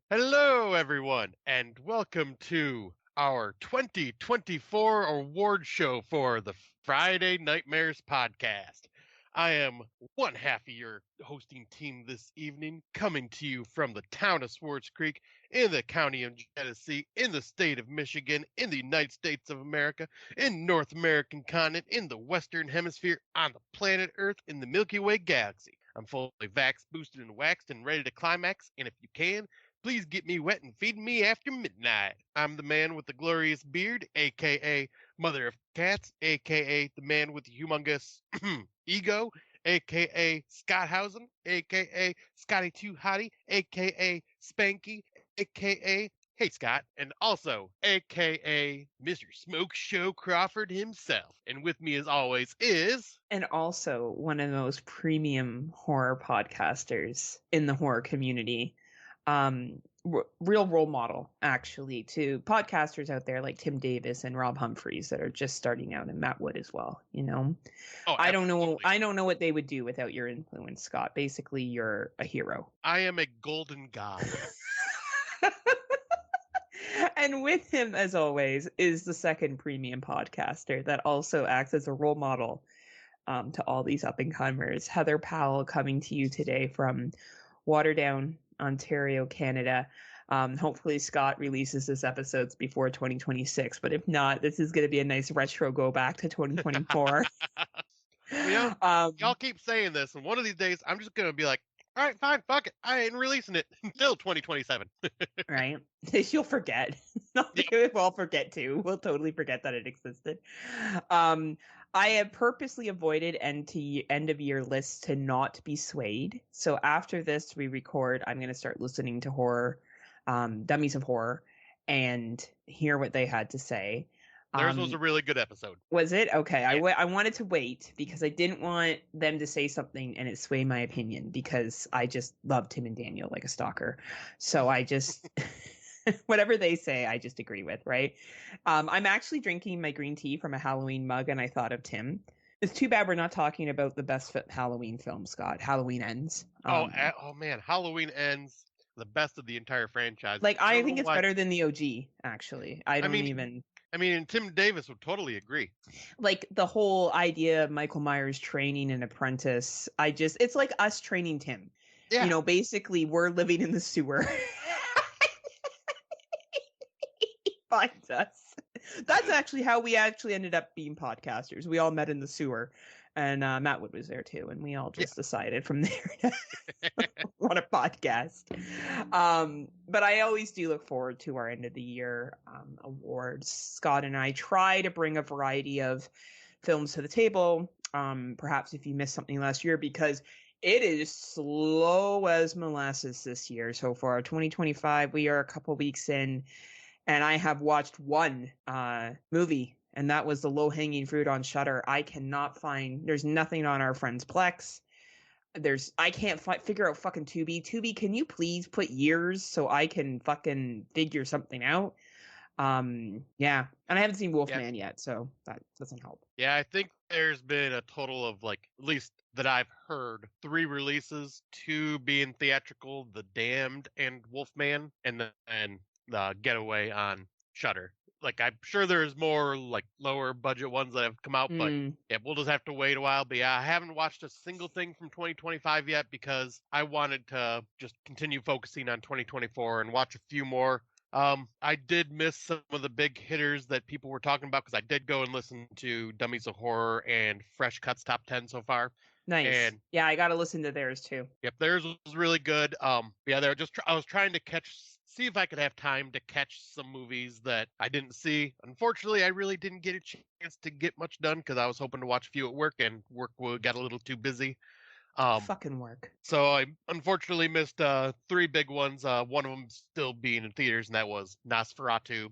Hello, everyone, and welcome to our 2024 award show for the Friday Nightmares podcast. I am one half of your hosting team this evening, coming to you from the town of Swartz Creek in the county of Genesee, in the state of Michigan, in the United States of America, in North American continent, in the Western Hemisphere, on the planet Earth, in the Milky Way galaxy. I'm fully vaxxed, boosted, and waxed, and ready to climax, and if you can, please get me wet and feed me after midnight. I'm the man with the glorious beard, aka Mother of Cats, aka the man with the humongous ego, aka Scott Housen, aka Scotty Too Hottie, aka Spanky, aka Hey Scott, and also aka Mr. Smoke Show Crawford himself. And with me as always is And also one of the most premium horror podcasters in the horror community. Real role model, actually, to podcasters out there like Tim Davis and Rob Humphreys that are just starting out, and Matt Wood as well. oh, I don't know. absolutely. I don't know what they would do without your influence, Scott. Basically, you're a hero. I am a golden god. And with him, as always, is the second premium podcaster that also acts as a role model to all these up and comers. Heather Powell coming to you today from Waterdown, Ontario, Canada. Hopefully Scott releases this episodes before 2026, but if not, this is going to be a nice retro go back to 2024. Y'all keep saying this, and one of these days I'm just gonna be like, all right, fine, fuck it. I ain't releasing it until 2027. Right? You'll forget. We'll forget too. We'll totally forget that it existed. I have purposely avoided end of year lists to not be swayed. So after this we record, I'm going to start listening to horror, Dummies of Horror, and hear what they had to say. Theirs was a really good episode. Was it? Okay. Yeah. I wanted to wait because I didn't want them to say something and it sway my opinion because I just love Tim and Daniel like a stalker. So I just, whatever they say, I just agree with, right? I'm actually drinking my green tea from a Halloween mug and I thought of Tim. It's too bad we're not talking about the best Halloween film, Scott. Halloween Ends. Oh man, Halloween Ends, the best of the entire franchise. Like, I I don't think know it's why. better than the OG, actually. I mean, and Tim Davis would totally agree. Like the whole idea of Michael Myers training an apprentice. It's like us training Tim. Yeah. Basically we're living in the sewer. He finds us. That's actually how we actually ended up being podcasters. We all met in the sewer, and Matt Wood was there too, and we all just decided from there to run a podcast. But I always do look forward to our end of the year awards. Scott and I try to bring a variety of films to the table. Perhaps if you missed something last year, because it is slow as molasses this year so far. 2025, we are a couple weeks in, and I have watched one movie, and that was the low-hanging fruit on Shudder. I cannot find. There's nothing on our friend's Plex. I can't figure out fucking Tubi. Tubi, can you please put years so I can fucking figure something out? Yeah, and I haven't seen Wolfman yet, so that doesn't help. Yeah, I think there's been a total of at least that I've heard, 3 releases, 2 being theatrical, The Damned and Wolfman, and then the Getaway on Shudder. I'm sure there's more lower budget ones that have come out, but yeah, we'll just have to wait a while. But yeah, I haven't watched a single thing from 2025 yet because I wanted to just continue focusing on 2024 and watch a few more. I did miss some of the big hitters that people were talking about because I did go and listen to Dummies of Horror and Fresh Cuts Top 10 so far. Nice. And yeah, I got to listen to theirs too. Yep, theirs was really good. Yeah, I was trying to see if I could have time to catch some movies that I didn't see. Unfortunately, I really didn't get a chance to get much done because I was hoping to watch a few at work, and work got a little too busy. Fucking work. So I unfortunately missed 3 big ones. One of them still being in theaters, and that was Nosferatu,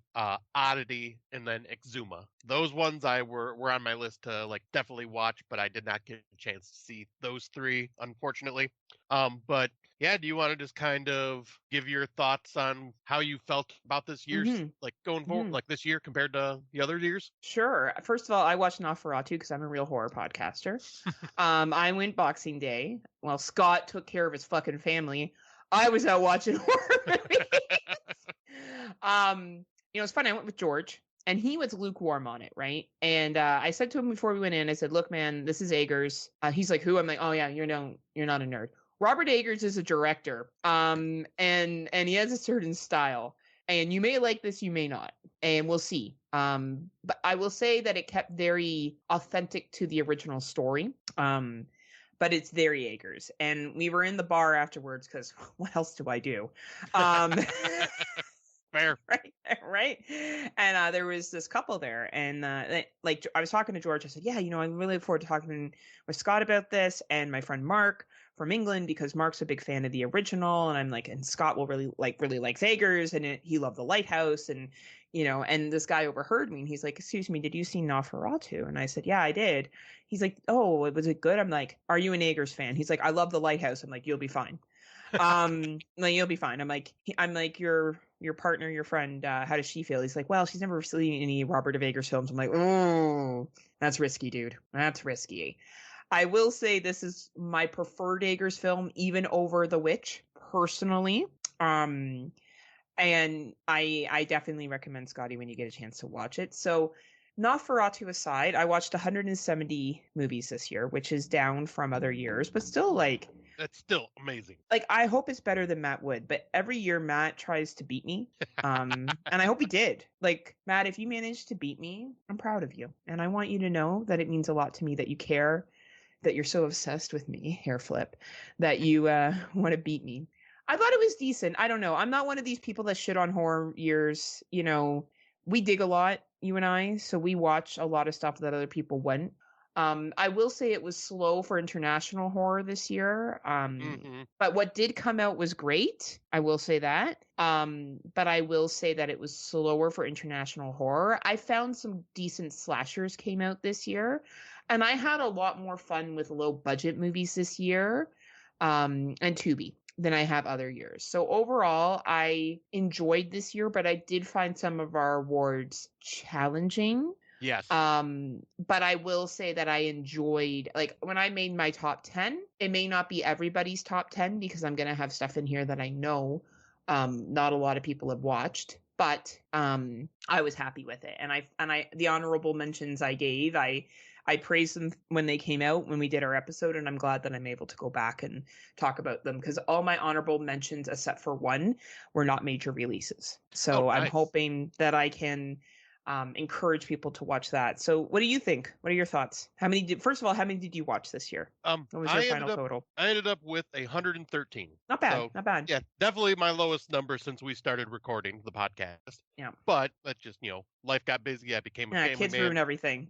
Oddity, and then Exuma. Those ones were on my list to definitely watch, but I did not get a chance to see those 3, unfortunately. But yeah, do you want to just kind of give your thoughts on how you felt about this year's going forward, this year compared to the other years? Sure. First of all, I watched Nosferatu because I'm a real horror podcaster. I went Boxing Day while Scott took care of his fucking family. I was out watching horror movies. It's funny. I went with George, and he was lukewarm on it, right? And I said to him before we went in, I said, "Look, man, this is Eggers." He's like, "Who?" I'm like, "Oh yeah, you're not a nerd." Robert Eggers is a director, and he has a certain style, and you may like this, you may not, and we'll see. But I will say that it kept very authentic to the original story. But it's very Eggers, and we were in the bar afterwards because what else do I do? Fair. Right. And there was this couple there, and like I was talking to George. I said, "Yeah, I really look forward to talking with Scott about this, and my friend Mark from England because Mark's a big fan of the original, and I'm like, and Scott will really likes Eggers, and he loved The Lighthouse, and and this guy overheard me, and he's like, "Excuse me, did you see Nosferatu?" And I said, "Yeah, I did." He's like, "Oh, was it good?" I'm like, "Are you an Eggers fan?" He's like, "I love The Lighthouse." I'm like, "You'll be fine." Like, you'll be fine. I'm like your partner, your friend, how does she feel? He's like, well, she's never seen any Robert Eggers films. I'm like, oh, that's risky, dude. That's risky. I will say this is my preferred Eggers film, even over The Witch, personally. And I definitely recommend, Scotty, when you get a chance to watch it. So, Nosferatu aside, I watched 170 movies this year, which is down from other years, but still That's still amazing. I hope it's better than Matt would, but every year Matt tries to beat me. And I hope he did. Like, Matt, if you managed to beat me, I'm proud of you. And I want you to know that it means a lot to me that you care, that you're so obsessed with me, hair flip, that you want to beat me. I thought it was decent. I don't know. I'm not one of these people that shit on horror years. We dig a lot, you and I, so we watch a lot of stuff that other people wouldn't. I will say it was slow for international horror this year. But what did come out was great. I will say that. But I will say that it was slower for international horror. I found some decent slashers came out this year, and I had a lot more fun with low budget movies this year, and Tubi than I have other years. So overall, I enjoyed this year, but I did find some of our awards challenging. Yes. But I will say that I enjoyed, like, when I made my top 10, it may not be everybody's top 10 because I'm going to have stuff in here that I know not a lot of people have watched, but I was happy with it. And I the honorable mentions I gave, I praised them when they came out when we did our episode, and I'm glad that I'm able to go back and talk about them because all my honorable mentions, except for one, were not major releases. So I'm Nice. hoping that I can encourage people to watch that. So what do you think? What are your thoughts? First of all, how many did you watch this year? What was your final total? I ended up with 113. Not bad. So, not bad. Yeah, definitely my lowest number since we started recording the podcast. Yeah. But that's just, life got busy. I became a family kids man. ruin everything.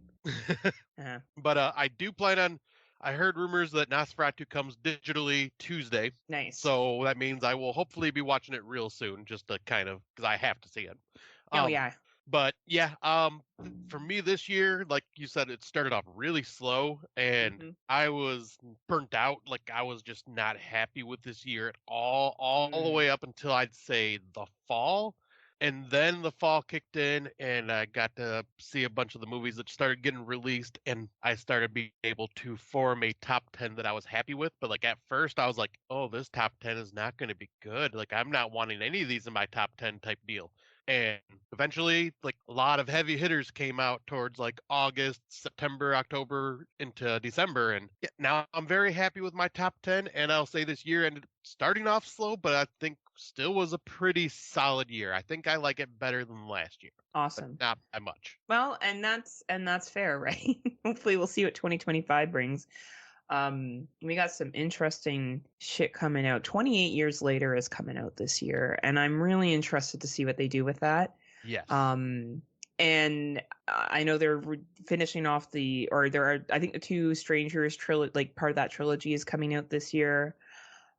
But I do plan on. I heard rumors that Nosferatu comes digitally Tuesday. Nice. So that means I will hopefully be watching it real soon, just to kind of because I have to see it. Oh yeah. But yeah, for me this year, like you said, it started off really slow, and I was burnt out. Like I was just not happy with this year at all the way up until I'd say the fall. And then the fall kicked in, and I got to see a bunch of the movies that started getting released, and I started being able to form a top 10 that I was happy with. But like at first, I was like, oh, this top 10 is not going to be good. Like I'm not wanting any of these in my top 10 type deal. And eventually, like a lot of heavy hitters came out towards like August, September, October into December. And yeah, now I'm very happy with my top 10. And I'll say this year ended starting off slow, but I think still was a pretty solid year. I think I like it better than last year. Awesome. Not by much. Well, and that's fair, right? Hopefully we'll see what 2025 brings. We got some interesting shit coming out. 28 Years Later is coming out this year, and I'm really interested to see what they do with that. Yes. And I know they're finishing off I think the two Strangers trilogy, like part of that trilogy, is coming out this year.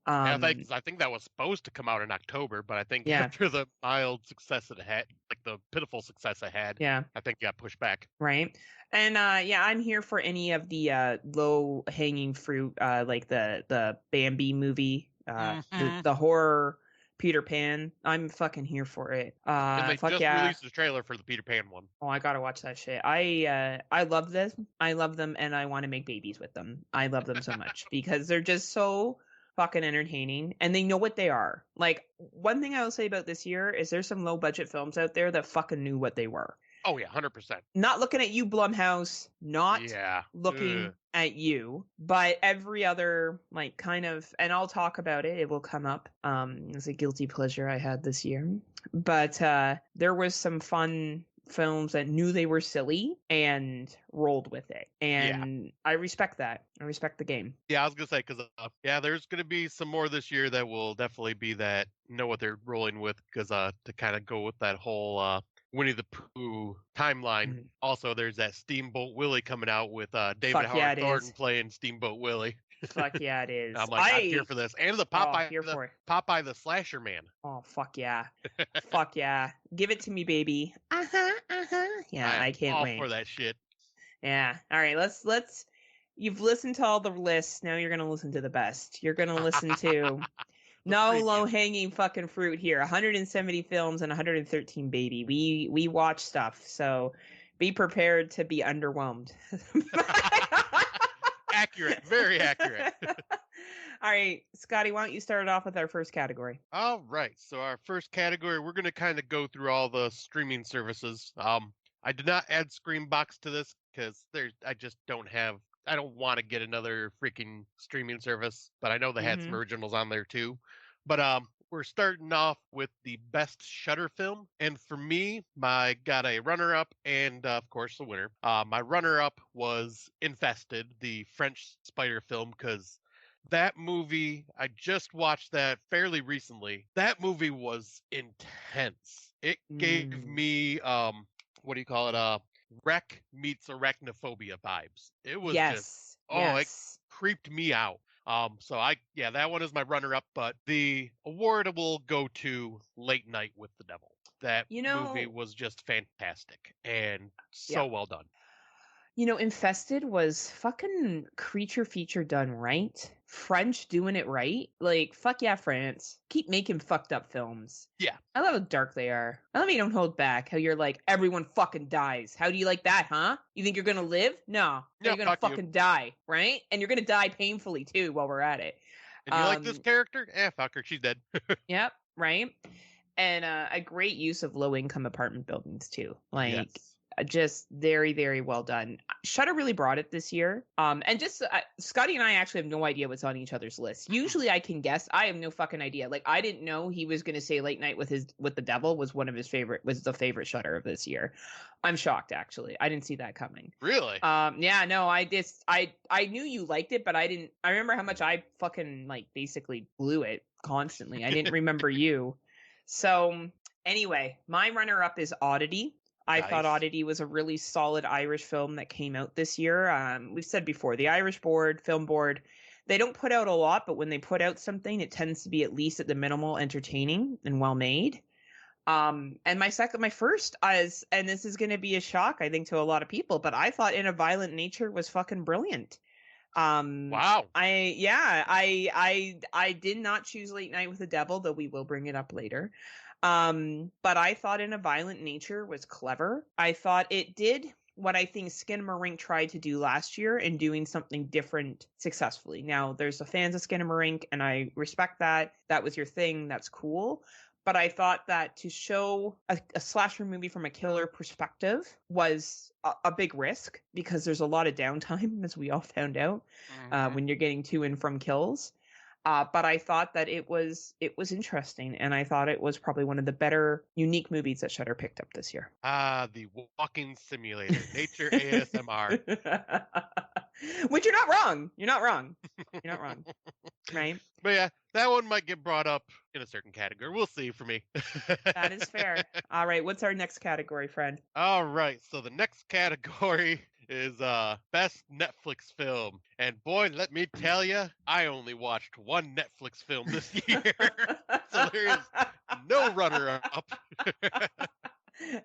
I think that was supposed to come out in October, but I think after the mild success it had, like the pitiful success it had, I think it got pushed back. Right. And I'm here for any of the low hanging fruit, like the Bambi movie, the horror Peter Pan. I'm fucking here for it. And they just released the trailer for the Peter Pan one. Oh, I gotta watch that shit. I love this. I love them, and I want to make babies with them. I love them so much because they're just so fucking entertaining, and they know what they are. Like, one thing I will say about this year is there's some low budget films out there that fucking knew what they were. Oh yeah, 100%. Not looking at you, Blumhouse, not Yeah. looking at you, but every other, like, kind of, and I'll talk about it, it will come up as a guilty pleasure I had this year. But there was some fun films that knew they were silly and rolled with it, Yeah. and I respect that. I respect the game. Yeah, I was gonna say because yeah, there's gonna be some more this year that will definitely be that know what they're rolling with because to kind of go with that whole Winnie the Pooh timeline. Mhm. Also, there's that Steamboat Willie coming out with David Fuck yeah, Howard it Thornton is. playing Steamboat Willie. Fuck yeah, it is. I'm like, I'm here for this, and Here for it. Popeye the Slasher Man. Oh, fuck yeah. Fuck yeah. Give it to me, baby. Yeah, I am I can't all wait. for that shit. Yeah. All right, let's you've listened to all the lists. Now you're going to listen to the best. You're going to listen to The no premium. low-hanging fucking fruit here. 170 films and 113 baby. We watch stuff. So be prepared to be underwhelmed. Accurate, very accurate. All right, Scotty, why don't you start off with our first category? All right. So our first category, we're gonna kind of go through all the streaming services. I did not add Screambox to this because I just don't have. I don't want to get another freaking streaming service, but I know they had some originals on there too. But we're starting off with the best Shudder film, and for me, my got a runner-up and of course the winner. My runner-up was Infested, the French spider film, because that movie, I just watched that fairly recently. That movie was intense. It gave me what do you call it? Wreck meets arachnophobia vibes. It was just it creeped me out. So that one is my runner up, but the award will go to Late Night with the Devil. That movie was just fantastic and so well done. Infested was fucking creature feature done right. French doing it right. Like, fuck yeah, France. Keep making fucked up films. Yeah. I love how dark they are. I love how you don't hold back. How you're like, everyone fucking dies. How do you like that, huh? You think you're gonna live? No. You're gonna fucking die, right? And you're gonna die painfully, too, while we're at it. And you like this character? Fuck her. She's dead. Yep, right? And a great use of low-income apartment buildings, too. Like... Yes. Just very, very well done. Shudder really brought it this year. And just Scotty and I actually have no idea what's on each other's list. Usually I can guess. I have no fucking idea. Like, I didn't know he was going to say Late Night with the Devil was was the favorite Shudder of this year. I'm shocked, actually. I didn't see that coming. Really? Yeah, no, I knew you liked it, but I remember how much I fucking basically blew it constantly. I didn't remember you. So anyway, my runner up is Oddity. I thought Oddity was a really solid Irish film that came out this year. We've said before, the Irish film board, they don't put out a lot, but when they put out something, it tends to be at least at the minimal entertaining and well made. And my first is, and this is going to be a shock, I think, to a lot of people, but I thought In a Violent Nature was fucking brilliant. Wow. I did not choose Late Night with the Devil, though we will bring it up later. But I thought In a Violent Nature was clever. I thought it did what I think Skinamarink tried to do last year in doing something different successfully. Now, there's the fans of Skinamarink, and I respect that. That was your thing. That's cool. But I thought that to show a slasher movie from a killer perspective was a big risk because there's a lot of downtime, as we all found out, when you're getting to and from kills. But I thought that it was interesting, and I thought it was probably one of the better unique movies that Shudder picked up this year. The walking simulator, nature ASMR. Which you're not wrong. You're not wrong. You're not wrong. Right? But yeah, that one might get brought up in a certain category. We'll see for me. That is fair. All right, what's our next category, friend? All right, so the next category is best Netflix film. And boy, let me tell you, I only watched one Netflix film this year. So there is no runner-up.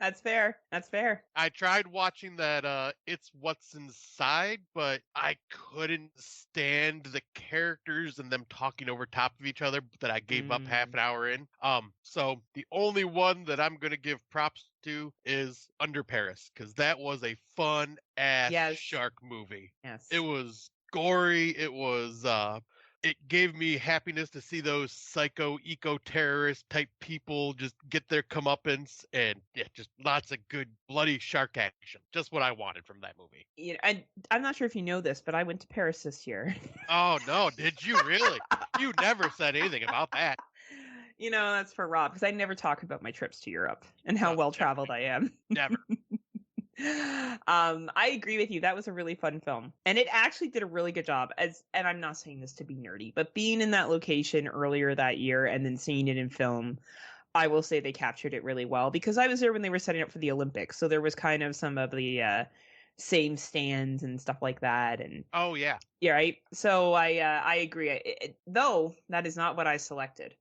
That's fair. That's fair. I tried watching that It's What's Inside, but I couldn't stand the characters and them talking over top of each other that I gave up half an hour in. So the only one that I'm going to give props to is Under Paris, because that was a fun ass shark movie. Yes. It was gory. It was it gave me happiness to see those psycho eco-terrorist type people just get their comeuppance, and yeah, just lots of good bloody shark action. Just what I wanted from that movie. I'm not sure if you know this, but I went to Paris this year. Oh no, did you really? You never said anything about that. That's for Rob, because I never talk about my trips to Europe and how No, well never, traveled I am. never. I agree with you. That was a really fun film, and it actually did a really good job. And I'm not saying this to be nerdy, but being in that location earlier that year and then seeing it in film, I will say they captured it really well, because I was there when they were setting up for the Olympics, so there was kind of some of the same stands and stuff like that, and Oh yeah. yeah, right. So I agree. Though that is not what I selected.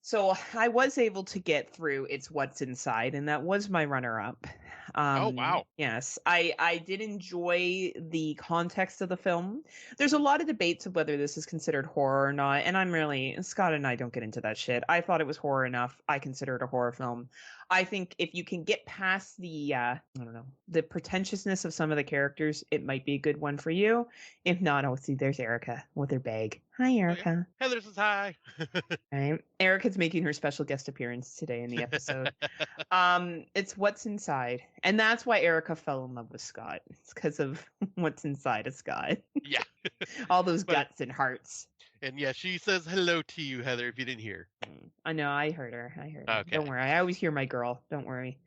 So I was able to get through It's What's Inside, and that was my runner-up. Oh wow. Yes, I did enjoy the context of the film. There's a lot of debates of whether this is considered horror or not, and Scott and I don't get into that shit. I thought it was horror enough. I consider it a horror film. I think if you can get past the I don't know, the pretentiousness of some of the characters, it might be a good one for you. If not, oh, see, there's Erica with her bag. Hi, Oh yeah. Erica. Heather says hi. Right. Erica's making her special guest appearance today in the episode. It's What's Inside. And that's why Erica fell in love with Scott. It's because of what's inside of Scott. Yeah. All those But guts and hearts. and yeah, she says hello to you, Heather, if you didn't hear. I know, I heard her. Okay. Don't worry. I always hear my girl. Don't worry.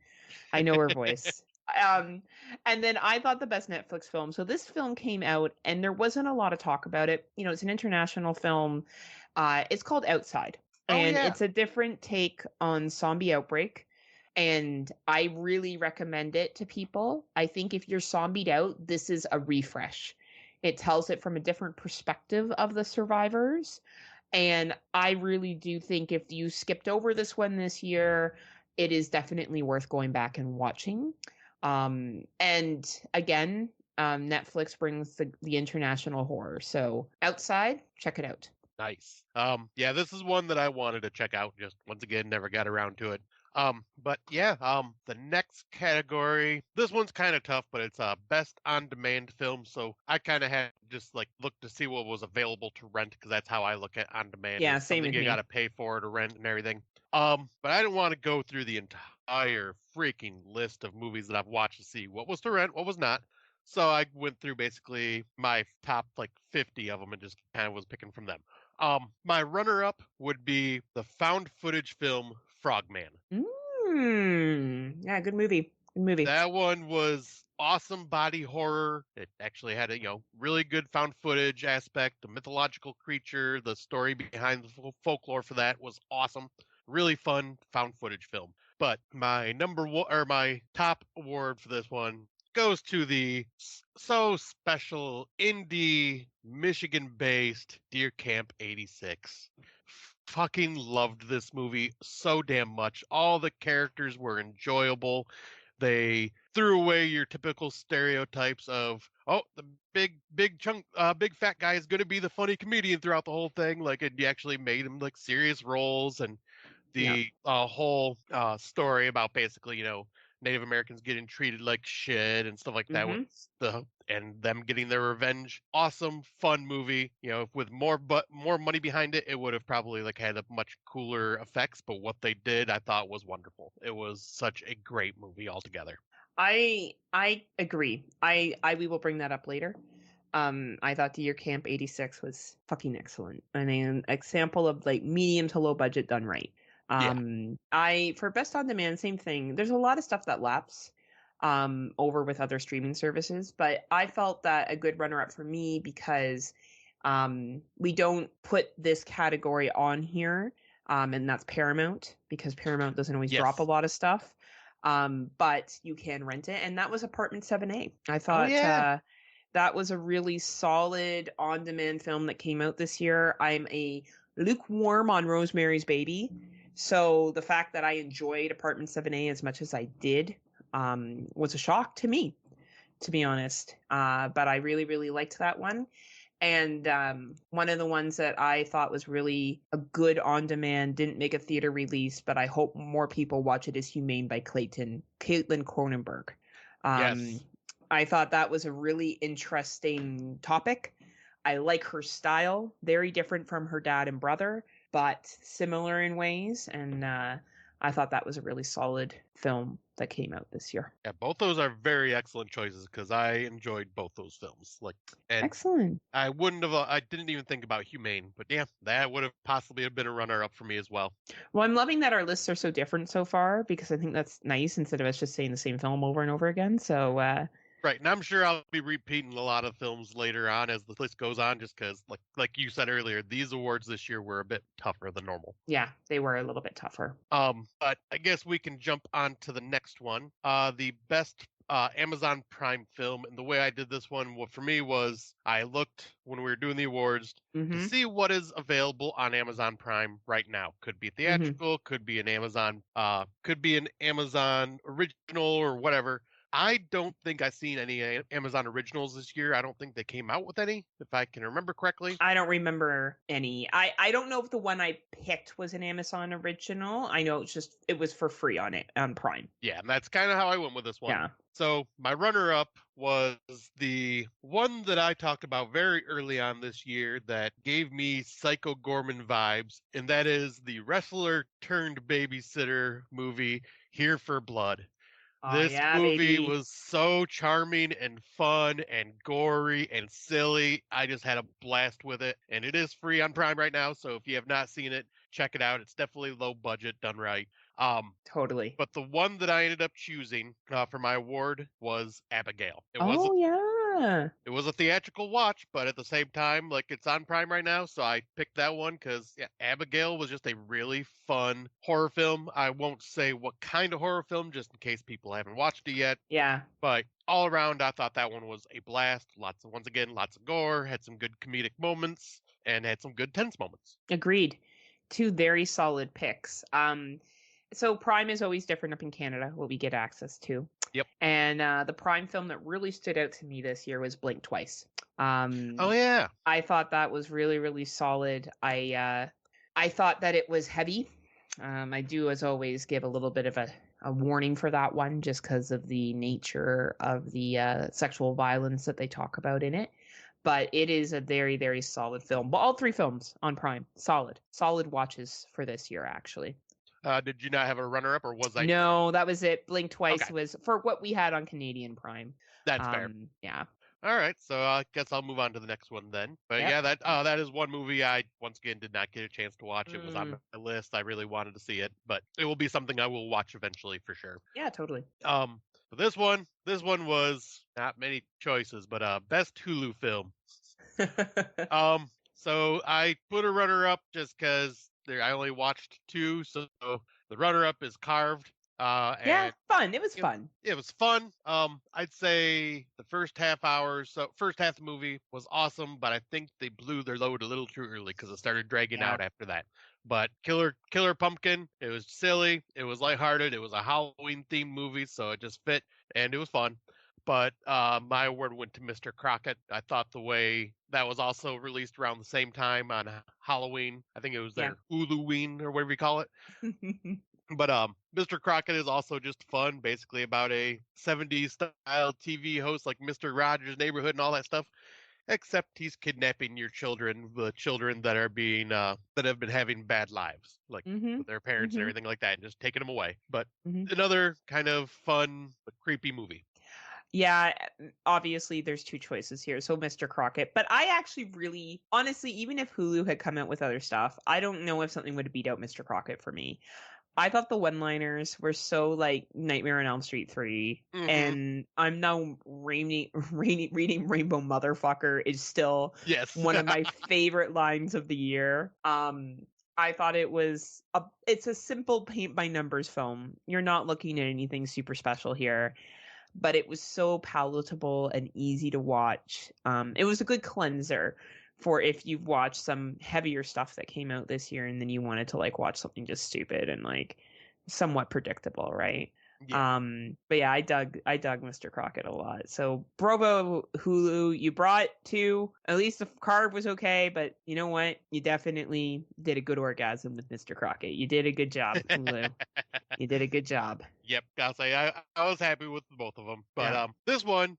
I know her voice. And then I thought the best Netflix film. So this film came out and there wasn't a lot of talk about it. It's an international film. It's called Outside. Oh And yeah. it's a different take on zombie outbreak. And I really recommend it to people. I think if you're zombied out, this is a refresh. It tells it from a different perspective of the survivors. And I really do think if you skipped over this one this year, it is definitely worth going back and watching. And again, Netflix brings the international horror. So Outside, check it out. Nice. Yeah, this is one that I wanted to check out. Just once again, never got around to it. But yeah, the next category, this one's kind of tough, but it's a best on demand film. So I kind of had to just like look to see what was available to rent, because that's how I look at on demand. Yeah, It's same something with you me. got to pay for to rent and everything. But I didn't want to go through the entire freaking list of movies that I've watched to see what was to rent, what was not. So I went through basically my top like 50 of them and just kind of was picking from them. My runner-up would be the found footage film Frogman. Yeah, good movie. Good movie. That one was awesome body horror. It actually had a really good found footage aspect. The mythological creature, the story behind the folklore for that was awesome. Really fun found footage film. But my number one or my top award for this one goes to the so special indie Michigan based Deer Camp 86. Fucking loved this movie so damn much. All the characters were enjoyable. They threw away your typical stereotypes of, oh, the big fat guy is going to be the funny comedian throughout the whole thing. Like, it actually made him like serious roles, and Yeah. the whole story about basically, Native Americans getting treated like shit and stuff like that was Mm-hmm. and them getting their revenge. Awesome, fun movie. With more money behind it, it would have probably like had a much cooler effects. But what they did, I thought was wonderful. It was such a great movie altogether. I agree. We will bring that up later. I thought Deer Camp 86 was fucking excellent. I mean, example of like medium to low budget done right. Yeah. I for best on demand, same thing. There's a lot of stuff that laps over with other streaming services, but I felt that a good runner up for me because we don't put this category on here, and that's Paramount, because Paramount doesn't always drop a Yes. lot of stuff. But you can rent it, and that was Apartment 7A. I Oh thought yeah. that was a really solid on-demand film that came out this year. I'm a lukewarm on Rosemary's Baby, so the fact that I enjoyed Apartment 7A as much as I did was a shock to me, to be honest. But I really, really liked that one. And one of the ones that I thought was really a good on-demand, didn't make a theater release, but I hope more people watch it, is Humane by Caitlin Cronenberg. Yes. I thought that was a really interesting topic. I like her style, very different from her dad and brother, but similar in ways. And I thought that was a really solid film that came out this year. Yeah, both those are very excellent choices because I enjoyed both those films. And Excellent. I wouldn't have, I didn't even think about Humane, but yeah, that would have possibly have been a runner-up for me as well. Well, I'm loving that our lists are so different so far because I think that's nice instead of us just saying the same film over and over again. So, Right, and I'm sure I'll be repeating a lot of films later on as the list goes on, just because, like you said earlier, these awards this year were a bit tougher than normal. yeah, they were a little bit tougher. But I guess we can jump on to the next one. The best Amazon Prime film, and the way I did this one, for me was I looked when we were doing the awards to see what is available on Amazon Prime right now. Could be theatrical, could be an Amazon original or whatever. I don't think I've seen any Amazon originals this year. I don't think they came out with any, if I can remember correctly. I don't remember any. I don't know if the one I picked was an Amazon original. I know it was for free on Prime. Yeah, and that's kind of how I went with this one. Yeah. So my runner-up was the one that I talked about very early on this year that gave me Psycho Gorman vibes, and that is the wrestler turned babysitter movie, Here for Blood. Oh, This yeah, movie baby. was so charming and fun and gory and silly. I just had a blast with it. And it is free on Prime right now, so if you have not seen it, check it out. It's definitely low budget, done right. Totally. But the one that I ended up choosing for my award was Abigail. Yeah. It was a theatrical watch, but at the same time, like, it's on Prime right now, so I picked that one because Abigail was just a really fun horror film. I won't say what kind of horror film, just in case people haven't watched it yet. Yeah. But all around, I thought that one was a blast. Lots of gore, had some good comedic moments, and had some good tense moments. Agreed. Two very solid picks. So Prime is always different up in Canada, what we get access to. Yep. And the Prime film that really stood out to me this year was Blink Twice. Oh yeah. I thought that was really, really solid. I thought that it was heavy. I do, as always, give a little bit of a warning for that one, just because of the nature of the sexual violence that they talk about in it. But it is a very, very solid film. But all three films on Prime, solid watches for this year, actually. Did you not have a runner-up, or was I? No, that was it. Blink Twice Okay. was for what we had on Canadian Prime. That's fair. Yeah. All right, so I guess I'll move on to the next one then. But Yep. yeah, that is one movie I once again did not get a chance to watch. It was on my list. I really wanted to see it, but it will be something I will watch eventually for sure. Yeah, totally. But this one was not many choices, but best Hulu film. So I put a runner-up just because I only watched two, so the runner-up is Carved. Yeah, fun. It was fun. It was fun. I'd say the first half of the movie was awesome, but I think they blew their load a little too early because it started dragging out after that. But Killer Pumpkin, it was silly, it was lighthearted, it was a Halloween themed movie, so it just fit and it was fun. But my award went to Mr. Crockett. I thought the way that was also released around the same time on Halloween. I think it was their Huluween or whatever you call it. But Mr. Crockett is also just fun, basically about a 70s style TV host like Mr. Rogers' Neighborhood and all that stuff. Except he's kidnapping your children, the children that are being that have been having bad lives, like with their parents and everything like that, and just taking them away. But another kind of fun but creepy movie. Yeah, obviously there's two choices here. So Mr. Crockett. But I actually really, honestly, even if Hulu had come out with other stuff, I don't know if something would have beat out Mr. Crockett for me. I thought the one-liners were so like Nightmare on Elm Street 3. And I'm now reading Rainbow Motherfucker is still one of my favorite lines of the year. I thought it's a simple paint by numbers film. You're not looking at anything super special here. But it was so palatable and easy to watch. It was a good cleanser for if you've watched some heavier stuff that came out this year and then you wanted to like watch something just stupid and like somewhat predictable, right? Yeah. But yeah, I dug Mr. Crockett a lot. So bravo Hulu, you brought two. At least the Carve was okay, but you know what? You definitely did a good orgasm with Mr. Crockett. You did a good job, Hulu. You did a good job. Yep, gotta say I was happy with both of them, but Yeah. this one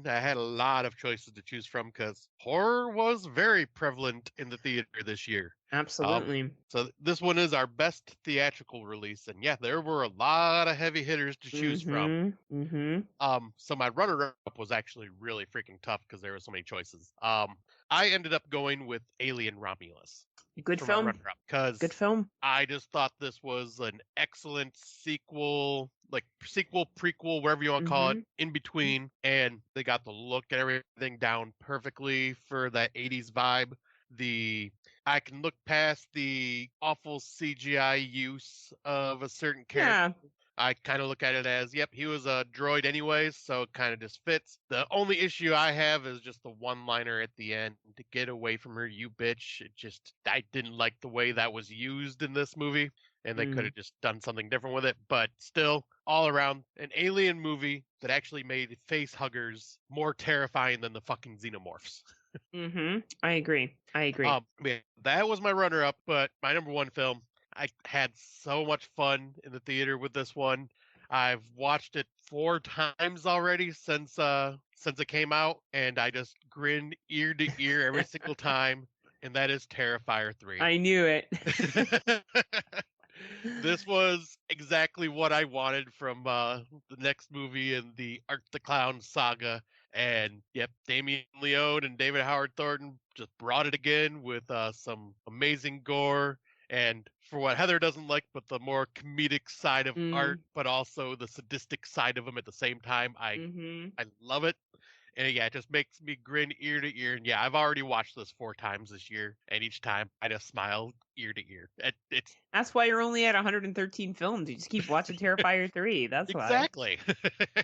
I had a lot of choices to choose from because horror was very prevalent in the theater this year. Absolutely. So this one is our best theatrical release, and yeah, there were a lot of heavy hitters to choose from. So my runner-up was actually really freaking tough because there were so many choices. I ended up going with Alien Romulus Good for my film. runner-up Good because film. I just thought this was an excellent sequel, like sequel, prequel, whatever you want to call it, Mm-hmm. in between, and they got the look and everything down perfectly for that 80s vibe. The I can look past the awful CGI use of a certain character. Yeah. I kind of look at it as, yep, he was a droid anyways, so it kind of just fits. The only issue I have is just the one-liner at the end, to get away from her, you bitch. I didn't like the way that was used in this movie, and they could Mm. have just done something different with it. But still, all around, an alien movie that actually made face huggers more terrifying than the fucking xenomorphs. Mm-hmm. I agree. Yeah, that was my runner-up, but my number one film. I had so much fun in the theater with this one. I've watched it 4 times already since it came out, and I just grinned ear to ear every single time, and that is Terrifier 3. I knew it. This was exactly what I wanted from the next movie in the Art the Clown saga. And yep, Damien Leone and David Howard Thornton just brought it again with some amazing gore. And for what Heather doesn't like, but the more comedic side of art, Mm. but also the sadistic side of them at the same time, Mm-hmm. I love it. And yeah, it just makes me grin ear to ear. And yeah, I've already watched this 4 times this year, and each time I just smile ear to ear. It's That's why you're only at 113 films. You just keep watching Terrifier 3. That's why. exactly.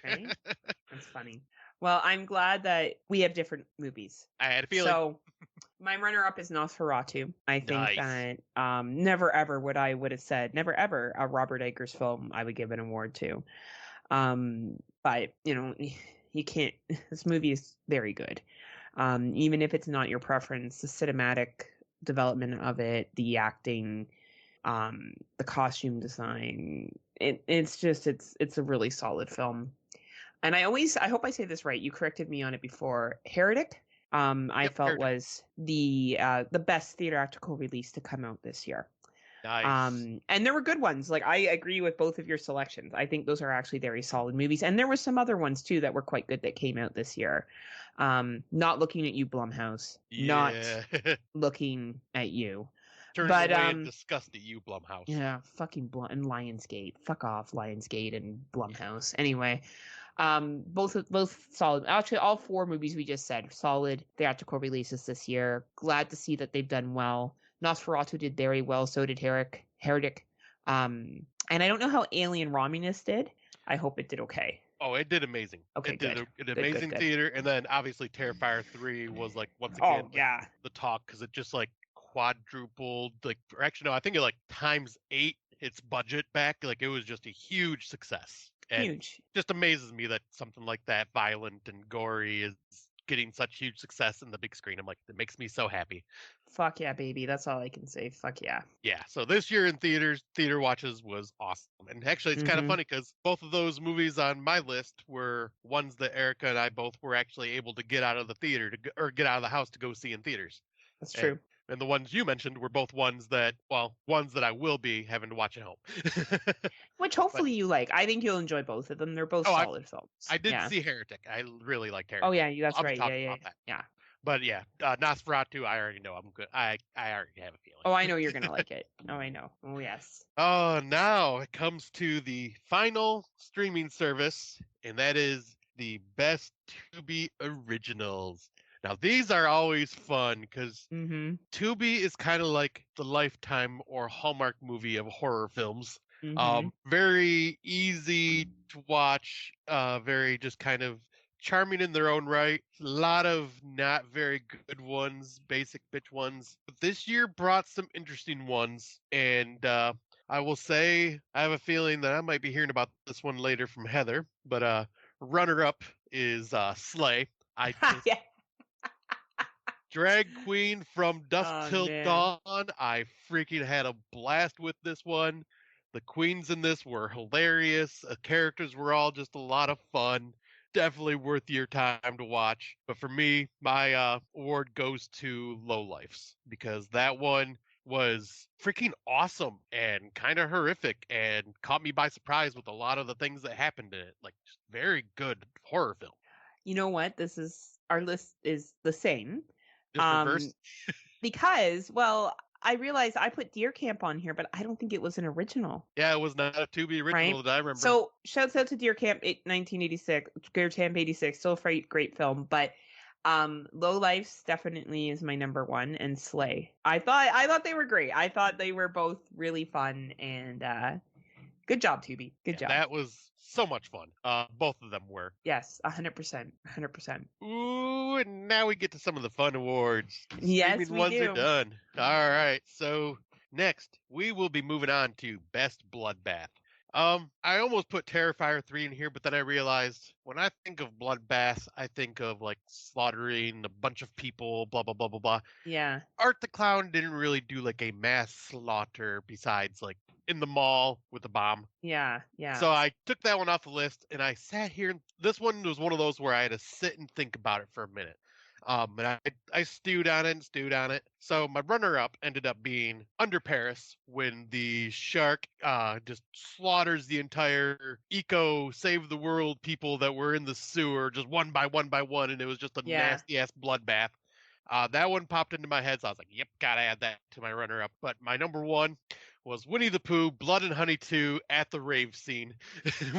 Right? That's funny. Well, I'm glad that we have different movies. I had a feeling. So my runner-up is Nosferatu. I think Nice. that never ever would have said never ever a Robert Eggers film I would give an award to. But you can't. This movie is very good. Even if it's not your preference, the cinematic development of it, the acting, the costume design, it's a really solid film. And I hope I say this right. You corrected me on it before. Heretic, I Yep, felt heard it. was the best theatrical release to come out this year. Nice. And there were good ones. Like I agree with both of your selections. I think those are actually very solid movies. And there were some other ones too that were quite good that came out this year. Not looking at you, Blumhouse. Not Yeah. looking at you. Turning But away in disgust at you, Blumhouse. yeah, fucking and Lionsgate. Fuck off, Lionsgate and Blumhouse. Anyway, both solid. Actually, all four movies we just said solid theatrical releases this year. Glad to see that they've done well. Nosferatu did very well. So did Heretic. And I don't know how Alien Romulus did. I hope it did okay. Oh, it did amazing. Okay, It did good. an Good, good, amazing good. theater, and then obviously Terrifier 3 was like once again Oh like yeah. the talk because it just like quadrupled, like, or actually no, I think it like times 8 its budget back. Like it was just a huge success, and Huge. just amazes me that something like that, violent and gory, is getting such huge success in the big screen. I'm like, it makes me so happy. Fuck yeah, baby. That's all I can say. Fuck yeah. Yeah, so this year in theater watches was awesome. And actually, it's kind of Mm-hmm. funny because both of those movies on my list were ones that Erica and I both were actually able to get out of the theater or get out of the house to go see in theaters. That's And true. and the ones you mentioned were both ones that, well, ones that I will be having to watch at home. Which But hopefully you like. I think you'll enjoy both of them. They're both oh, solid films. I did Yeah. see Heretic. I really liked Oh Heretic. yeah, that's I'll be right. Yeah, talking yeah, about that. yeah. But yeah, Nosferatu, I already know I'm good. I already have a feeling. Oh, I know you're gonna like it. Oh, I know. Oh yes. Oh, now it comes to the final streaming service, and that is the best Tubi originals. Now, these are always fun because Mm-hmm. Tubi is kind of like the Lifetime or Hallmark movie of horror films. Mm-hmm. Very easy to watch, very just kind of charming in their own right. A lot of not very good ones, basic bitch ones. But this year brought some interesting ones, and I will say I have a feeling that I might be hearing about this one later from Heather. But runner up is Slay. I just Yeah. Drag Queen from Dusk Oh Till man. Dawn. I freaking had a blast with this one. The queens in this were hilarious. The characters were all just a lot of fun. Definitely worth your time to watch. But for me, my award goes to Lowlifes because that one was freaking awesome and kind of horrific and caught me by surprise with a lot of the things that happened in it. Like, just very good horror film. You know what? Our list is the same. Just Um, reverse. because, well, I realized I put Deer Camp on here, but I don't think it was an original, Yeah, it was not a Tubi right? original that I remember. So, shouts out to Deer Camp 1986, Deer Camp 86, still a great film, but Low Lifes definitely is my number one, and Slay. I thought they were great. I thought they were both really fun, and good job, Tubi. Good job. That was so much fun. Both of them were. Yes, 100%, 100%. Ooh, and now we get to some of the fun awards. The Yes, streaming we ones are do. done. All right, so next we will be moving on to Best Bloodbath. I almost put Terrifier 3 in here, but then I realized when I think of bloodbath, I think of like slaughtering a bunch of people, blah blah blah blah blah. Yeah, Art the Clown didn't really do like a mass slaughter besides like in the mall with a bomb. yeah, yeah. So I took that one off the list and I sat here. And this one was one of those where I had to sit and think about it for a minute. And I stewed on it and stewed on it. So my runner up ended up being Under Paris when the shark just slaughters the entire eco save the world people that were in the sewer just one by one by one. And it was just a Yeah. nasty ass bloodbath. That one popped into my head. So I was like, yep, gotta add that to my runner up. But my number one was Winnie the Pooh, Blood and Honey 2 at the rave scene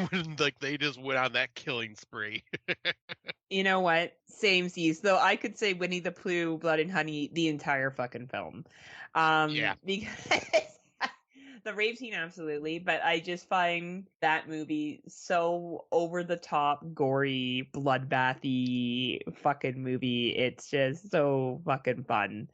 when like they just went on that killing spree. You know what? Same seas. Though I could say Winnie the Pooh, Blood and Honey, the entire fucking film. Yeah. Because the rave scene, absolutely, but I just find that movie so over the top, gory, bloodbathy fucking movie. It's just so fucking fun.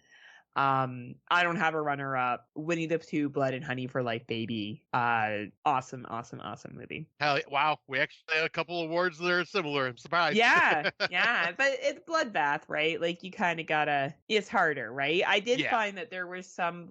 I don't have a runner up. Winnie the Pooh, Blood and Honey for Life, baby. Awesome, awesome, awesome movie. Hell, wow, we actually had a couple of words that are similar. I'm surprised. Yeah, yeah, but it's bloodbath, right? Like you kind of gotta. It's harder, right? I did Yeah. find that there was some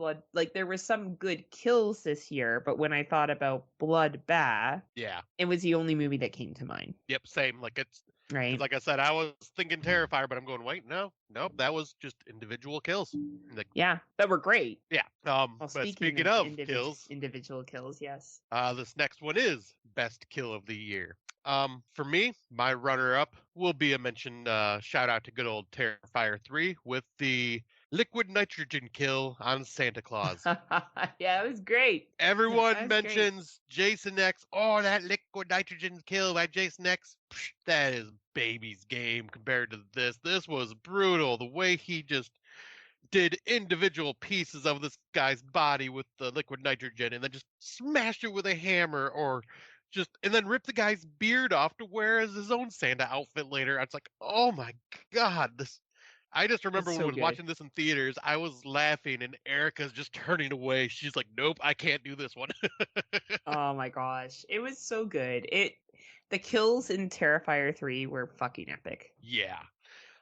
there was some good kills this year, but when I thought about bloodbath, Yeah. it was the only movie that came to mind, Yep. Same. Like it's right? like I said, I was thinking Terrifier, but I'm going, wait, no, nope, that was just individual kills. Like, Yeah, that were great. yeah. Well, But speaking of kills, individual kills, yes. this next one is best kill of the year. For me, my runner-up will be a mention. Shout out to good old Terrifier 3 with the liquid nitrogen kill on Santa Claus. Yeah, it was great. Everyone That was great. mentions Jason X. Oh, that liquid nitrogen kill by Jason X. Psh, that is baby's game compared to this. This was brutal. The way he just did individual pieces of this guy's body with the liquid nitrogen and then just smashed it with a hammer or just and then ripped the guy's beard off to wear as his own Santa outfit later. It's like, oh my god, this I just remember It's when so I was good. watching this in theaters, I was laughing and Erica's just turning away. She's like, nope, I can't do this one. Oh my gosh, it was so good. The kills in Terrifier 3 were fucking epic. Yeah.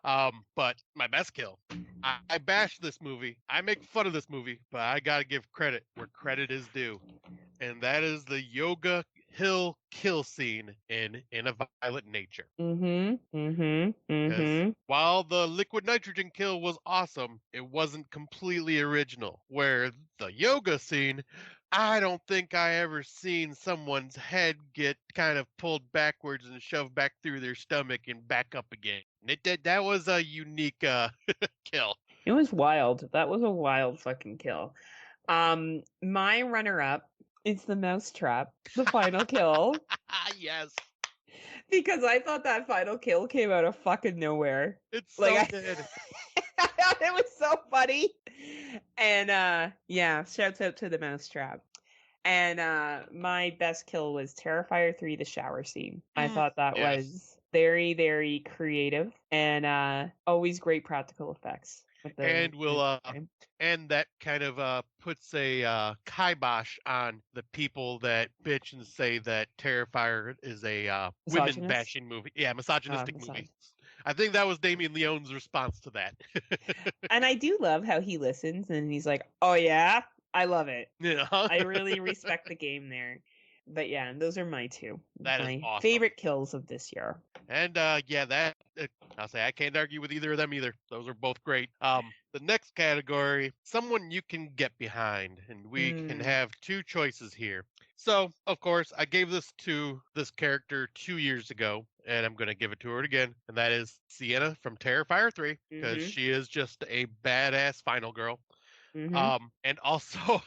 But my best kill. I bash this movie. I make fun of this movie, but I gotta give credit where credit is due. And that is the Yoga Hill kill scene in A Violent Nature. Because while the liquid nitrogen kill was awesome, it wasn't completely original. Where the yoga scene, I don't think I ever seen someone's head get kind of pulled backwards and shoved back through their stomach and back up again. That was a unique kill. It was wild. That was a wild fucking kill. My runner-up is the mousetrap, the final kill. Yes. Because I thought that final kill came out of fucking nowhere. It's so Like, good. I thought it was so funny. And yeah, shouts out to the mousetrap. And my best kill was Terrifier 3, the shower scene. I thought that Yes. was very, very creative and always great practical effects. And will and that kind of puts a kibosh on the people that bitch and say that Terrifier is a women Misogynist? bashing movie. Yeah, misogynistic movie. Misogynist. I think that was Damien Leone's response to that. And I do love how he listens and he's like, "Oh yeah, I love it. You know, I really respect the game there. But yeah, those are my two. that is My awesome. favorite kills of this year. And yeah, I'll say I can't argue with either of them either. Those are both great. The next category, someone you can get behind, and we can Mm. have two choices here. So, of course, I gave this to this character 2 years ago, and I'm going to give it to her again, and that is Sienna from Terrifier 3, because Mhm. she is just a badass final girl. Mhm. And also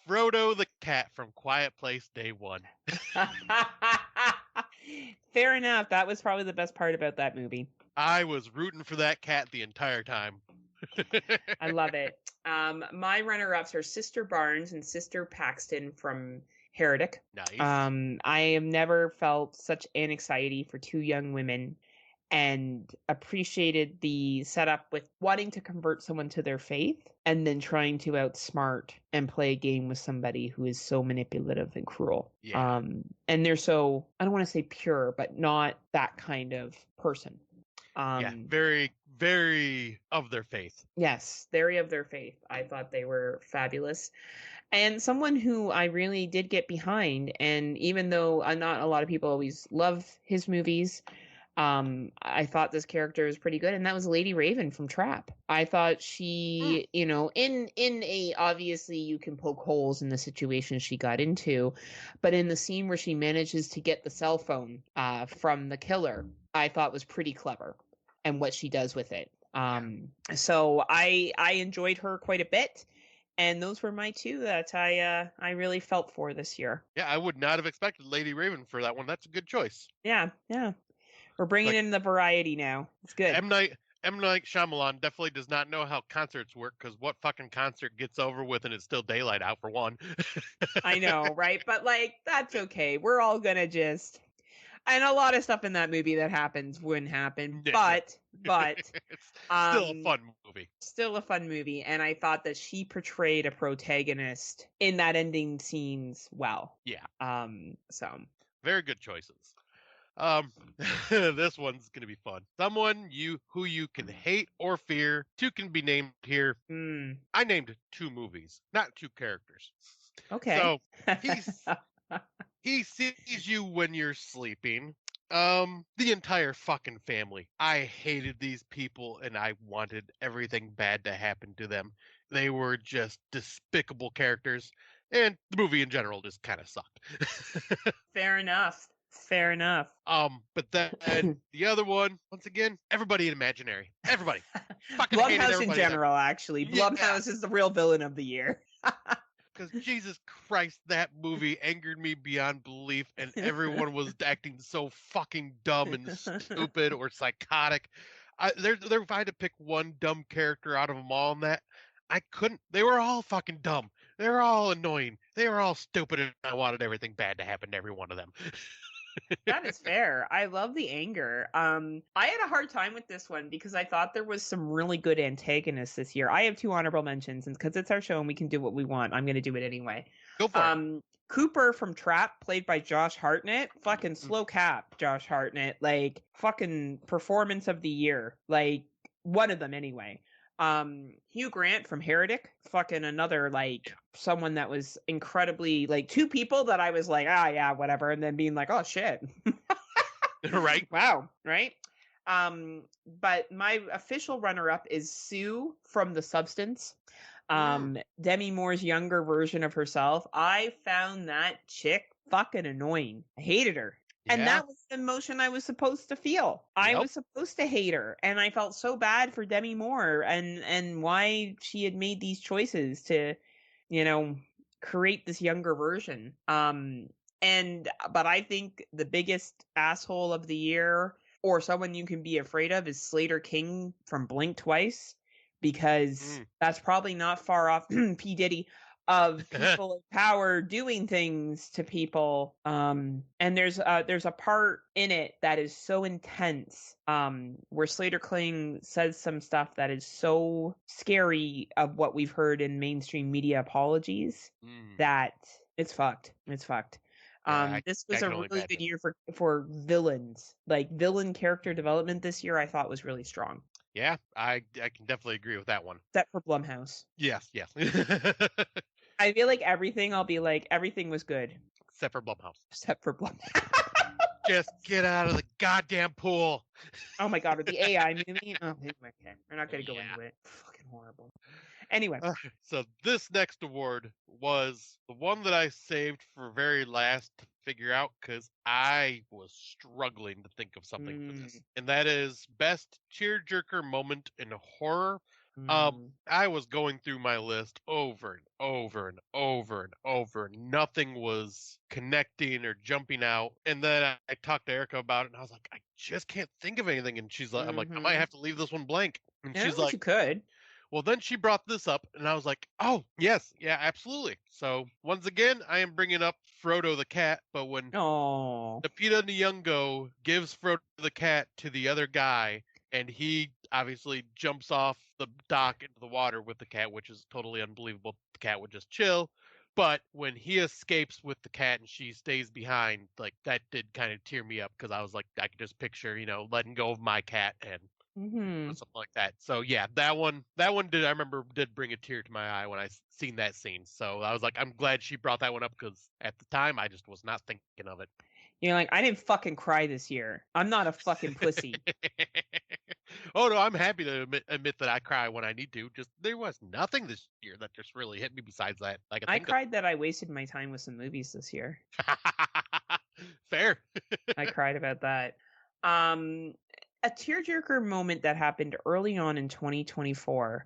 Frodo the cat from Quiet Place Day One. Fair enough. That was probably the best part about that movie. I was rooting for that cat the entire time. I love it. My runner-ups are Sister Barnes and Sister Paxton from Heretic. Nice. I have never felt such anxiety for two young women and appreciated the setup with wanting to convert someone to their faith and then trying to outsmart and play a game with somebody who is so manipulative and cruel. Yeah. And they're so, I don't want to say pure, but not that kind of person. Yeah. Very, very of their faith. Yes, very of their faith. I thought they were fabulous. And someone who I really did get behind, and even though not a lot of people always love his movies, I thought this character was pretty good, and that was Lady Raven from Trap. I thought Mm, she, in a obviously you can poke holes in the situation she got into, but in the scene where she manages to get the cell phone from the killer, I thought was pretty clever, and what she does with it. yeah. So I enjoyed her quite a bit, and those were my two that I really felt for this year. Yeah, I would not have expected Lady Raven for that one. That's a good choice. Yeah, yeah. We're bringing Like in the variety now. It's good. M Night Shyamalan definitely does not know how concerts work, because what fucking concert gets over with and it's still daylight out for one. I know, right? But like that's okay. We're all gonna just and a lot of stuff in that movie that happens wouldn't happen. Yeah, no. But It's still a um fun movie. still a fun movie, and I thought that she portrayed a protagonist in that ending scenes well. Yeah, So very good choices. Um, this one's gonna be fun. Someone who you can hate or fear. Two can be named here. mm, I named two movies, not two characters. okay. So he's he sees you when you're sleeping. The entire fucking family. I hated these people and I wanted everything bad to happen to them. They were just despicable characters, and the movie in general just kind of sucked. Fair enough. Fair enough. But then the other one, once again, everybody in Imaginary. Everybody. Fucking hated Blumhouse in everybody in that. general, actually. Yeah, Blumhouse is the real villain of the year. because Jesus Christ, that movie angered me beyond belief, and everyone was acting so fucking dumb and stupid or psychotic. If I had to pick one dumb character out of them all in that, I couldn't. They were all fucking dumb. They were all annoying. They were all stupid, and I wanted everything bad to happen to every one of them. That is fair. I love the anger. I had a hard time with this one because I thought there was some really good antagonists this year. I have two honorable mentions, and because it's our show and we can do what we want, I'm going to do it anyway. Go for it. Cooper from Trap, played by Josh Hartnett, fucking Mm, slow cap, Josh Hartnett, like fucking performance of the year, like one of them anyway. Hugh Grant from Heretic, fucking another like someone that was incredibly like two people that I was like, ah, yeah, whatever, and then being like, oh shit, right? wow, right? But my official runner-up is Sue from The Substance. Mm, Demi Moore's younger version of herself. I found that chick fucking annoying. I hated her. And yeah. that was the emotion I was supposed to feel. I Yep. was supposed to hate her, and I felt so bad for Demi Moore and why she had made these choices to, you know, create this younger version. But I think the biggest asshole of the year or someone you can be afraid of is Slater King from Blink Twice, because Mm. that's probably not far off P. Diddy of people in power doing things to people. And there's a part in it that is so intense, where Slater King says some stuff that is so scary of what we've heard in mainstream media apologies Mm. that it's fucked. It's fucked. Yeah, This was I a can only really good imagine. year for villains. Like villain character development this year, I thought was really strong. Yeah, I can definitely agree with that one. except for Blumhouse. Yes, yes. I feel like everything, I'll be like, everything was good Except for Blumhouse. except for Blumhouse. Just get out of the goddamn pool. Oh my god, with the AI movie. Oh, okay. We're not gonna go Yeah. into it. Fucking horrible. Anyway. So this next award was the one that I saved for very last to figure out because I was struggling to think of something for this, and that is best tearjerker moment in horror. I was going through my list over and over and over and over, and nothing was connecting or jumping out. And then I talked to Erica about it, and I was like, I just can't think of anything. And she's like, I'm like, I might have to leave this one blank. And I don't she's know what like, you could. well, then she brought this up, and I was like, oh, yes, yeah, absolutely. So, once again, I am bringing up Frodo the cat, but when Oh. Lupita Nyong'o gives Frodo the cat to the other guy, and he obviously jumps off the dock into the water with the cat, which is totally unbelievable. The cat would just chill. But when he escapes with the cat and she stays behind, like that did kind of tear me up because I was like, I could just picture, letting go of my cat and something like that. So yeah, that one did I remember did bring a tear to my eye when I seen that scene. So I was like, I'm glad she brought that one up because at the time I just was not thinking of it. You're like, I didn't fucking cry this year. I'm not a fucking pussy. Oh no, I'm happy to admit that I cry when I need to. Just there was nothing this year that just really hit me besides that I could I think of. cried that I wasted my time with some movies this year. Fair. I cried about that. A tearjerker moment that happened early on in 2024,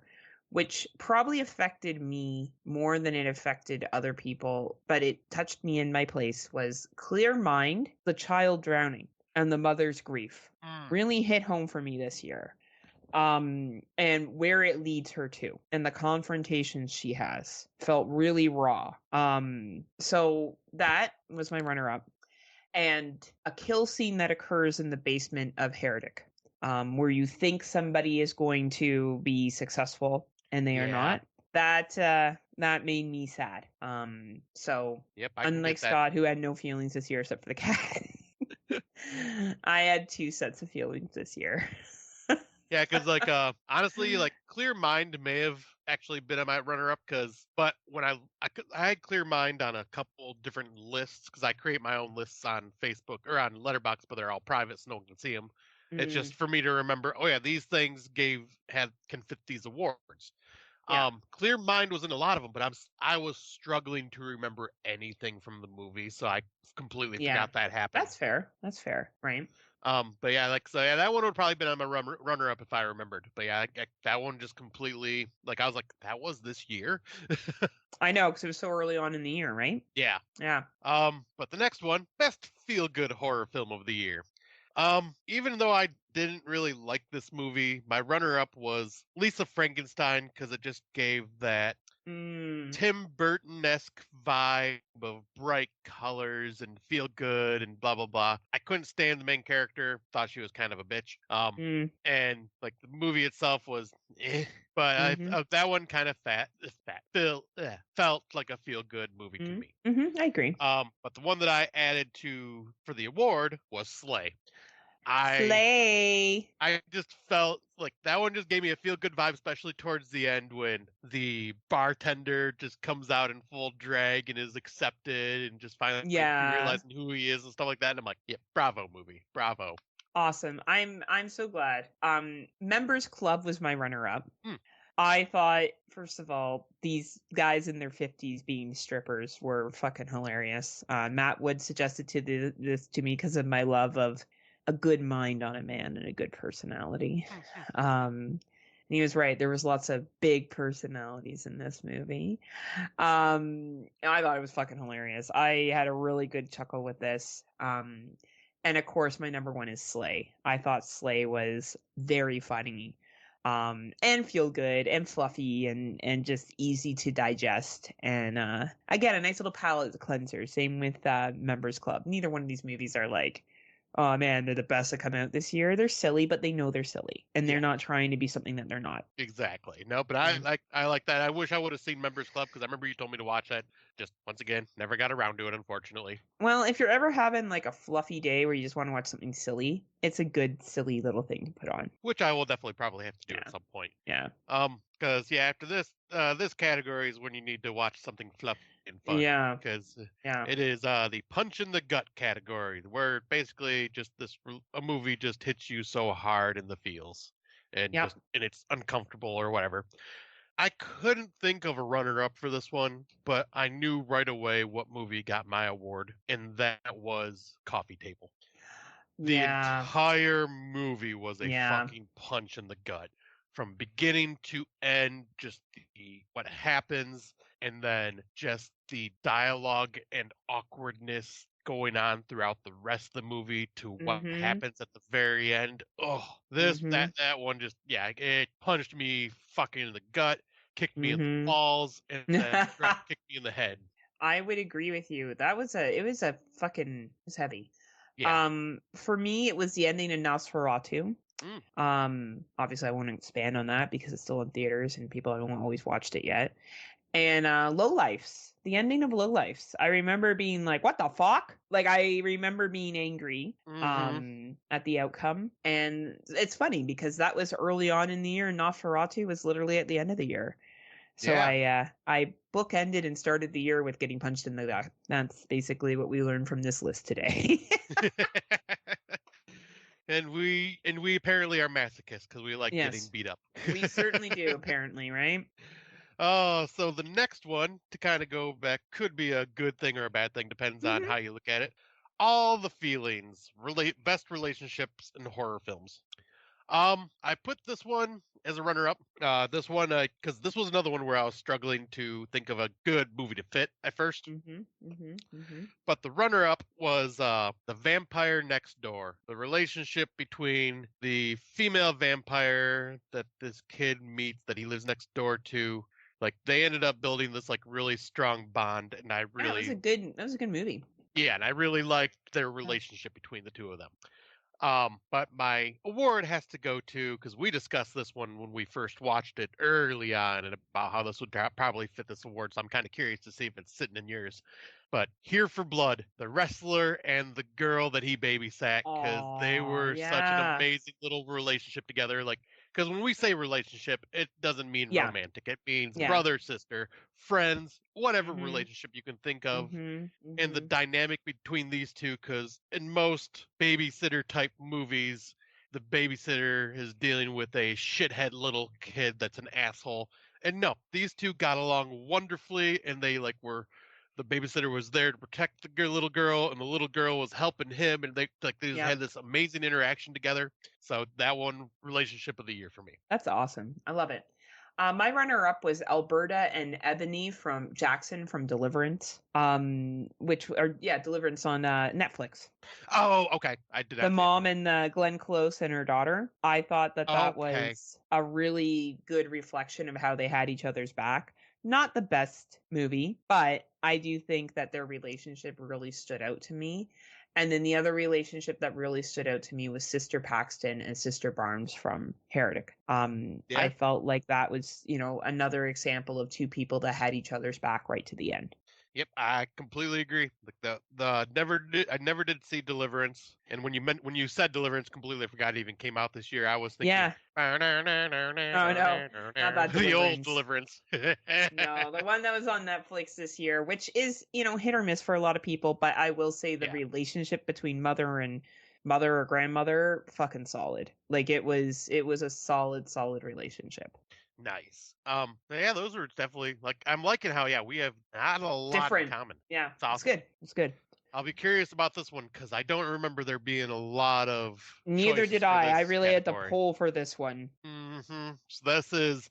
which probably affected me more than it affected other people, but it touched me in my place, was Clear Mind, the child drowning, and the mother's grief. Really hit home for me this year. And where it leads her to and the confrontations she has felt really raw. So that was my runner up. And a kill scene that occurs in the basement of Heretic, where you think somebody is going to be successful and they are Yeah. not. That made me sad. So Yep, I can unlike get that. Scott, who had no feelings this year except for the cat, I had two sets of feelings this year. Yeah, because like honestly, like Clear Mind may have actually been on my runner-up but when I had Clear Mind on a couple different lists because I create my own lists on Facebook or on Letterboxd, but they're all private, so no one can see them. It's just for me to remember. Oh yeah, these things can fit these awards. Yeah. Clear Mind was in a lot of them, but I was struggling to remember anything from the movie, so I completely Yeah. forgot that happened. That's fair. That's fair. Right. But yeah, yeah, that one would probably been on my runner up if I remembered. But yeah, that one just completely I was like, that was this year. I know because it was so early on in the year, right? Yeah. Yeah. But the next one, best feel good horror film of the year. Even though I didn't really like this movie, my runner up was Lisa Frankenstein because it just gave that Tim Burton-esque vibe of bright colors and feel good and blah blah blah. I couldn't stand the main character; thought she was kind of a bitch. And like the movie itself was, but that one kind of felt like a feel good movie to me. I agree. But the one that I added for the award was Slay. Slay. I just felt like that one just gave me a feel good vibe, especially towards the end when the bartender just comes out in full drag and is accepted and just finally realizing who he is and stuff like that. And I'm like, yeah, bravo movie, bravo. Awesome. I'm so glad. Members Club was my runner up. I thought, first of all, these guys in their 50s being strippers were fucking hilarious. Matt Wood suggested this to me because of my love of a good mind on a man and a good personality. And he was right. There was lots of big personalities in this movie. I thought it was fucking hilarious. I had a really good chuckle with this. And of course, my number one is Slay. I thought Slay was very funny, and feel good and fluffy and just easy to digest. And again, a nice little palate cleanser. Same with Members Club. Neither one of these movies are like Oh man, they're the best that come out this year. They're silly, but they know they're silly, and they're Yeah, not trying to be something that they're not. exactly. No, but Yeah. I like that. I wish I would have seen Members Club because I remember you told me to watch that. Just once again, never got around to it, unfortunately. Well, if you're ever having like a fluffy day where you just want to watch something silly, it's a good silly little thing to put on. Which I will definitely probably have to do at Yeah. some point. Yeah. Because yeah, after this category is when you need to watch something fluffy and fun. Yeah. Because Yeah. it is the punch in the gut category, where basically just a movie just hits you so hard in the feels, Yep. and it's uncomfortable or whatever. I couldn't think of a runner-up for this one, but I knew right away what movie got my award, and that was Coffee Table. The Yeah. entire movie was a Yeah. fucking punch in the gut from beginning to end. Just what happens, and then just the dialogue and awkwardness going on throughout the rest of the movie to what Mm-hmm. happens at the very end. Oh, Mm-hmm. that one just, yeah, it punched me fucking in the gut, kicked me in the Mm-hmm. balls, and then drop kicked me in the head. I would agree with you. It was a fucking, it was heavy. Yeah. For me, it was the ending of Nosferatu. Mm, Obviously I won't expand on that because it's still in theaters and people haven't always watched it yet. And Lowlifes, the ending of Lowlifes. I remember being like, what the fuck? Like I remember being angry mm-hmm. at the outcome. And it's funny because that was early on in the year and Nosferatu was literally at the end of the year. So Yeah. I bookended and started the year with getting punched in the gut. That's basically what we learned from this list today. And we apparently are masochists because we like getting Yes, beat up. we certainly do, apparently, right? Oh, so the next one to kind of go back could be a good thing or a bad thing, depends on Hmm. how you look at it. All the feelings, best relationships in horror films. I put this one as a runner-up. This one, because this was another one where I was struggling to think of a good movie to fit at first. Mhm, mhm, mhm. But the runner-up was The Vampire Next Door, the relationship between the female vampire that this kid meets that he lives next door to. Like they ended up building this like really strong bond, and Yeah, that was a good movie. yeah, and I really liked their Yeah. relationship between the two of them. But my award has to go to, because we discussed this one when we first watched it early on, and about how this would probably fit this award. So I'm kind of curious to see if it's sitting in yours. But Here for Blood, the wrestler and the girl that he babysat, because they Oh, were such an yeah. amazing little relationship together. Like, because when we say relationship, it doesn't mean Yeah, romantic. It means yeah. brother, sister, friends, whatever Mhm, relationship you can think of, mhm, and the mhm. dynamic between these two, because in most babysitter type movies the babysitter is dealing with a shithead little kid that's an asshole, and no, these two got along wonderfully, and they like were, the babysitter was there to protect the little girl, and the little girl was helping him, and they just Yep. had this amazing interaction together. So that one, relationship of the year for me. That's awesome. I love it. My runner-up was Alberta and Ebony from Jackson from Deliverance. Which are yeah, Deliverance on Netflix. Oh, okay, I did The not see it. mom and Glenn Close and her daughter. I thought that that Okay. was a really good reflection of how they had each other's back. Not the best movie, but I do think that their relationship really stood out to me. And then the other relationship that really stood out to me was Sister Paxton and Sister Barnes from Heretic. I Yeah. felt like that was, another example of two people that had each other's back right to the end. Yep, I completely agree. Like I never did see Deliverance, and when you said Deliverance, completely forgot it even came out this year. I was thinking Yeah. Oh no, not that the old Deliverance. Deliverance. No, the one that was on Netflix this year, which is, hit or miss for a lot of people, but I will say the Yeah, relationship between mother or grandmother, fucking solid. Like it was a solid relationship. nice. Yeah, those are definitely like I'm liking how, yeah, we have not a lot in Different. common. Yeah, It's it's awesome. good. It's good. I'll be curious about this one because I don't remember there being a lot of Neither choices did for I. I this really had to category. pull for this one. So this is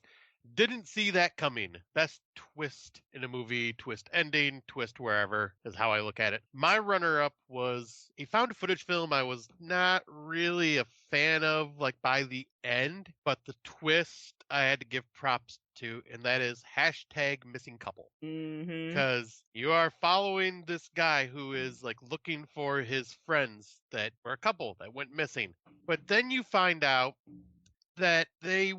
didn't see that coming. Best twist in a movie, twist ending, twist wherever is how I look at it. My runner up was a found footage film I was not really a fan of like by the end, but the twist I had to give props to, and that is hashtag missing couple. Mm-hmm. Because you are following this guy who is like looking for his friends that were a couple that went missing. But then you find out that they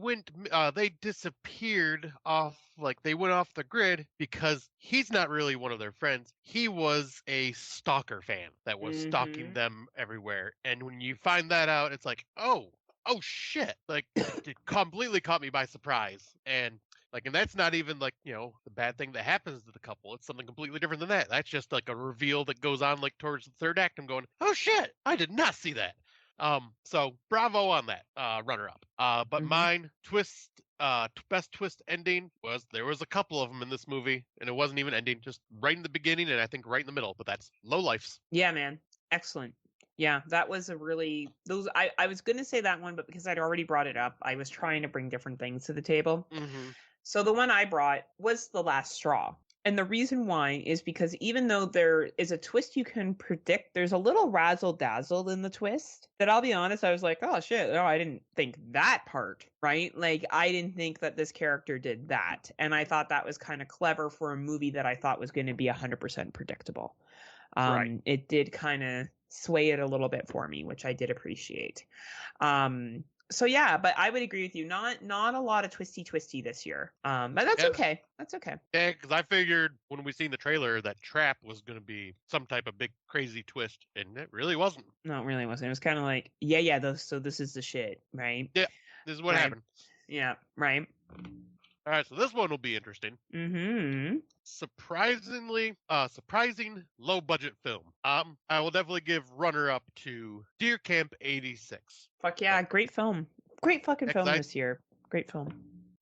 disappeared off, like they went off the grid because he's not really one of their friends. He was a stalker fan that was stalking Mm-hmm. them everywhere. And when you find that out, it's like, oh shit. Like it completely caught me by surprise. And that's not even like, the bad thing that happens to the couple. It's something completely different than that. That's just like a reveal that goes on like towards the third act. I'm going, oh shit, I did not see that. So bravo on that, runner up. But Mm-hmm. mine best twist ending was there was a couple of them in this movie, and it wasn't even ending, just right in the beginning, and I think right in the middle. But that's Low Lifes. Yeah, man. Excellent. Yeah, that was a really I was gonna say that one, but because I'd already brought it up, I was trying to bring different things to the table. Mm-hmm. So the one I brought was The Last Straw. And the reason why is because even though there is a twist you can predict, there's a little razzle dazzle in the twist that I'll be honest, I was like, oh shit, no, I didn't think that part, right? Like, I didn't think that this character did that. And I thought that was kind of clever for a movie that I thought was going to be 100% predictable. Right. It did kind of sway it a little bit for me, which I did appreciate. So yeah, but I would agree with you. Not a lot of twisty this year. But that's Yeah. okay. That's okay. Yeah, because I figured when we seen the trailer that Trap was going to be some type of big crazy twist, and it really wasn't. No, it really wasn't. It was kind of like, yeah, so this is the shit, right? Yeah, this is what Right. happened. Yeah, right. All right, so this one will be interesting. Mm-hmm. Surprising low budget film. I will definitely give runner up to Deer Camp '86. Fuck yeah, great film. Great fucking film I, this year. Great film.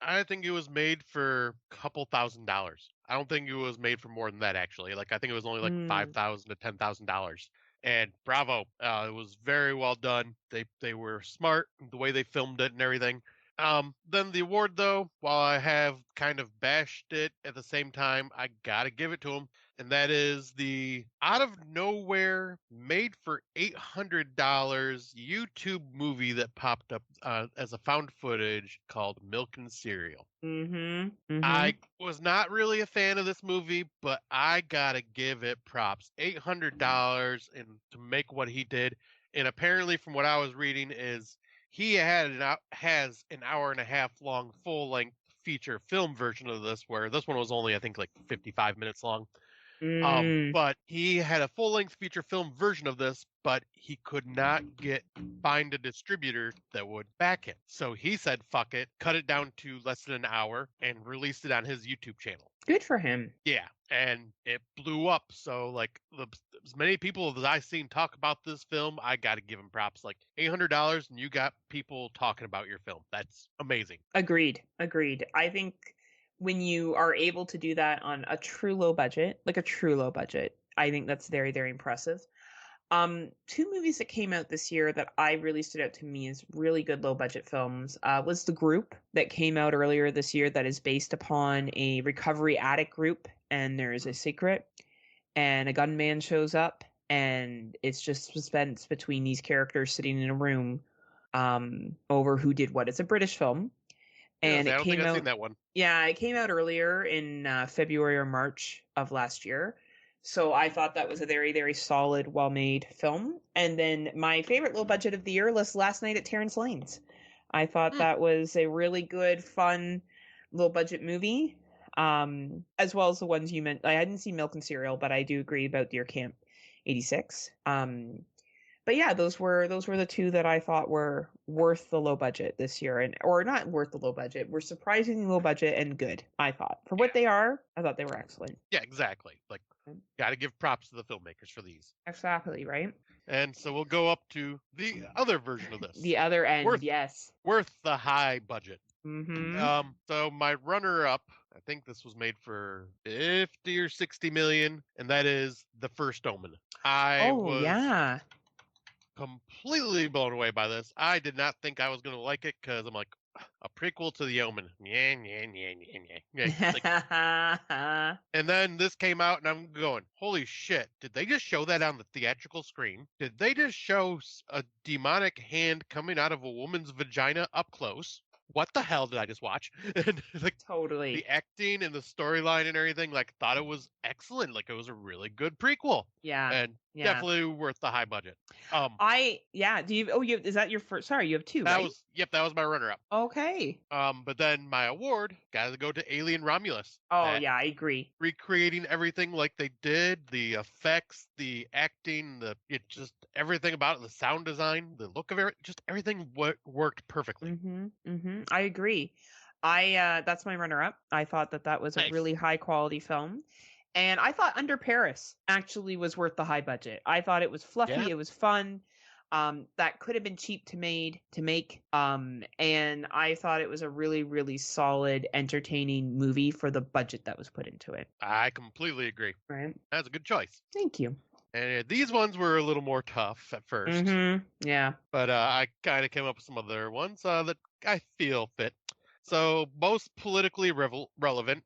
I think it was made for a couple $1,000s. I don't think it was made for more than that actually. Like I think it was only like $5,000 to $10,000. And bravo, it was very well done. They were smart the way they filmed it and everything. Then the award, though, while I have kind of bashed it at the same time, I gotta give it to him, and that is the out of nowhere, made for $800 YouTube movie that popped up as a found footage called Milk and Cereal. Mm-hmm. Mm-hmm. I was not really a fan of this movie, but I gotta give it props. $800 and to make what he did, and apparently, from what I was reading, is he has an hour and a half long full length feature film version of this, where this one was only I think like 55 minutes long. But he had a full length feature film version of this, but he could not find a distributor that would back it. So he said, fuck it, cut it down to less than an hour and released it on his YouTube channel. Good for him. Yeah, and it blew up. So like as many people as I've seen talk about this film, I got to give him props. Like $800 and you got people talking about your film. That's amazing. Agreed. I think when you are able to do that on a true low budget, I think that's very, very impressive. Two movies that came out this year that I really stood out to me as really good low budget films was The Group that came out earlier this year that is based upon a recovery addict group, and there is a secret, and a gunman shows up, and it's just suspense between these characters sitting in a room over who did what. It's a British film. And I it don't think came I've seen out. that one. Yeah, it came out earlier in February or March of last year. So I thought that was a very, very solid, well-made film. And then my favorite low budget of the year was Last Night at Terrence Lane's. I thought that was a really good, fun, low budget movie. As well as the ones you meant. I hadn't seen Milk and Cereal, but I do agree about Deer Camp '86. But yeah, those were the two that I thought were worth the low budget this year, or not worth the low budget, were surprisingly low budget and good. I thought for what they are, I thought they were excellent. Yeah, exactly. Like, got to give props to the filmmakers for these. Exactly, right? And so we'll go up to the other version of this. The other end, yes. Worth the high budget. Mm-hmm. So my runner-up, I think this was made for 50 or 60 million, and that is The First Omen. I was completely blown away by this. I did not think I was going to like it because I'm like, a prequel to The Omen. And then this came out, and I'm going, holy shit, did they just show that on the theatrical screen? Did they just show a demonic hand coming out of a woman's vagina up close? what the hell did I just watch? And like Totally. the acting and the storyline and everything, like thought it was excellent. Like it was a really good prequel, Yeah. and Yeah. definitely worth the high budget. Do you, oh, you, is that your first? Sorry, you have two, That right? was yep, that was my runner up. Okay. But then my award got to go to Alien Romulus. Oh, That yeah, I agree. recreating everything like they did, the effects, the acting, just everything about it, the sound design, the look of it, just everything worked perfectly. I agree. That's my runner up. I thought that that was a Nice. really high quality film. And I thought Under Paris actually was worth the high budget. I thought it was Yeah, fluffy, it was fun. That could have been cheap to make. And I thought it was a really, really solid, entertaining movie for the budget that was put into it. I completely agree. Right. That's a good choice. Thank you. And these ones were a little more tough at first, Yeah. but I kind of came up with some other ones that I feel fit. So most politically relevant.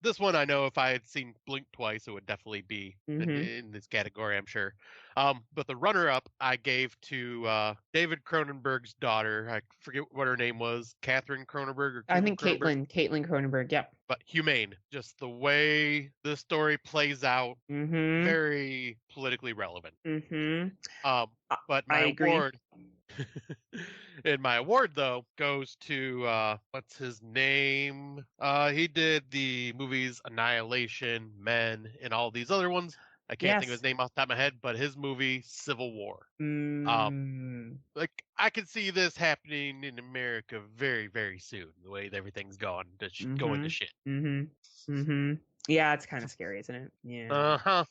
This one I know if I had seen Blink twice, it would definitely be in this category, I'm sure. But the runner-up I gave to David Cronenberg's daughter. I forget what her name was, Catherine Cronenberg or I Caitlin think Cronenberg. Caitlin Cronenberg. Yep. But Humane, just the way the story plays out, very politically relevant. But I my agree. award, and my award though goes to what's his name? He did the movies Annihilation, Men, and all these other ones. I can't think of his name off the top of my head, but his movie Civil War. Like I could see this happening in America very, very soon. The way everything's going to shit. Yeah, it's kind of scary, isn't it? Yeah. Uh-huh.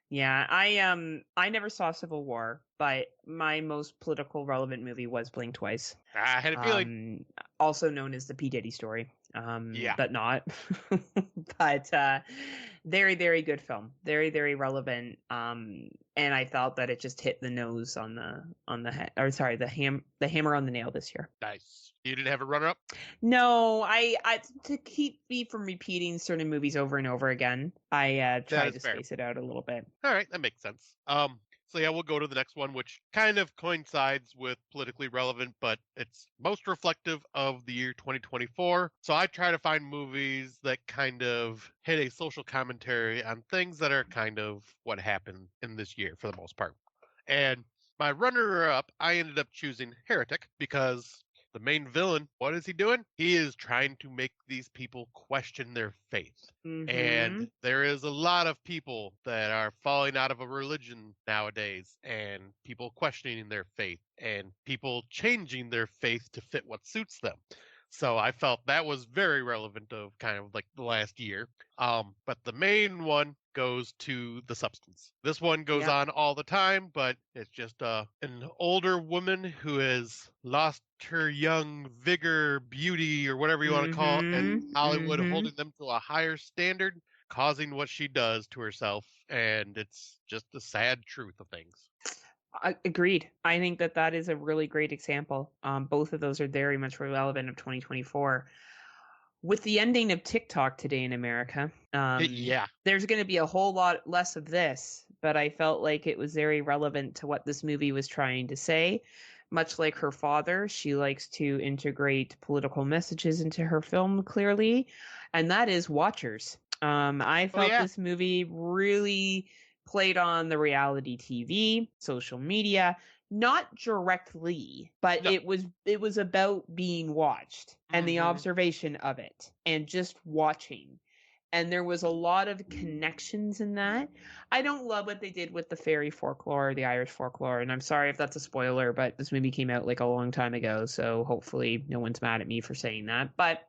Yeah, I never saw Civil War, but my most political relevant movie was Blink Twice. I had a feeling. Also known as the P. Diddy story. Yeah. But not. But very, very good film. Very, very relevant. And I felt that it just hit the nose on the head, or sorry, the hammer on the nail this year. Nice. You didn't have a runner up? No, I to keep me from repeating certain movies over and over again, I tried to space it out a little bit. All right, that makes sense. So yeah, we'll go to the next one, which kind of coincides with politically relevant, but it's most reflective of the year 2024. So I try to find movies that kind of hit a social commentary on things that are kind of what happened in this year for the most part. And my runner-up, I ended up choosing Heretic because the main villain, what is he doing? He is trying to make these people question their faith. And there is a lot of people that are falling out of a religion nowadays, and people questioning their faith, and people changing their faith to fit what suits them. So I felt that was very relevant of kind of like the last year. But the main one goes to The Substance. This one goes on all the time, but it's just an older woman who has lost her young vigor, beauty, or whatever you want to call it, and Hollywood holding them to a higher standard, causing what she does to herself. And it's just the sad truth of things. Agreed. I think that that is a really great example. Both of those are very much relevant of 2024. With the ending of TikTok today in America, there's going to be a whole lot less of this, but I felt like it was very relevant to what this movie was trying to say. Much like her father, she likes to integrate political messages into her film clearly, and that is Watchers. I felt this movie really played on the reality TV, social media, not directly, but it was about being watched and the observation of it and just watching. And there was a lot of connections in that. I don't love what they did with the fairy folklore, the Irish folklore, and I'm sorry if that's a spoiler, but this movie came out like a long time ago, so hopefully no one's mad at me for saying that. But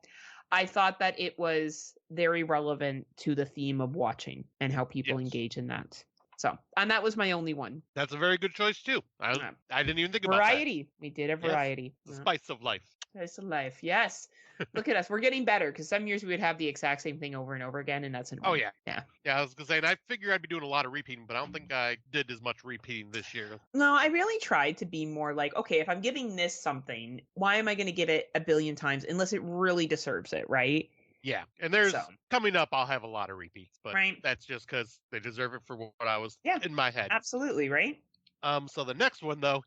I thought that it was very relevant to the theme of watching and how people engage in that. So, and that was my only one. That's a very good choice too. I didn't even think about variety. We did a variety. Yes, the spice of life. Spice of life. Yes. Look at us. We're getting better because some years we would have the exact same thing over and over again, and that's annoying. Oh yeah. I was gonna say, and I figure I'd be doing a lot of repeating, but I don't think I did as much repeating this year. No, I really tried to be more like, okay, if I'm giving this something, why am I going to give it a billion times unless it really deserves it, right? Yeah, and there's coming up, I'll have a lot of repeats, but that's just because they deserve it for what I was in my head. Absolutely, right? So the next one though,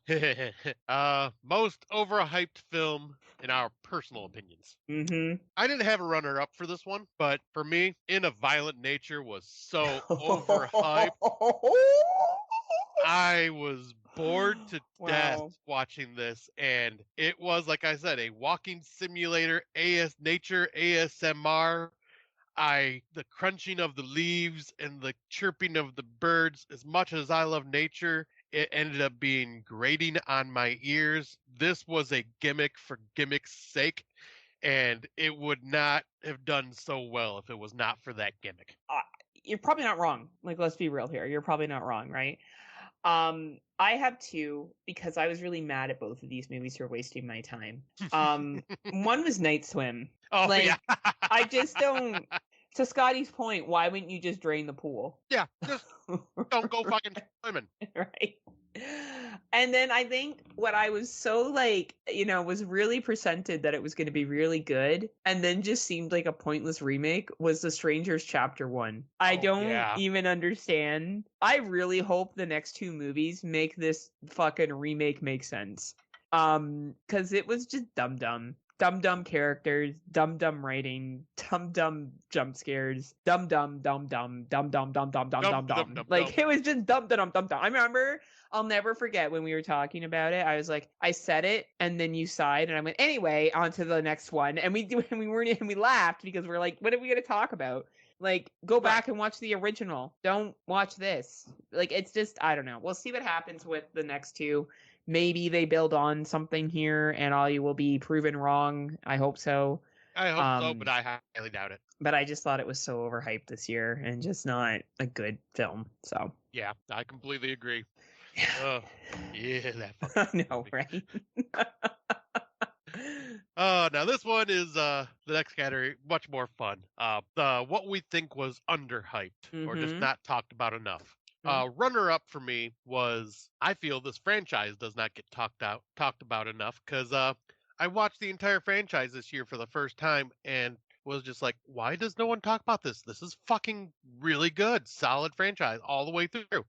most overhyped film in our personal opinions. Mm-hmm. I didn't have a runner up for this one, but for me, In a Violent Nature was so overhyped. I was bored to death Wow. watching this, and it was, like I said, a walking simulator, nature ASMR. The crunching of the leaves and the chirping of the birds, as much as I love nature, it ended up being grating on my ears. This was a gimmick for gimmick's sake, and it would not have done so well if it was not for that gimmick. Uh, you're probably not wrong. Like, let's be real here. You're probably not wrong, right? I have two because I was really mad at both of these movies for wasting my time. One was Night Swim. Oh yeah, Like, I just don't. To Scotty's point, why wouldn't you just drain the pool? yeah. Just don't go fucking swimming. Right. And then I think what I was so like, was really presented that it was going to be really good and then just seemed like a pointless remake was The Strangers Chapter 1. I Oh don't yeah. even understand. I really hope the next two movies make this fucking remake make sense. Cuz it was just dumb. Dumb characters, dumb writing, dumb jump scares, dumb. Like it was just dumb. I remember, I'll never forget when we were talking about it. I was like, I said it, and then you sighed, and I went, anyway, on to the next one. And we laughed because we're like, what are we gonna talk about? Like, go back and watch the original. Don't watch this. Like, it's just, I don't know. We'll see what happens with the next two. Maybe they build on something here and all you will be proven wrong. I hope so. I hope so, but I highly doubt it. But I just thought it was so overhyped this year and just not a good film. So yeah, I completely agree. yeah, that I know, right? Now this one is the next category, much more fun. The what we think was underhyped or just not talked about enough. Runner up for me was I feel this franchise does not get talked about enough because I watched the entire franchise this year for the first time and was just like, why does no one talk about this? This is fucking really good, solid franchise all the way through.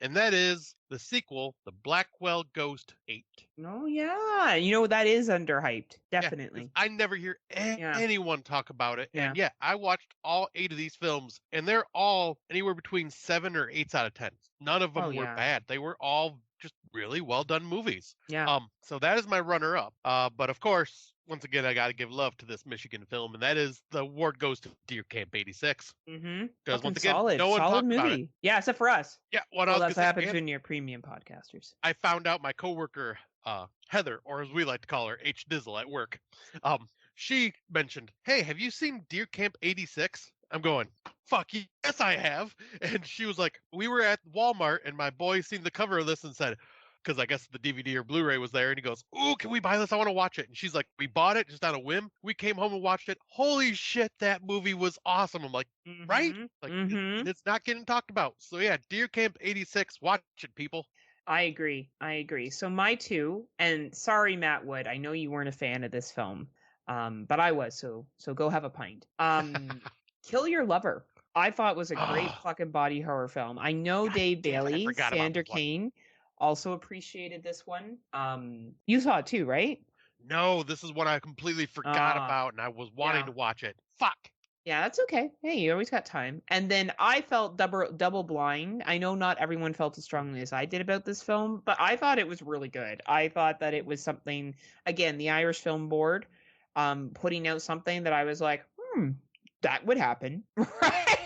And that is the sequel, The Blackwell Ghost 8. Oh yeah, that is underhyped. Definitely. Yeah, I never hear anyone talk about it. Yeah. And yeah, I watched all 8 of these films, and they're all anywhere between 7 or 8 out of 10. None of them were bad. They were all just really well done movies. Yeah. So that is my runner up. But of course, once again, I got to give love to this Michigan film, and that is the award goes to Deer Camp 86. Because once again, no one talked movie. about it. Yeah, except for us. Yeah, well, that's what happens when you're premium podcasters. I found out my coworker Heather, or as we like to call her, H Dizzle at work. She mentioned, "Hey, have you seen Deer Camp 86?" I'm going, "Fuck yes, I have." And she was like, "We were at Walmart, and my boy seen the cover of this and said." Because I guess the DVD or Blu-ray was there, and he goes, "Ooh, can we buy this? I want to watch it." And she's like, "We bought it just on a whim. We came home and watched it. Holy shit, that movie was awesome!" I'm like, "Right? Like, it's not getting talked about." So yeah, Deer Camp 86, watch it, people. I agree. So my two, and sorry, Matt Wood, I know you weren't a fan of this film, but I was. So go have a pint. Kill Your Lover. I thought was a great fucking body horror film. I know Dave Bailey, Sandra Kane also appreciated this one. You saw it too, right? No, this is one I completely forgot about, and I was wanting to watch it. Fuck. Yeah, that's okay. Hey, you always got time. And then I felt double blind. I know not everyone felt as strongly as I did about this film, but I thought it was really good. I thought that it was something, again, the Irish Film Board putting out something that I was like, that would happen. Right?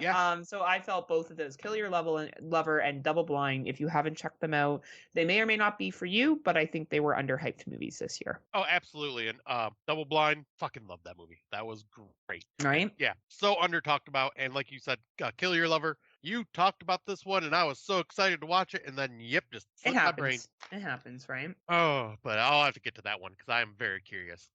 Yeah. So I felt both of those, Kill Your Lover and Double Blind. If you haven't checked them out, they may or may not be for you, but I think they were underhyped movies this year. Oh, absolutely. And Double Blind, fucking love that movie. That was great. Right? And, yeah, so under talked about. And like you said, Kill Your Lover, you talked about this one, and I was so excited to watch it. And then, just slipped my brain. It happens, right? Oh, but I'll have to get to that one because I am very curious.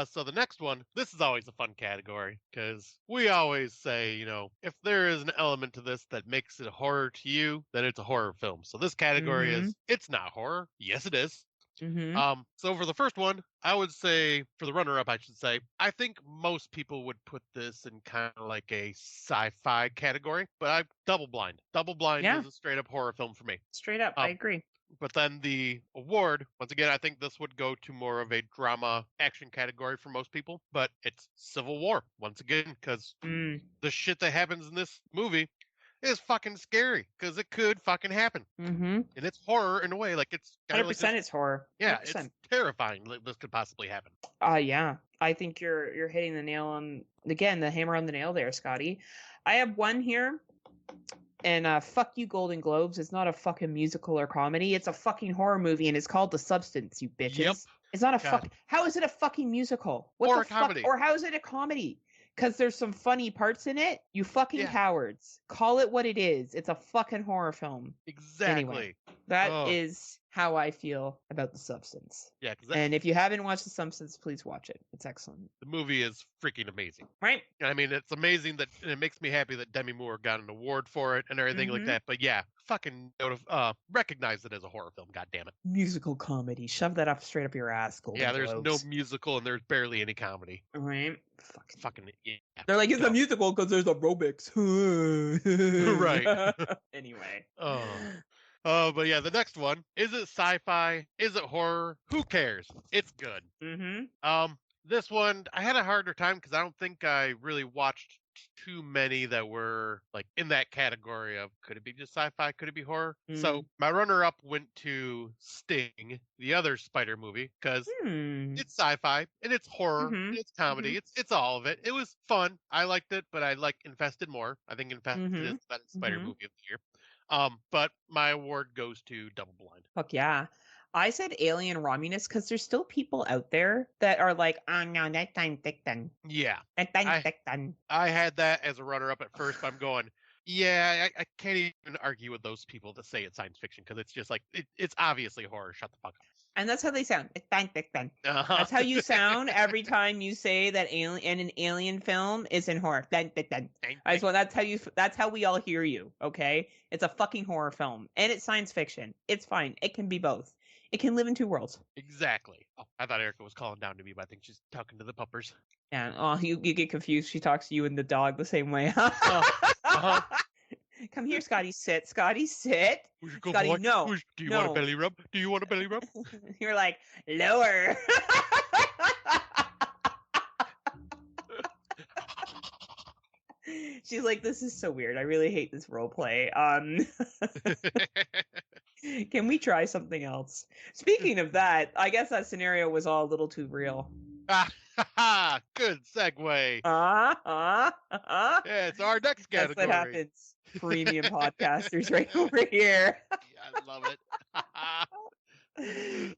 So the next one, this is always a fun category because we always say, if there is an element to this that makes it horror to you, then it's a horror film. So this category is, it's not horror. Yes, it is. Mm-hmm. So for the first one, I would say, for the runner-up, I should say, I think most people would put this in kind of like a sci-fi category, but I Double Blind. Double Blind Yeah, is a straight-up horror film for me. straight up. I Um, agree. but then the award, once again, I think this would go to more of a drama action category for most people, but it's Civil War, once again, because Mm. the shit that happens in this movie is fucking scary, because it could fucking happen. Mm-hmm. And it's horror in a way, like it's kind of like this. 100% it's horror. Yeah, it's 100%. terrifying that this could possibly happen. Yeah. I think you're hitting the nail on, again, the hammer on the nail there, Scotty. I have one here. And fuck you, Golden Globes. It's not a fucking musical or comedy. It's a fucking horror movie, and it's called The Substance, you bitches. Yep. It's not a God. fuck. How is it a fucking musical? What Or the a fuck? comedy. Or how is it a comedy? Because there's some funny parts in it. You fucking Yeah. cowards. Call it what it is. It's a fucking horror film. Exactly. Anyway, that is how I feel about The Substance. Yeah, because And if you haven't watched The Substance, please watch it. It's excellent. the movie is freaking amazing. Right? I mean, it's amazing that, and it makes me happy that Demi Moore got an award for it and everything like Mhm. that. But yeah, fucking recognize it as a horror film. God damn it. Musical comedy. Shove that up straight up your ass, Golden Yeah, there's Globes. no musical and there's barely any comedy. Right? Fucking yeah. They're like, it's a dumb. musical because there's aerobics. Right. Anyway. But yeah, the next one, is it sci-fi? Is it horror? Who cares? It's good. Mm-hmm. This one, I had a harder time because I don't think I really watched too many that were like in that category of could it be just sci-fi, could it be horror? So my runner-up went to Sting, the other Spider movie, because it's sci-fi and it's horror and it's comedy. It's all of it. It was fun. I liked it, but I like Infested more. I think Infested is the best Spider movie of the year. But my award goes to Double Blind. Fuck yeah. I said Alien Romulus because there's still people out there that are like, oh no, that time thick then. Yeah. That time thick then. I had that as a runner-up at first, but I'm going, yeah, I can't even argue with those people that say it's science fiction because it's just like, it's obviously horror. Shut the fuck up. And that's how they sound. It's bang, thick, bang. Uh-huh. That's how you sound every time you say that an alien film is in horror. Bang, thick, bang. That's how we all hear you. Okay, it's a fucking horror film and it's science fiction. It's fine. It can be both. It can live in two worlds. Exactly. Oh, I thought Erica was calling down to me, but I think she's talking to the puppers. Yeah. Oh, you get confused. She talks to you and the dog the same way. Come here, Scotty. Sit. Scotty, sit. Scotty, no. Do you want a belly rub? Do you want a belly rub? You're like, lower. She's like, this is so weird. I really hate this role play. Can we try something else? Speaking of that, I guess that scenario was all a little too real. Good segue. Yeah, it's our next category. That's what happens. Premium podcasters right over here. I love it.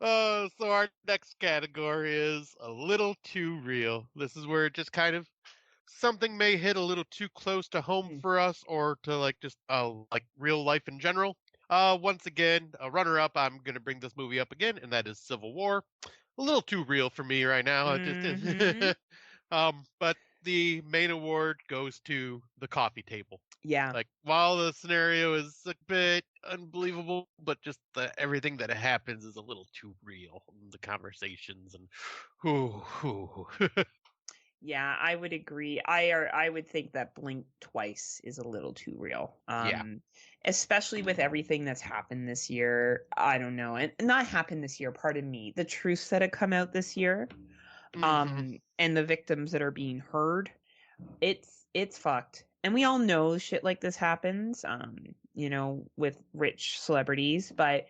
So our next category is a little too real. This is where it just kind of something may hit a little too close to home for us, or to like just like real life in general. Once again, a runner-up. I'm gonna bring this movie up again, and that is Civil War. A little too real for me right now. But the main award goes to The Coffee Table. Yeah. Like, while the scenario is a bit unbelievable, but just everything that happens is a little too real. The conversations and Yeah, I would agree. I would think that Blink Twice is a little too real. Yeah. Especially with everything that's happened this year. I don't know. And not happened this year, pardon me. The truths that have come out this year. And the victims that are being heard. It's fucked. And we all know shit like this happens, with rich celebrities, but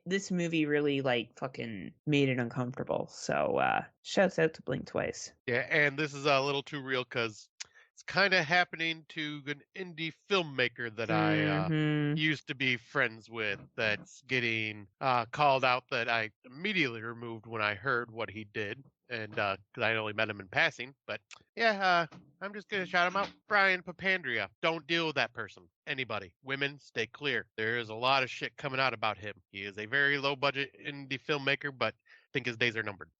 this movie really like fucking made it uncomfortable. So shouts out to Blink Twice. Yeah, and this is a little too real because it's kind of happening to an indie filmmaker that I used to be friends with that's getting called out, that I immediately removed when I heard what he did. And because I only met him in passing. But yeah, I'm just going to shout him out. Brian Papandrea. Don't deal with that person. Anybody. Women, stay clear. There is a lot of shit coming out about him. He is a very low budget indie filmmaker, but I think his days are numbered.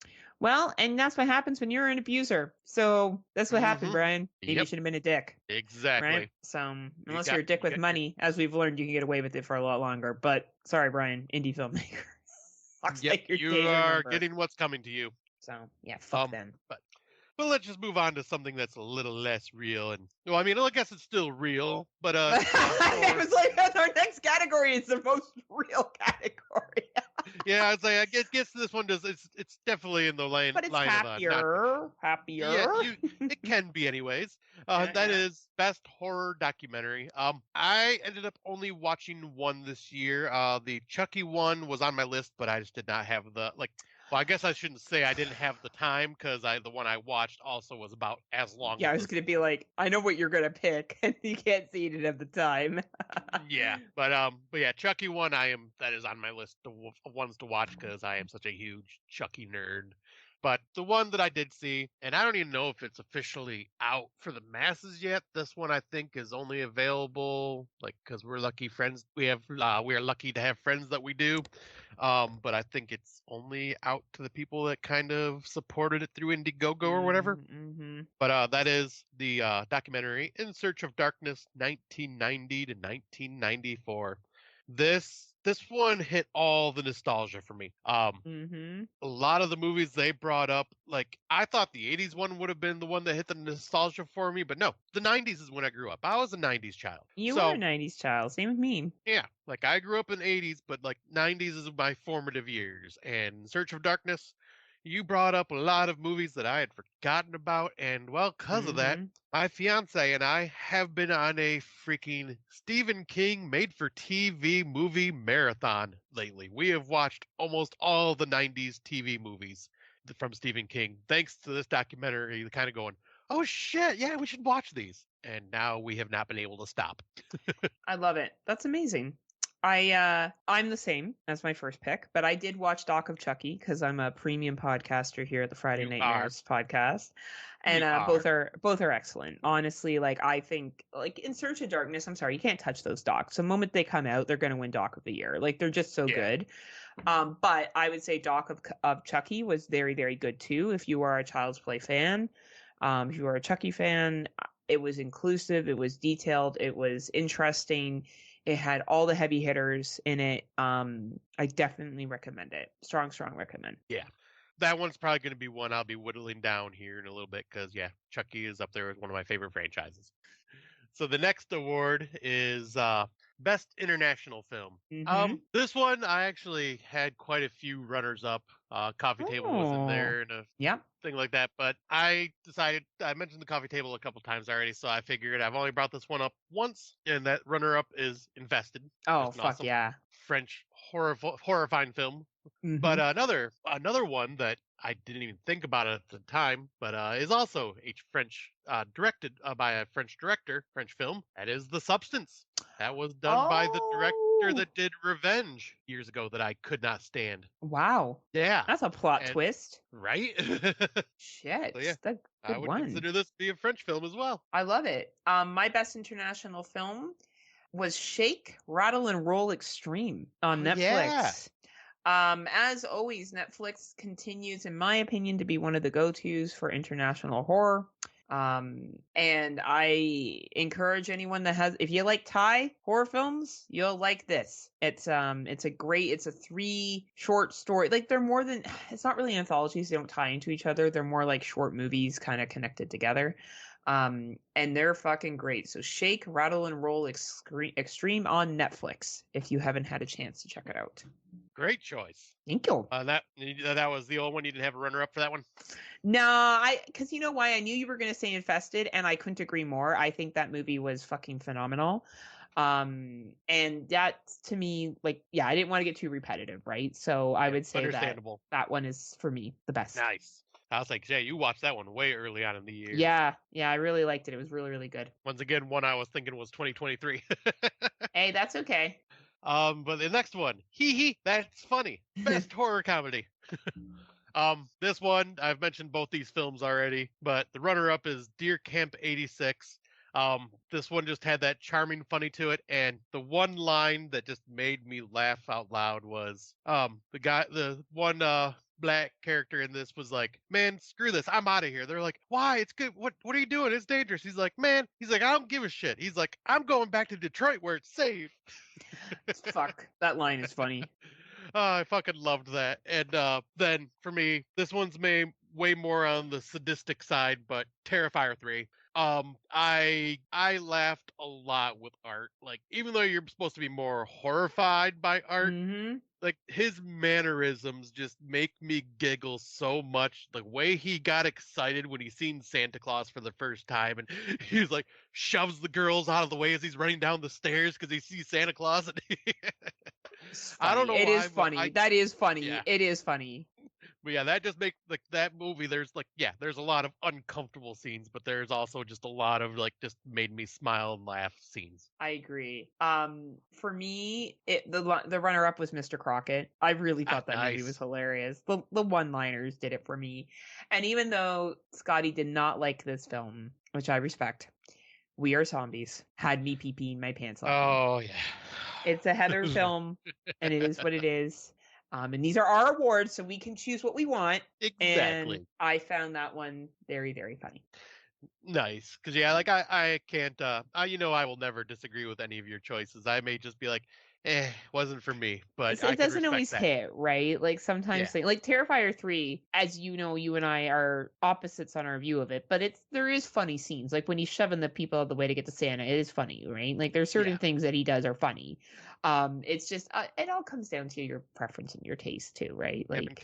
Well, and that's what happens when you're an abuser. So that's what happened, Brian. Maybe you should have been a dick. Exactly. Right? So unless you're a dick with money, as we've learned, you can get away with it for a lot longer. But sorry, Brian, indie filmmaker. Looks Yep, like your you days are are numbered. getting what's coming to you. So yeah, fuck Um, them. but let's just move on to something that's a little less real. And well, I mean, I guess it's still real, but I or was like, our next category is the most real category. yeah, I'd say I guess this one does. It's definitely in the But it's line of not. Yeah, happier. it can be anyways. Yeah, That yeah. is best horror documentary. I ended up only watching one this year. The Chucky one was on my list, but I just did not have the like. Well, I guess I shouldn't say I didn't have the time because the one I watched also was about as long Yeah, as I was this. gonna be like, I know what you're gonna pick, and you can't see it at the time. Yeah, but yeah, Chucky one that is on my list of ones to watch because I am such a huge Chucky nerd. But the one that I did see, and I don't even know if it's officially out for the masses yet. This one I think is only available like because we're lucky friends. We are lucky to have friends that we do. But I think it's only out to the people that kind of supported it through Indiegogo or whatever. Mm-hmm. But that is the documentary In Search of Darkness, 1990 to 1994. This one hit all the nostalgia for me. Mm-hmm. A lot of the movies they brought up, like I thought the 80s one would have been the one that hit the nostalgia for me, but no, the 90s is when I grew up. I was a 90s child. You were a So, '90s child. Same with me. yeah, like I grew up in the 80s, but like 90s is my formative years. And In Search of Darkness, you brought up a lot of movies that I had forgotten about, and well, because of that, Mm-hmm. my fiance and I have been on a freaking Stephen King made for TV movie marathon lately. We have watched almost all the 90s TV movies from Stephen King, thanks to this documentary, kind of going, oh shit, yeah, we should watch these. And now we have not been able to stop. I love it. That's amazing. I'm the same as my first pick, but I did watch Doc of Chucky because I'm a premium podcaster here at the Friday You are. Nightmares podcast, and You are. both are excellent. Honestly, like I think like In Search of Darkness. I'm sorry, you can't touch those docs. The moment they come out, they're gonna win Doc of the Year. Like they're just so Yeah. good. But I would say Doc of Chucky was very very good too. If you are a Child's Play fan, if you are a Chucky fan, it was inclusive, it was detailed, it was interesting, it had all the heavy hitters in it. I definitely recommend it. Strong recommend. Yeah. That one's probably going to be one I'll be whittling down here in a little bit because, yeah, Chucky is up there as one of my favorite franchises. So the next award is Best International Film. Mm-hmm. This one I actually had quite a few runners up. Coffee Table was in Oh, there and a yeah. thing like that, but I mentioned the Coffee Table a couple times already, so I figured I've only brought this one up once, and that runner up is Infested. Oh, Just an fuck awesome yeah. French horrifying film. Mm-hmm. But another one that I didn't even think about at the time, but is also a French directed by a French director, French film. That is The Substance. That was done by the director Oh, that did Revenge years ago that I could not stand. wow. Yeah, That's a plot and twist. right. Shit. So yeah, That I good would one. consider this to be a French film as well. I love it. My best international film was Shake, Rattle, and Roll Extreme on Oh yeah, Netflix. As always, Netflix continues, in my opinion, to be one of the go-tos for international horror. And I encourage anyone that has, if you like Thai horror films, you'll like this. It's a 3 short story. Like they're more than, it's not really anthologies. They don't tie into each other. They're more like short movies kind of connected together. And they're fucking great. So Shake, Rattle, and Roll Extreme on Netflix if you haven't had a chance to check it out. great choice. Thank you. That was the old one. You didn't have a runner up for that one. No, because you know why? I knew you were going to say Infested, and I couldn't agree more. I think that movie was fucking phenomenal. And that to me, like, yeah, I didn't want to get too repetitive, right? So I Yeah, would say understandable. that one is for me the best. Nice. I was like, Jay, you watched that one way early on in the year. Yeah, I really liked it. It was really, really good. Once again, one I was thinking was 2023. Hey, that's okay. But the next one, hee hee, that's funny. Best horror comedy. This one I've mentioned both these films already, but the runner-up is Deer Camp '86. This one just had that charming funny to it, and the one line that just made me laugh out loud was the one black character in this was like, man, screw this, I'm out of here. They're like, why? It's good. What are you doing? It's dangerous. He's like, man, I don't give a shit. He's like, I'm going back to Detroit where it's safe. Fuck, that line is funny. I fucking loved that. And then for me, this one's way more on the sadistic side, but Terrifier 3. I laughed a lot with art. Like, even though you're supposed to be more horrified by art, Mm-hmm. like his mannerisms just make me giggle so much. The way he got excited when he seen Santa Claus for the first time, and he's like shoves the girls out of the way as he's running down the stairs because he sees Santa Claus. And It's I don't funny. know It is why, but funny. That is funny. yeah, It is funny. but yeah, that just makes like that movie. There's like there's a lot of uncomfortable scenes, but there's also just a lot of like just made me smile and laugh scenes. I agree. For me, the runner up was Mr. Crockett. I really Ah, thought that movie was nice. hilarious. The one liners did it for me, and even though Scotty did not like this film, which I respect, We Are Zombies had me pee peeing my pants laughing. Oh yeah. It's a Heather film, and it is what it is. And these are our awards, so we can choose what we want. And Exactly. I found that one very, very funny. Nice, because yeah, like I can't, I will never disagree with any of your choices. I may just be like, wasn't for me, but I It can doesn't respect always that. hit, right? Like Yeah, sometimes like Terrifier 3, as you know, you and I are opposites on our view of it, but there is funny scenes. Like when he's shoving the people out of the way to get to Santa, it is funny, right? Like there's certain yeah, things that he does are funny. It's just it all comes down to your preference and your taste too, right? yeah. And Like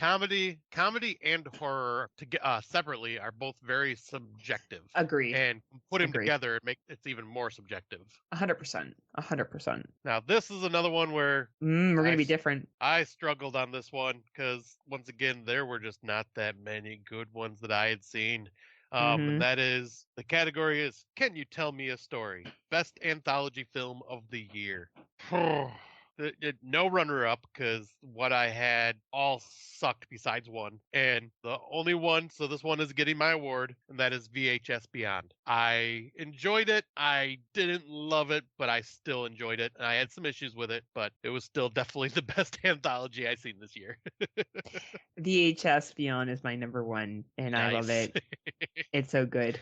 comedy and horror to get separately are both very subjective, agree. and put them Agree. together, it's even more subjective. 100%. 100%. Now, this is another one where We're I gonna be s- different. I struggled on this one because once again there were just not that many good ones that I had seen. And Mm-hmm. that is the category is Can You Tell Me a Story? Best Anthology Film of the Year. No runner up because what I had all sucked besides one. And the only one, so this one is getting my award, and that is VHS Beyond. I enjoyed it. I didn't love it, but I still enjoyed it. And I had some issues with it, but it was still definitely the best anthology I've seen this year. VHS Beyond is my number one, and I love Nice. it. It's so good.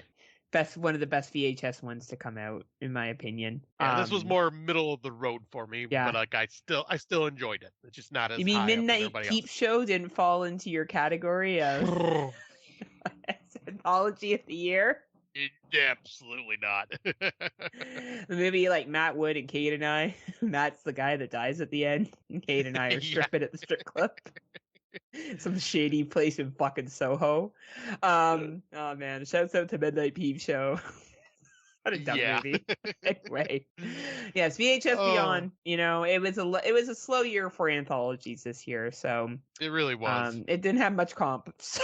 One of the best VHS ones to come out, in my opinion. Yeah, this was more middle of the road for me, but Yeah. like I still enjoyed it. It's just not You as mean high up as Midnight everybody Peep else. Show didn't fall into your category of anthology of the year? Absolutely not. The movie like Matt Wood and Kate and I. Matt's the guy that dies at the end. And Kate and I are Yeah. stripping at the strip club. Some shady place in fucking Soho. Oh man, shouts out to Midnight Peep Show. What a dumb Yeah. movie. Anyway, yes, VHS Oh, Beyond. It was a slow year for anthologies this year, so it really was. it didn't have much comp. So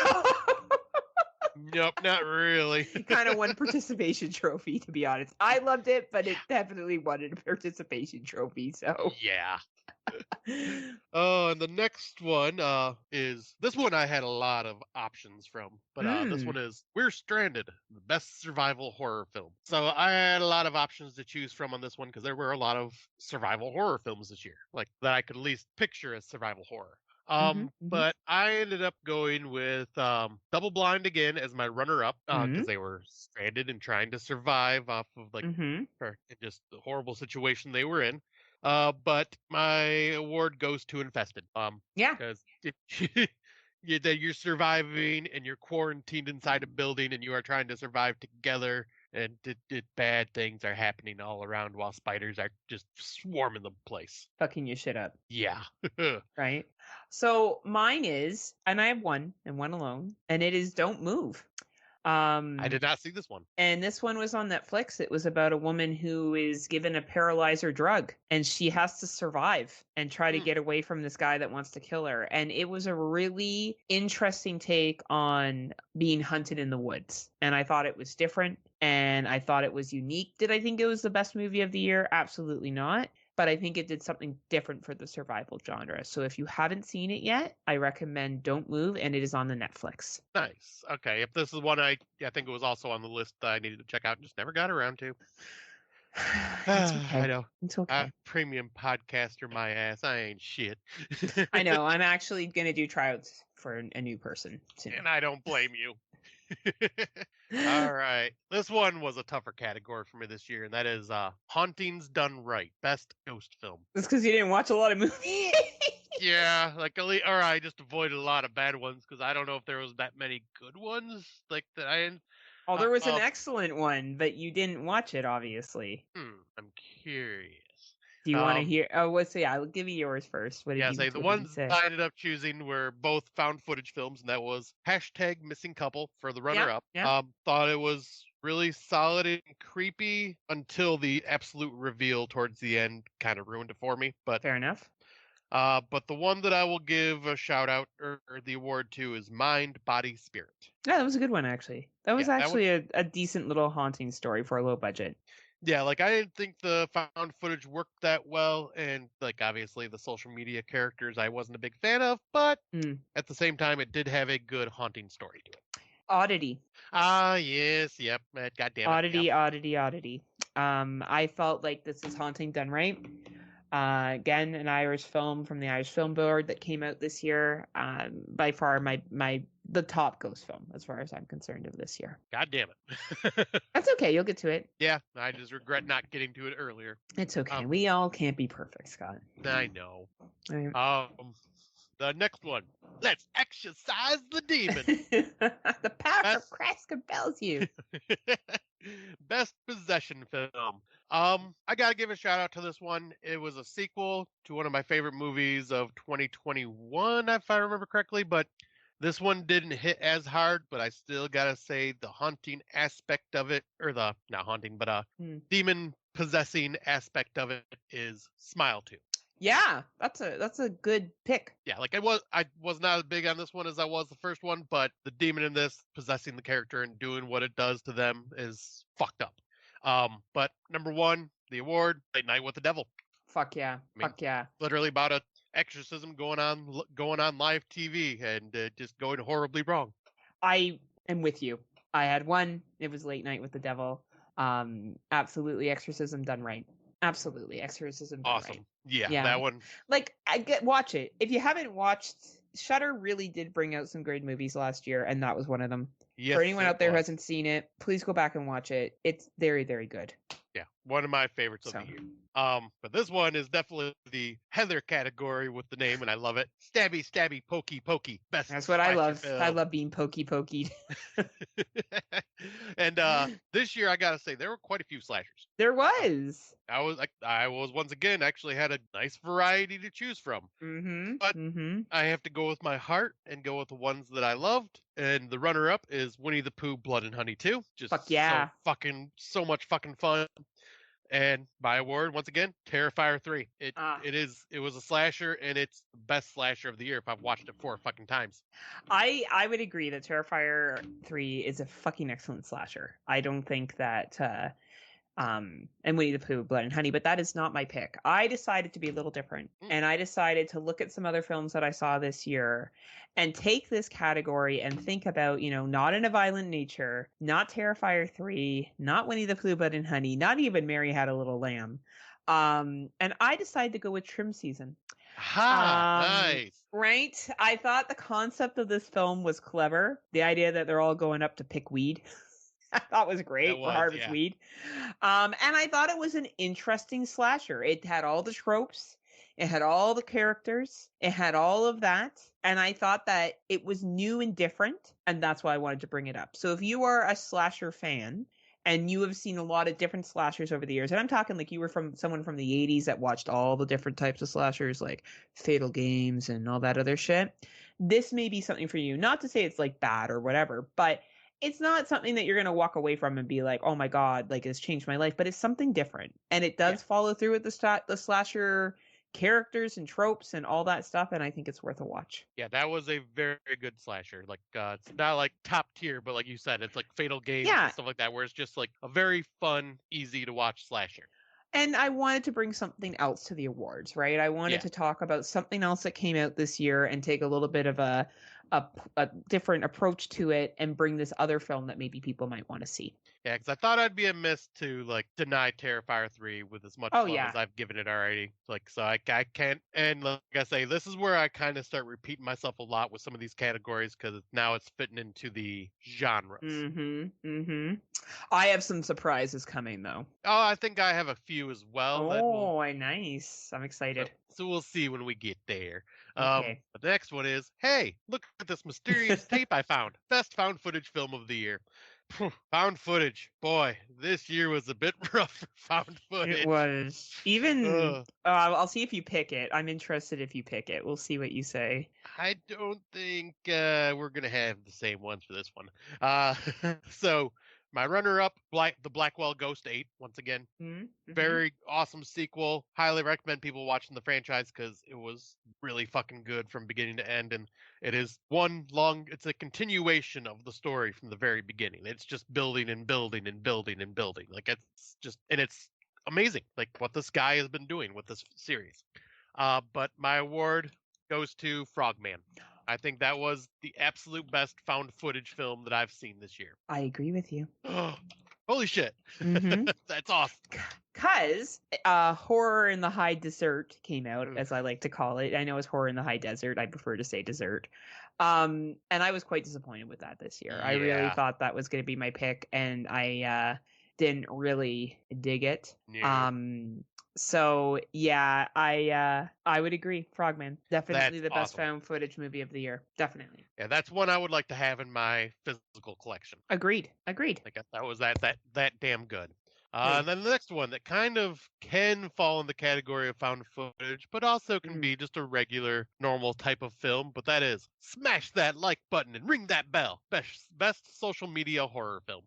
Nope, not really. kind of won participation trophy, to be honest. I loved it, but it definitely wanted a participation trophy. So Yeah. Oh, and the next one is this one I had a lot of options from, but this mm, one is We're Stranded, the best survival horror film. So I had a lot of options to choose from on this one because there were a lot of survival horror films this year, like that I could at least picture as survival horror. hmm hmm But I ended up going with Double Blind again as my runner-up hmm because they were stranded and trying to survive off of like hmm just the horrible situation they were in. But my award goes to Infested. Yeah, Because that you're surviving and you're quarantined inside a building and you are trying to survive together, and bad things are happening all around while spiders are just swarming the place. fucking your shit up. Yeah. Right. So mine is, and I have one and one alone, and it is Don't Move. I Um, did not see this one. and this one was on Netflix. It was about a woman who is given a paralyzer drug and she has to survive and try to Hmm. get away from this guy that wants to kill her. And it was a really interesting take on being hunted in the woods. And I thought it was different and I thought it was unique. Did I think it was the best movie of the year? Absolutely not. But I think it did something different for the survival genre. So if you haven't seen it yet, I recommend Don't Move, and it is on the Netflix. Nice. Okay. If this is one I think it was also on the list that I needed to check out and just never got around to. It's I okay. know. It's I okay. premium podcaster my ass. I ain't shit. I know. I'm actually going to do tryouts for a new person soon. And I don't blame you. All right. This one was a tougher category for me this year, and that is Hauntings Done Right, Best Ghost Film. It's because you didn't watch a lot of movies. Yeah, like or I just avoided a lot of bad ones because I don't know if there was that many good ones like that I didn't. Oh, there was an Um, excellent one, but you didn't watch it, obviously. I'm curious. Do you want to Um, hear? Oh, let's see. I'll give you yours first. yeah, say the What did you ones say? I ended up choosing were both found footage films, and that was hashtag missing couple for the runner Yep. up. Yep. Thought it was really solid and creepy until the absolute reveal towards the end kind of ruined it for me. Fair enough. But the one that I will give a shout out or the award to is Mind, Body, Spirit. Yeah, that was a good one, actually. That was Yeah, that one. actually a decent little haunting story for a low budget. Yeah, like I didn't think the found footage worked that well, and like obviously the social media characters I wasn't a big fan of, but Mm. at the same time it did have a good haunting story to it. Oddity. Ah, yes, yep. God damn it, yep. Oddity. I felt like this is haunting done right. Again, an Irish film from the Irish Film Board that came out this year. By far the top ghost film as far as I'm concerned of this year. God damn it. That's okay. You'll get to it. Yeah, I just regret not getting to it earlier. It's okay. We all can't be perfect, Scott. I know. Right. The next one. Let's exercise the demon. The power of Christ compels you. Best possession film. I gotta give a shout out to this one. It was a sequel to one of my favorite movies of 2021, if I remember correctly, but this one didn't hit as hard, but I still gotta say the haunting aspect of it, or the not haunting, but demon possessing aspect of it is Smile 2. Yeah, that's a good pick. Yeah, like I was not as big on this one as I was the first one, but the demon in this possessing the character and doing what it does to them is fucked up. But number one, the award, Late Night with the Devil. Fuck yeah. I mean, Fuck yeah. literally about a exorcism going on live TV and just going horribly wrong. I am with you. I had one. It was Late Night with the Devil. Absolutely exorcism done right. Absolutely exorcism done Awesome. right. Yeah, that one. Like watch it. If you haven't watched, Shudder really did bring out some great movies last year, and that was one of them. Yes, for anyone out there who was. hasn't seen it, please go back and watch it. It's very, very good. Yeah, one of my favorites of the year. But this one is definitely the Heather category with the name, and I love it. Stabby, stabby, pokey, pokey. Best. That's what I love. Film. I love being pokey, pokey. And this year, I gotta say, there were quite a few slashers. There was. I was once again actually had a nice variety to choose from. But I have to go with my heart and go with the ones that I loved. And the runner-up is Winnie the Pooh, Blood and Honey 2. Just Fuck yeah. so much fucking fun. And my award, once again, Terrifier 3. It was a slasher, and it's the best slasher of the year if I've watched it 4 fucking times. I would agree that Terrifier 3 is a fucking excellent slasher. I don't think that and Winnie the Pooh, Blood and Honey, but that is not my pick. I decided to be a little different, and I decided to look at some other films that I saw this year and take this category and think about, not in a violent nature, not Terrifier 3, not Winnie the Pooh, Blood and Honey, not even Mary Had a Little Lamb. And I decided to go with Trim Season. Nice. Right? I thought the concept of this film was clever. The idea that they're all going up to pick weed. I thought was great for Harvest Weed. And I thought it was an interesting slasher. It had all the tropes. It had all the characters. It had all of that. And I thought that it was new and different. And that's why I wanted to bring it up. So if you are a slasher fan and you have seen a lot of different slashers over the years, and I'm talking like you were someone from the 80s that watched all the different types of slashers like Fatal Games and all that other shit, this may be something for you. Not to say it's like bad or whatever, but it's not something that you're going to walk away from and be like, oh my God, like it's changed my life, but it's something different. And it does follow through with the slasher characters and tropes and all that stuff. And I think it's worth a watch. Yeah, that was a very good slasher. Like, it's not like top tier, but like you said, it's like Fatal Games and stuff like that, where it's just like a very fun, easy to watch slasher. And I wanted to bring something else to the awards, right? I wanted to talk about something else that came out this year and take a little bit of a different approach to it and bring this other film that maybe people might want to see. Yeah, because I thought I'd be amiss to like deny Terrifier 3 with as much love as I've given it already. Like, so I can't. And like I say, this is where I kind of start repeating myself a lot with some of these categories because now it's fitting into the genres. I have some surprises coming though. Oh, I think I have a few as well. Nice! I'm excited. So we'll see when we get there. Okay. But the next one is, hey, look at this mysterious tape I found. Best found footage film of the year. Found footage. Boy, this year was a bit rough for found It footage. was. Even I'll see if you pick it. I'm interested if you pick it. We'll see what you say. I don't think we're gonna have the same ones for this one. So my runner-up, the Blackwell Ghost 8, once again. Mm-hmm. Very awesome sequel. Highly recommend people watching the franchise because it was really fucking good from beginning to end, and it is it's a continuation of the story from the very beginning. It's just building and building and building and building. Like it's amazing. Like what this guy has been doing with this series. But my award goes to Frogman. I think that was the absolute best found footage film that I've seen this year. I agree with you. Holy shit. Mm-hmm. That's awesome. Because Horror in the High Desert came out, as I like to call it. I know it's Horror in the High Desert. I prefer to say dessert. And I was quite disappointed with that this year. Yeah. I really thought that was going to be my pick, and I didn't really dig it. Yeah. So yeah, I would agree. Frogman, definitely the best awesome. found footage movie of the year. Definitely. Yeah, that's one I would like to have in my physical collection. Agreed. Like that was that damn good. And then the next one that kind of can fall in the category of found footage, but also can be just a regular, normal type of film. But that is smash that like button and ring that bell. Best social media horror film.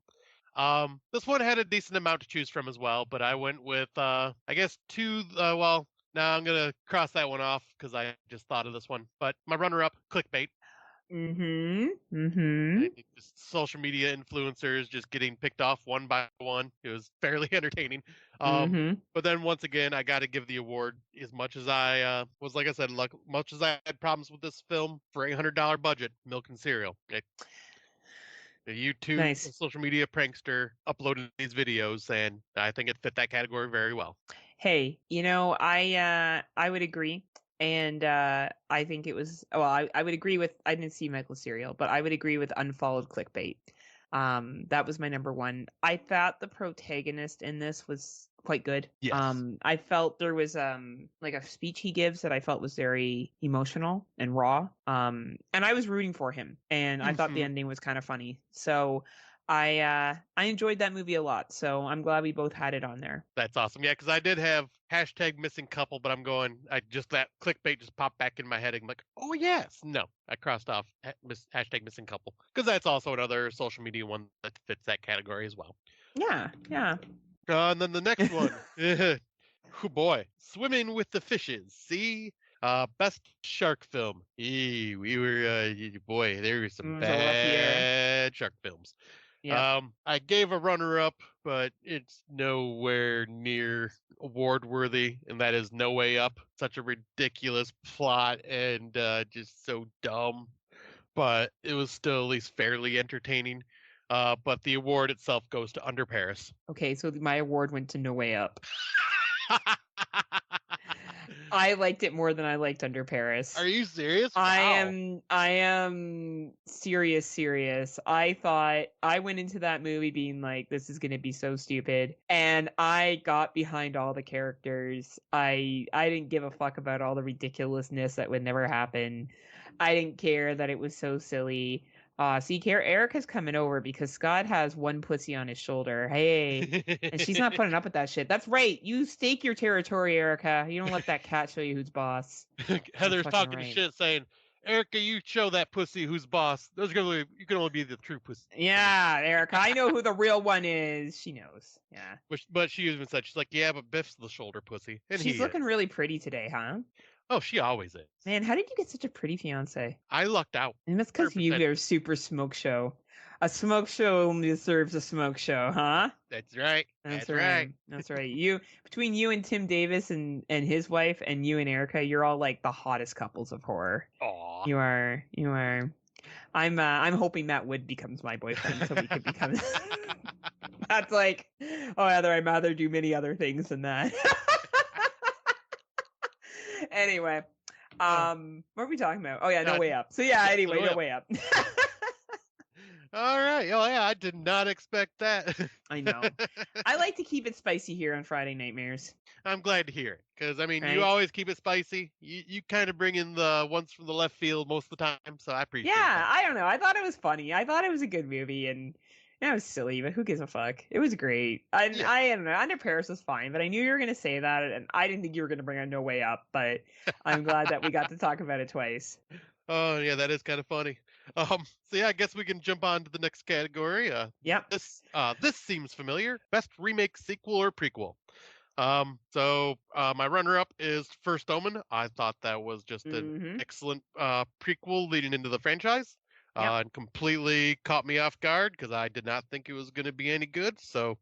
This one had a decent amount to choose from as well, but I went with I guess two. Well, now I'm gonna cross that one off because I just thought of this one. But my runner-up, Clickbait. I think just social media influencers just getting picked off one by one. It was fairly entertaining. But then once again, I got to give the award as much as I was, like I said, much as I had problems with this film for $800 budget, Milk and Cereal. A YouTube social media prankster uploaded these videos, and I think it fit that category very well. Hey, I would agree. And I think it was, well, I would agree with, I didn't see Michael Serial, but I would agree with Unfollowed Clickbait. That was my number one. I thought the protagonist in this was quite good. Yes. I felt there was like a speech he gives that I felt was very emotional and raw. And I was rooting for him, and I thought the ending was kind of funny. So I enjoyed that movie a lot, so I'm glad we both had it on there. That's awesome. Yeah, because I did have #missing couple, but that Clickbait just popped back in my head. I'm like, oh yes, no, I crossed off #missing couple because that's also another social media one that fits that category as well. Yeah. And then the next one, oh boy, Swimming with the Fishes. See, best shark film. There were some bad shark films. Yeah. I gave a runner-up, but it's nowhere near award-worthy, and that is No Way Up. Such a ridiculous plot and just so dumb, but it was still at least fairly entertaining. But the award itself goes to Under Paris. Okay, so my award went to No Way Up. I liked it more than I liked Under Paris. Are you serious? Wow. I am serious. I thought, I went into that movie being like, this is going to be so stupid. And I got behind all the characters. I didn't give a fuck about all the ridiculousness that would never happen. I didn't care that it was so silly. Erica's coming over because Scott has one pussy on his shoulder. Hey, and she's not putting up with that shit. That's right. You stake your territory, Erica. You don't let that cat show you who's boss. Heather's talking shit, saying, Erica, you show that pussy who's boss. You can only be the true pussy. Yeah, Erica, I know who the real one is. She knows. Yeah. But she even said, she's like, yeah, but Biff's the shoulder pussy. And she's looking really pretty today, huh? Oh, she always is. Man, how did you get such a pretty fiance? I lucked out. And that's because you are super smoke show. A smoke show only deserves a smoke show, huh? That's right. That's right. That's right. Between you and Tim Davis and his wife, and you and Erica, you're all like the hottest couples of horror. Aw. You are. I'm hoping Matt Wood becomes my boyfriend so we could become. That's like, I'd rather do many other things than that. Anyway, what are we talking about? Oh yeah, No Way Up. So yeah, anyway, No Way Up. All right. Oh yeah, I did not expect that. I know. I like to keep it spicy here on Friday Nightmares, I'm glad to hear it because I mean, you right? always keep it spicy. You kind of bring in the ones from the left field most of the time, so I appreciate Yeah, that. I don't know. I thought it was funny. I thought it was a good movie, and it was silly, but who gives a fuck? It was great. And Yeah. I don't know. Under Paris was fine, but I knew you were gonna say that, and I didn't think you were gonna bring on No Way Up. But I'm glad that we got to talk about it twice. Oh yeah, that is kind of funny. So yeah, I guess we can jump on to the next category. Yep. This seems familiar. Best remake, sequel, or prequel. So my runner-up is First Omen. I thought that was just an Mm-hmm. excellent prequel leading into the franchise, Yep. and completely caught me off guard because I did not think it was going to be any good. So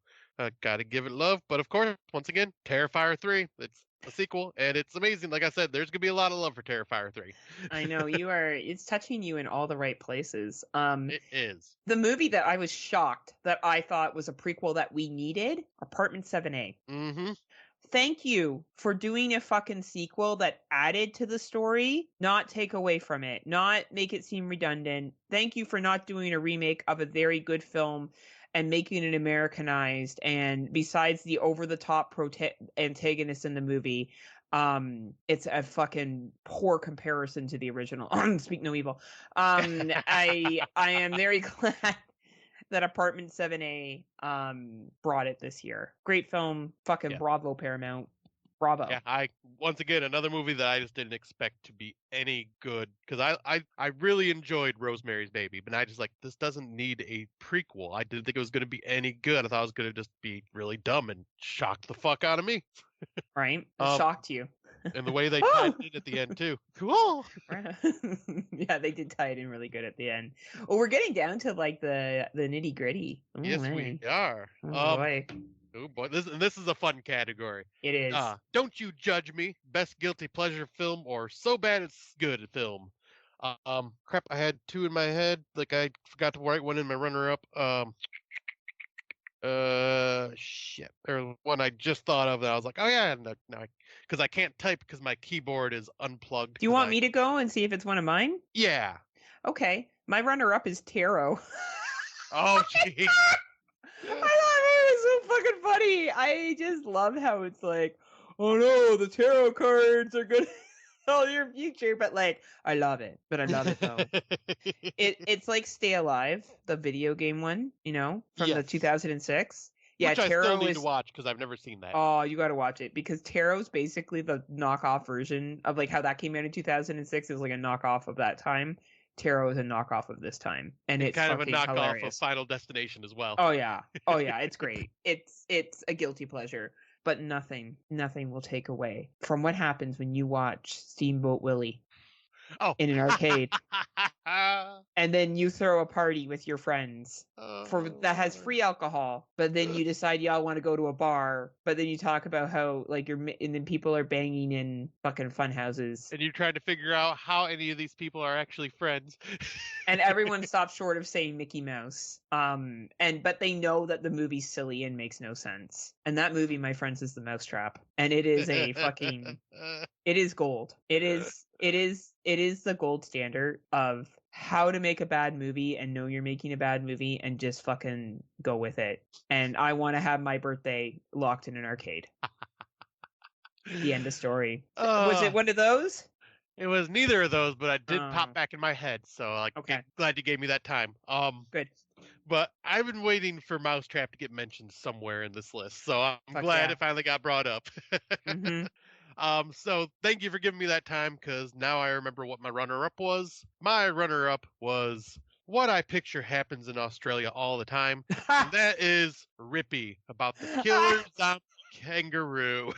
got to give it love. But of course, once again, Terrifier 3. It's a sequel, and it's amazing. Like I said, there's going to be a lot of love for Terrifier 3. I know you are. It's touching you in all the right places. It is. The movie that I was shocked that I thought was a prequel that we needed, Apartment 7A. Mm-hmm. Thank you for doing a fucking sequel that added to the story, not take away from it, not make it seem redundant. Thank you for not doing a remake of a very good film and making it Americanized. And besides the over the top antagonist in the movie, it's a fucking poor comparison to the original. Speak no evil. I am very glad that Apartment 7A brought it this year. Great film. Fucking Yeah. bravo, Paramount. Bravo. Yeah, I once again another movie that I just didn't expect to be any good because I really enjoyed Rosemary's Baby, but I just like this doesn't need a prequel. I didn't think it was going to be any good. I thought it was going to just be really dumb and shock the fuck out of me. Right? It Um, shocked you. and the way they tied it in at the end too. Cool. Yeah, they did tie it in really good at the end. Well, we're getting down to like the nitty gritty. Oh, Yes, we man. are. Oh boy. Oh boy, this is a fun category. It is. Don't You Judge Me, Best Guilty Pleasure Film, or So Bad It's Good Film. Crap, I had two in my head. Like I forgot to write one in my runner-up. Shit. There's one I just thought of that I was like, oh yeah, no, because I can't type because my keyboard is unplugged. Do you want me to go and see if it's one of mine? Yeah. Okay. My runner up is Tarot. Oh jeez. I thought it was so fucking funny. I just love how it's like, oh no, the tarot cards are gonna tell your future, but like, I love it. But I love it though. It's like Stay Alive, the video game one, from the Yes. 2006. Yeah, Which I still Tarot need is. to watch because I've never seen that. Oh, you got to watch it because Tarot's basically the knockoff version of like how that came out in 2006. It was like a knockoff of that time. Tarot is a knockoff of this time, and it's Kind of a fucking knockoff of hilarious. Final Destination as well. Oh yeah, oh yeah, it's great. It's a guilty pleasure, but nothing will take away from what happens when you watch Steamboat Willie Oh. in an arcade, and then you throw a party with your friends that has free alcohol, but then you decide y'all want to go to a bar, but then you talk about how like and then people are banging in fucking fun houses, And you're trying to figure out how any of these people are actually friends. and everyone stops short of saying Mickey Mouse. But they know that the movie's silly and makes no sense. And that movie, my friends, is The Mousetrap, and it is a fucking it is gold. It is the gold standard of how to make a bad movie and know you're making a bad movie and just fucking go with it. And I want to have my birthday locked in an arcade. The end of story. Was it one of those? It was neither of those, but I did pop back in my head, so like Okay. glad you gave me that time. Good. But I've been waiting for Mousetrap to get mentioned somewhere in this list, so I'm glad it finally got brought up. Mm-hmm. So thank you for giving me that time, because now I remember what my runner-up was. My runner-up was what I picture happens in Australia all the time, and that is Rippy, about the killer zombie kangaroo.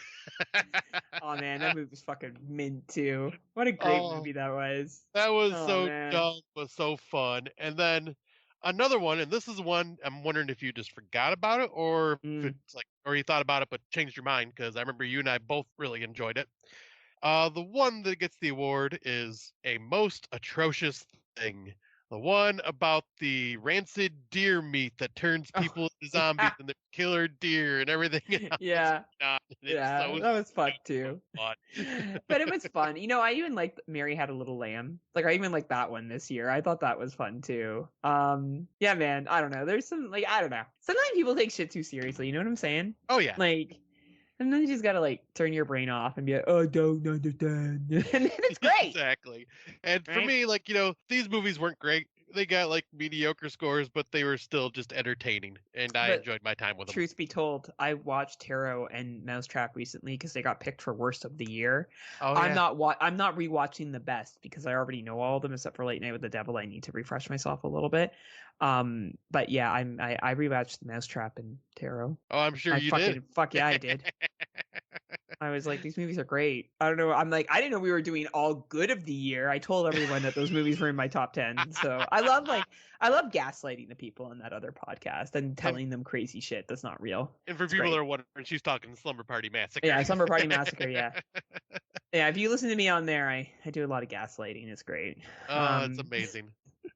Oh man, that movie was fucking mint too. What a great movie that was. That was man. dumb, but so fun. And then another one, and this is one I'm wondering if you just forgot about it, or if it's like, or you thought about it but changed your mind, because I remember you and I both really enjoyed it. The one that gets the award is A Most Atrocious Thing, The one about the rancid deer meat that turns Oh, people into yeah. zombies and the killer deer and everything else. Yeah. God, it's Yeah, so that was fun so too. fun. But it was fun. I even like Mary Had a Little Lamb. Like I even like that one this year. I thought that was fun too. Yeah, man. I don't know. There's some like I don't know. Sometimes people take shit too seriously. You know what I'm saying? Oh yeah. Like sometimes you just gotta like turn your brain off and be like, oh, I don't understand, and then it's great, Exactly. And for right? me, like, these movies weren't great. They got like mediocre scores, but they were still just entertaining, and I But enjoyed my time with them. truth be told, I watched Tarot and Mousetrap recently because they got picked for worst of the year. Oh yeah. I'm not rewatching the best because I already know all of them except for Late Night with the Devil. I need to refresh myself a little bit. But yeah, I rewatched the Mousetrap and Tarot. Oh, I'm sure I you did. fucking fuck yeah, I did. I was like, these movies are great. I don't know. I'm like, I didn't know we were doing all good of the year. I told everyone that those movies were in my top 10. So I love gaslighting the people in that other podcast and and telling them crazy shit that's not real. and for It's people that great. are wondering, she's talking Slumber Party Massacre. Yeah, Summer Party Massacre. Yeah. Yeah. If you listen to me on there, I do a lot of gaslighting. It's great. Oh, it's amazing.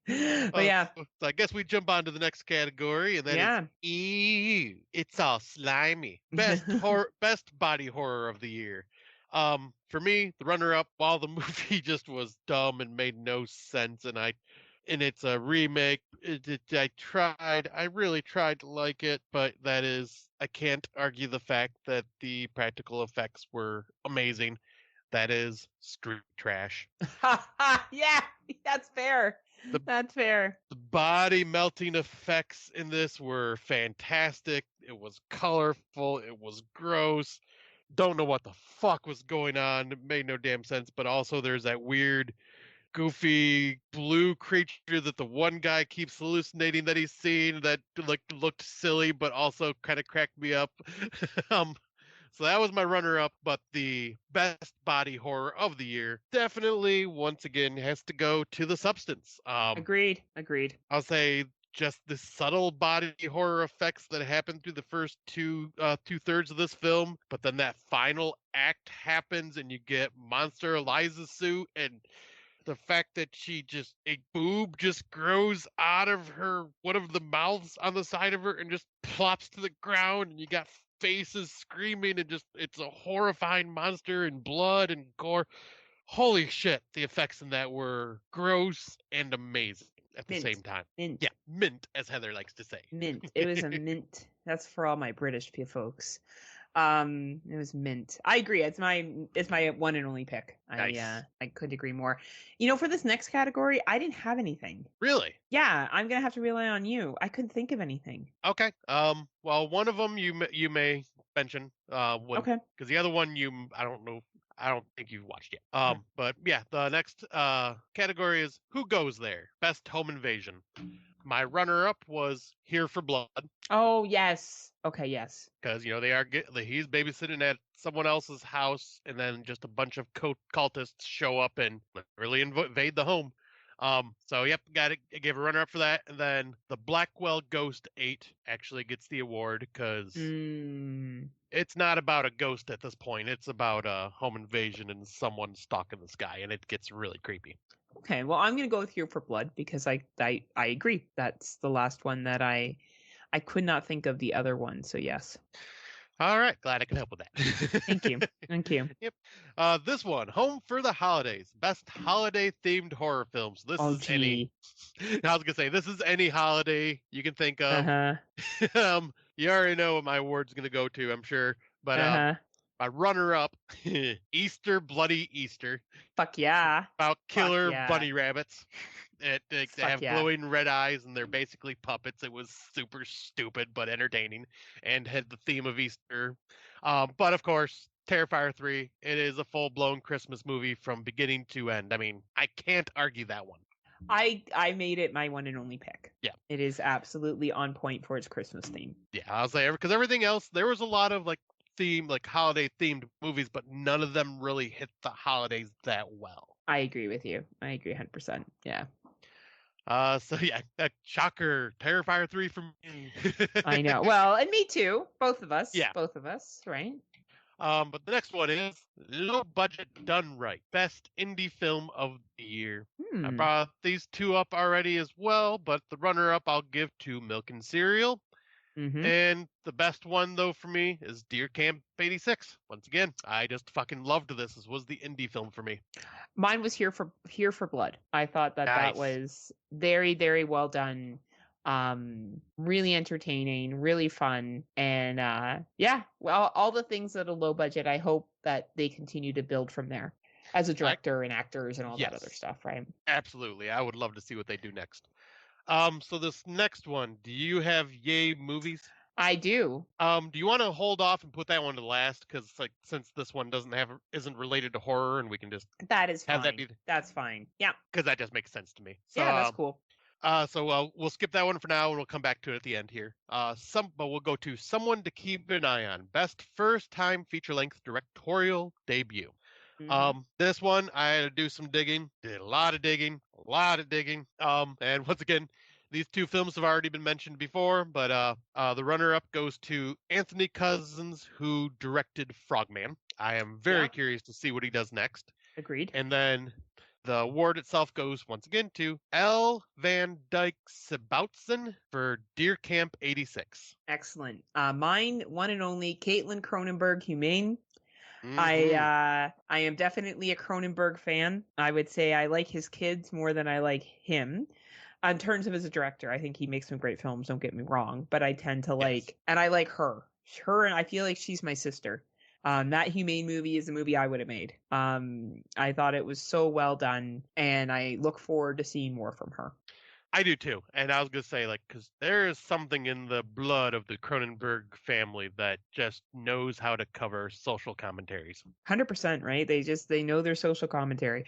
But Oh, yeah. so I guess we jump on to the next category, and that is Yeah. ew, it's all slimy. Best body horror of the year. For me, the runner-up, while the movie just was dumb and made no sense, and it's a remake. I really tried to like it, but I can't argue the fact that the practical effects were amazing. That is Street Trash. Yeah, that's fair. The That's fair. The body melting effects in this were fantastic. It was colorful. It was gross. Don't know what the fuck was going on. It made no damn sense. But also, there's that weird, goofy blue creature that the one guy keeps hallucinating that he's seen that looked silly, but also kind of cracked me up. um, so that was my runner up, but the best body horror of the year definitely once again has to go to The Substance. Agreed. Agreed. I'll say just the subtle body horror effects that happen through the first two-thirds of this film, but then that final act happens and you get Monster Eliza's suit, and the fact that a boob just grows out of her one of the mouths on the side of her and just plops to the ground, and you got faces screaming, and just it's a horrifying monster and blood and gore. Holy shit, the effects in that were gross and amazing at the Mint. same time. Mint. Yeah, mint, as Heather likes to say. Mint. It was a mint. That's for all my British folks. It was mint. I agree. It's my one and only pick. Nice. I couldn't agree more. For this next category, I didn't have anything. Really? Yeah, I'm gonna have to rely on you. I couldn't think of anything. Okay. Well, one of them you may mention Okay. because the other one I don't know. I don't think you've watched yet. But yeah, the next category is Who Goes There? Best Home Invasion. My runner-up was Here for Blood. Oh yes. Okay. Yes. Because he's babysitting at someone else's house, and then just a bunch of cultists show up and literally invade the home. So yep, got it. I gave a runner up for that, and then the Blackwell Ghost 8 actually gets the award because it's not about a ghost at this point. It's about a home invasion and someone stalking this guy, and it gets really creepy. Okay, well, I'm gonna go with Here for Blood because I agree. That's the last one that I could not think of the other one. So yes. All right, glad I could help with that. Thank you. Thank you. Yep. This one, Home for the Holidays, best holiday themed horror films. This is any. I was gonna say this is any holiday you can think of. You already know what my award's gonna go to, I'm sure. But my runner-up, Easter Bloody Easter. Fuck yeah. About killer bunny rabbits. They have glowing red eyes, and they're basically puppets. It was super stupid but entertaining, and had the theme of Easter. But of course, Terrifier 3. It is a full-blown Christmas movie from beginning to end. I mean, I can't argue that one. I made it my one and only pick. Yeah, it is absolutely on point for its Christmas theme. Yeah, I'll say because everything else, there was a lot of holiday themed movies, but none of them really hit the holidays that well. I agree with you. I agree 100%. Yeah. So yeah, shocker, Terrifier 3 from me. I know. Well, and me too. Both of us. Yeah. Both of us, right? But the next one is low budget done right. Best indie film of the year. I Hmm. brought these two up already as well, but the runner up I'll give to Milk and Cereal. Mm-hmm. And the best one though for me is Deer Camp 86. Once again, I just fucking loved this. This was the indie film for me. Mine was Here for Blood. I thought that Nice. was very, very well done. Really entertaining, really fun, and yeah, well, all the things that are low budget. I hope that they continue to build from there as a I director and actors and all that other yes, stuff, right? absolutely. I would love to see what they do next. So this next one, do you have Yay movies? I do. Do you want to hold off and put that one to last? Because like since this one isn't related to horror, and we can just That is have that fine. be That's fine. Yeah. because that just makes sense to me. So Yeah, that's cool. we'll skip that one for now, and we'll come back to it at the end here. But we'll go to someone to keep an eye on. Best first time feature length directorial debut. Hmm. This one I had to do some digging. Did a lot of digging, a lot of digging. And once again, these two films have already been mentioned before, but the runner-up goes to Anthony Cousins, who directed Frogman. I am very Yeah. curious to see what he does next. Agreed. And then the award itself goes once again to L. Van Dyke Sebautsen for Deer Camp 86. Excellent. Mine, one and only, Caitlin Cronenberg, Humane. Mm-hmm. I am definitely a Cronenberg fan. I would say I like his kids more than I like him. In terms of as a director, I think he makes some great films, don't get me wrong, but I tend to Yes. like, and I like her. Her, and I feel like she's my sister. That Humane movie is a movie I would have made. I thought it was so well done, and I look forward to seeing more from her. I do too. And I was going to say, like, because there is something in the blood of the Cronenberg family that just knows how to cover social commentaries. 100%, right? They know their social commentary.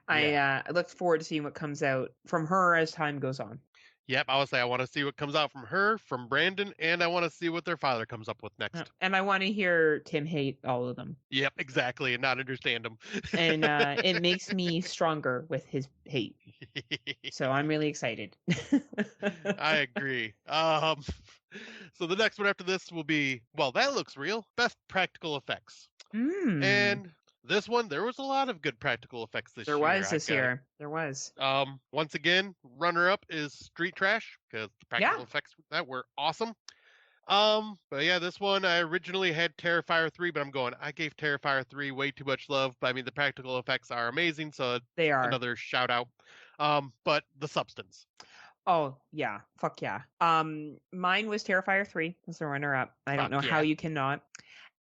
Yeah. I look forward to seeing what comes out from her as time goes on. Yep. I would say I want to see what comes out from her, from Brandon, and I want to see what their father comes up with next. And I want to hear Tim hate all of them. Yep, exactly, and not understand them. And it makes me stronger with his hate. So I'm really excited. I agree. So the next one after this will be, well, that looks real. Best practical effects. Mm. And this one, there was a lot of good practical effects this There year. was I've this got to year. There was. Once again, runner up is Street Trash because the Yeah. practical effects with that were awesome. But yeah, this one I originally had Terrifier 3, but I gave Terrifier 3 way too much love. But I mean, the practical effects are amazing, so it's They are. another shout out. But the substance. Oh, yeah. Fuck yeah. Mine was Terrifier 3 as the runner up. I don't Fuck know how yeah. you cannot.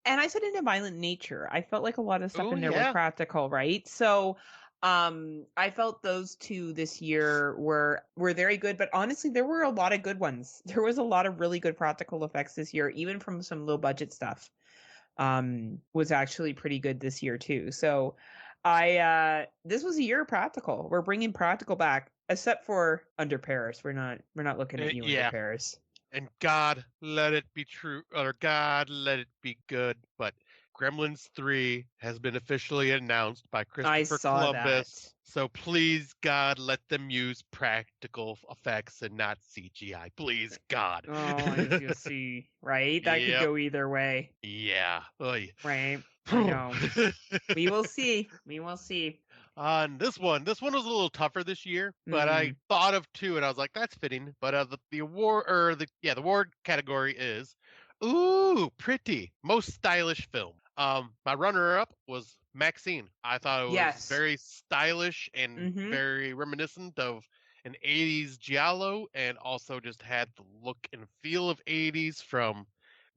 And I said into Violent Nature. I felt like a lot of stuff Oh in there were yeah. practical, right? So I felt those two this year were very good, but honestly there were a lot of good ones. There was a lot of really good practical effects this year, even from some low budget stuff. Was actually pretty good this year too. So I this was a year of practical. We're bringing practical back, except for Under Paris. We're not looking at you, Under Yeah. Paris. And God let it be true, or God let it be good. But Gremlins 3 has been officially announced by I Christopher saw that. Columbus. So please, God, let them use practical effects and not CGI. Please, God. Oh, I feel see, right? That could Yep. go either way, Yeah. Oy. right? I know. We will see. We will see. On this one was a little tougher this year, but I Mm. thought of two, and I was like, "That's fitting." But the award or the award category is, ooh, pretty most stylish film. My runner-up was Maxine. I thought it was Yes. very stylish and Mm-hmm. very reminiscent of an '80s giallo, and also just had the look and feel of '80s from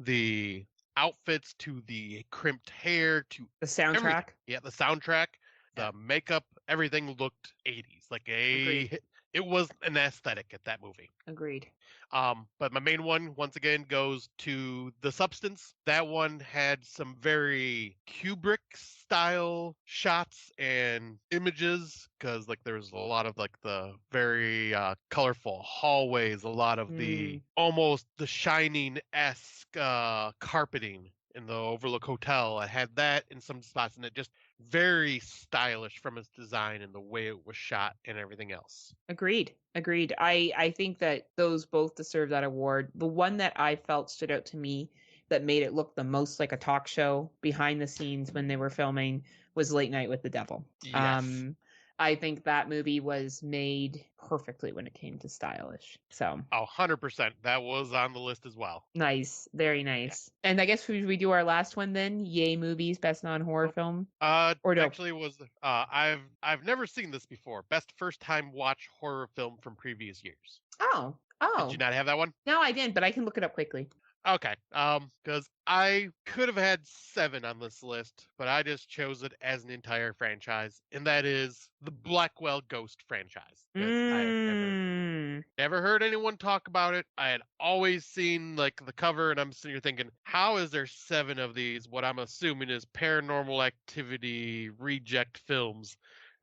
the outfits to the crimped hair to The everything. soundtrack. Yeah, the soundtrack, Yeah. the makeup, everything looked 80s. Like Agreed. it was an aesthetic at that movie. Agreed. But my main one, once again, goes to The Substance. That one had some very Kubrick style shots and images because like there was a lot of like the very colorful hallways, a lot of the almost the Shining esque carpeting in the Overlook Hotel. I had that in some spots, and it just very stylish from its design and the way it was shot and everything else. Agreed. I think that those both deserve that award. The one that I felt stood out to me that made it look the most like a talk show behind the scenes when they were filming was Late Night with the Devil. Yes. I think that movie was made perfectly when it came to stylish. So 100%. That was on the list as well. nice, very Yeah. nice. And I guess we do our last one then. Yay movies, best non-horror Nope. film. Or no? Actually, was I've never seen this before. Best first time watch horror film from previous years. Oh, Did you oh. not have that one? No, I didn't, but I can look it up quickly. Okay. Because I could have had 7 on this list, but I just chose it as an entire franchise, and that is the Blackwell Ghost franchise. Because I had never heard anyone talk about it. I had always seen like the cover, and I'm sitting here thinking, how is there 7 of these? What I'm assuming is Paranormal Activity reject films.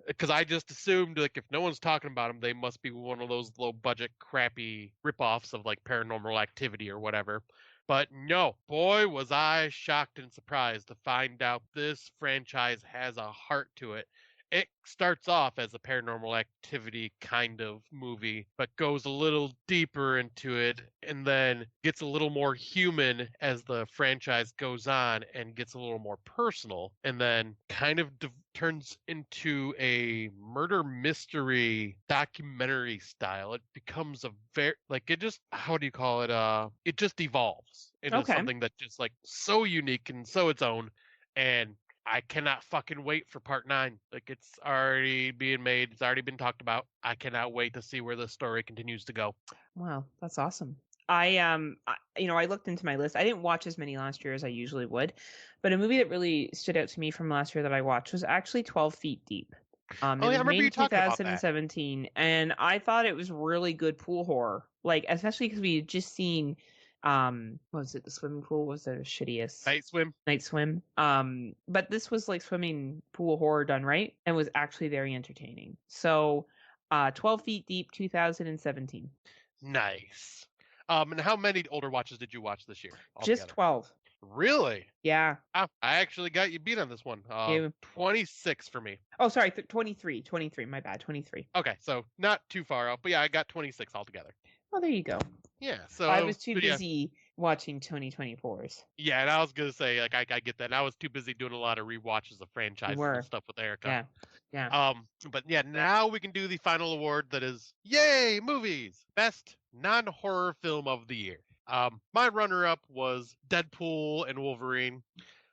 Because I just assumed like if no one's talking about them, they must be one of those low budget, crappy ripoffs of like Paranormal Activity or whatever. But no, boy, was I shocked and surprised to find out this franchise has a heart to it. It starts off as a Paranormal Activity kind of movie, but goes a little deeper into it and then gets a little more human as the franchise goes on and gets a little more personal, and then kind of turns into a murder mystery documentary style. It becomes a very like it just how do you call it? It just evolves into Okay. something that's just like so unique and so its own. And I cannot fucking wait for part 9. Like it's already being made. It's already been talked about. I cannot wait to see where the story continues to go. Wow, that's awesome. I looked into my list. I didn't watch as many last year as I usually would, but a movie that really stood out to me from last year that I watched was actually 12 Feet Deep. Oh It yeah, I was remember made you in talking about that. 2017, and I thought it was really good pool horror. Like, especially because we had just seen, what was it? The swimming pool was the shittiest. Night Swim. Night Swim. But this was like swimming pool horror done right, and was actually very entertaining. So, 12 Feet Deep, 2017. Nice. And how many older watches did you watch this year Just altogether? 12. Really? Yeah. I actually got you beat on this one. You. 26 for me. Oh, sorry, 23. 23. My bad. 23. Okay, so not too far out, but yeah, I got 26 altogether. Oh, there you go. Yeah, so I was too but yeah, busy watching 2024s. yeah, and I was gonna say like I get that. And I was too busy doing a lot of rewatches of franchises were. and stuff with Erica. Yeah. Yeah. But yeah, now we can do the final award that is yay movies best non-horror film of the year. My runner-up was Deadpool and Wolverine.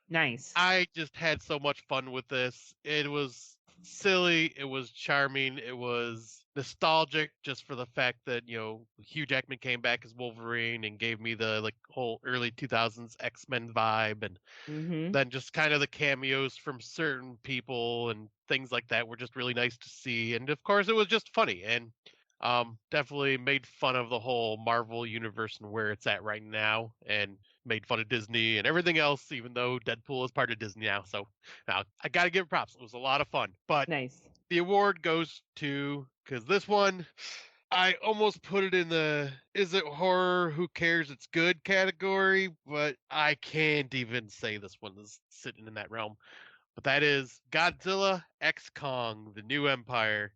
Nice. I just had so much fun with this. It was silly, it was charming, it was nostalgic just for the fact that, Hugh Jackman came back as Wolverine and gave me the like whole early 2000s X-Men vibe, and then just kind of the cameos from certain people and things like that were just really nice to see. And of course it was just funny, and definitely made fun of the whole Marvel universe and where it's at right now, and made fun of Disney and everything else, even though Deadpool is part of Disney now. So now I got to give it props. It was a lot of fun. But Nice. the award goes to, because this one, I almost put it in the is it horror, who cares, it's good category, but I can't even say this one is sitting in that realm. But that is Godzilla X Kong, The New Empire.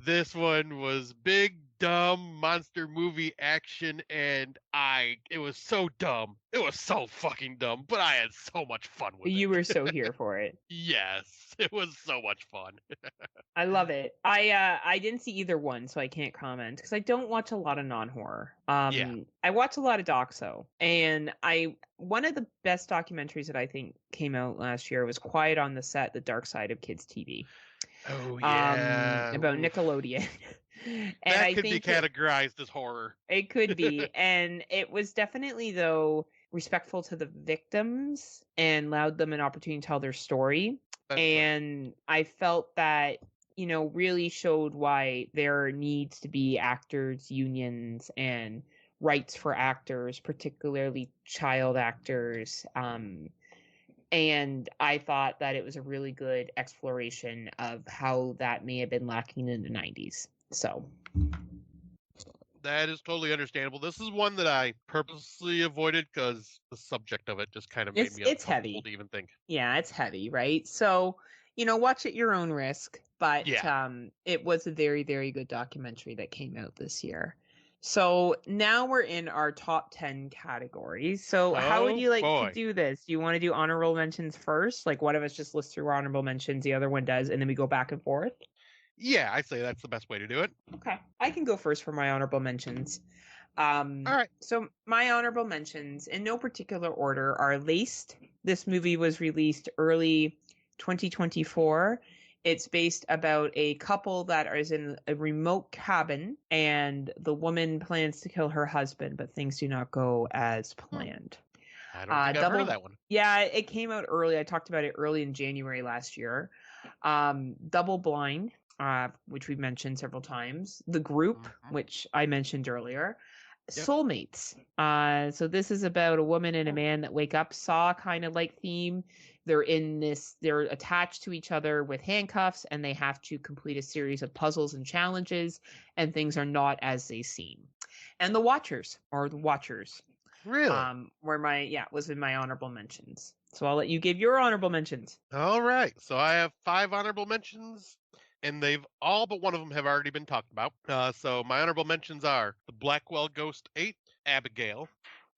This one was big, dumb monster movie action, and it was so dumb. It was so fucking dumb, but I had so much fun with it. You were so here for it. Yes, it was so much fun. I love it. I didn't see either one, so I can't comment because I don't watch a lot of non-horror. Yeah. I watch a lot of doxo, and one of the best documentaries that I think came out last year was Quiet on the Set: The Dark Side of Kids TV. Oh yeah. About Oof. Nickelodeon. And that I could be think categorized as horror. it could be. And it was definitely, though, respectful to the victims and allowed them an opportunity to tell their story. That's and I felt that, really showed why there needs to be actors unions and rights for actors, particularly child actors. And I thought that it was a really good exploration of how that may have been lacking in the 90s. So that is totally understandable. This is one that I purposely avoided because the subject of it just kind of made me it's uncomfortable heavy to even think. Yeah, it's heavy, right? So, watch at your own risk. But Yeah. it was a very, very good documentary that came out this year. So now we're in our top 10 categories. So how would Oh you like to boy. do this? Do you want to do honorable mentions first? Like one of us just lists through our honorable mentions, the other one does, and then we go back and forth? Yeah, I say that's the best way to do it. Okay. I can go first for my honorable mentions. All right. So my honorable mentions, in no particular order, are Laced. This movie was released early 2024. It's based about a couple that is in a remote cabin, and the woman plans to kill her husband, but things do not go as Hmm, planned. I don't think I've heard of Double, that one. yeah, it came out early. I talked about it early in January last year. Double Blind, which we've mentioned several times. The Group, Hmm. which I mentioned earlier. Yep. Soulmates. So this is about a woman and a man that wake up, Saw kind of like theme. They're attached to each other with handcuffs, and they have to complete a series of puzzles and challenges, and things are not as they seem. And the Watchers, Really? was in my honorable mentions. So I'll let you give your honorable mentions. All right. So I have 5 honorable mentions, and they've all but one of them have already been talked about. So my honorable mentions are The Blackwell Ghost 8, Abigail,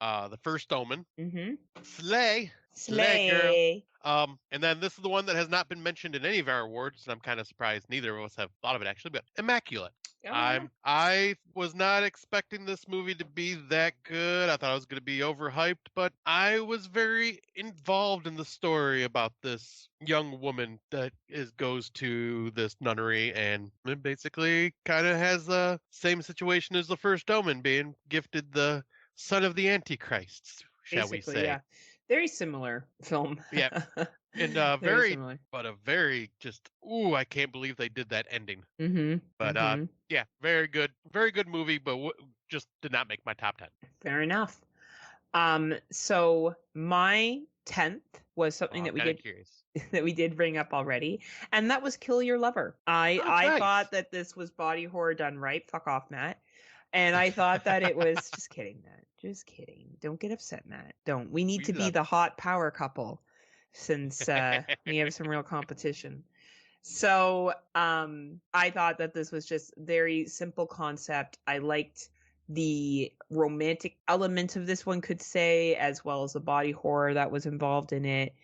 The First Omen, Mm-hmm. Slay girl. Slay. And then this is the one that has not been mentioned in any of our awards, and I'm kind of surprised neither of us have thought of it actually, but Immaculate. Oh yeah. I was not expecting this movie to be that good. I thought it was going to be overhyped, but I was very involved in the story about this young woman that goes to this nunnery and basically kind of has the same situation as the First Omen, being gifted the son of the Antichrist, shall we Basically, say? yeah. Very similar film. Yeah, and Very similar. a very just I can't believe they did that ending. Mm-hmm. But Mm-hmm. yeah, very good movie, but just did not make my top 10. Fair enough. So my 10th was Oh, something I'm that we kind of did curious. that we did bring up already, and that was Kill Your Lover. I Oh, I nice. thought that this was body horror done right. Fuck off, Matt. And I thought that it was just kidding, Matt. Just kidding. Don't get upset, Matt. Don't. We need We to be love the hot power couple since we have some real competition. So I thought that this was just very simple concept. I liked the romantic element of this one, could say, as well as the body horror that was involved in it.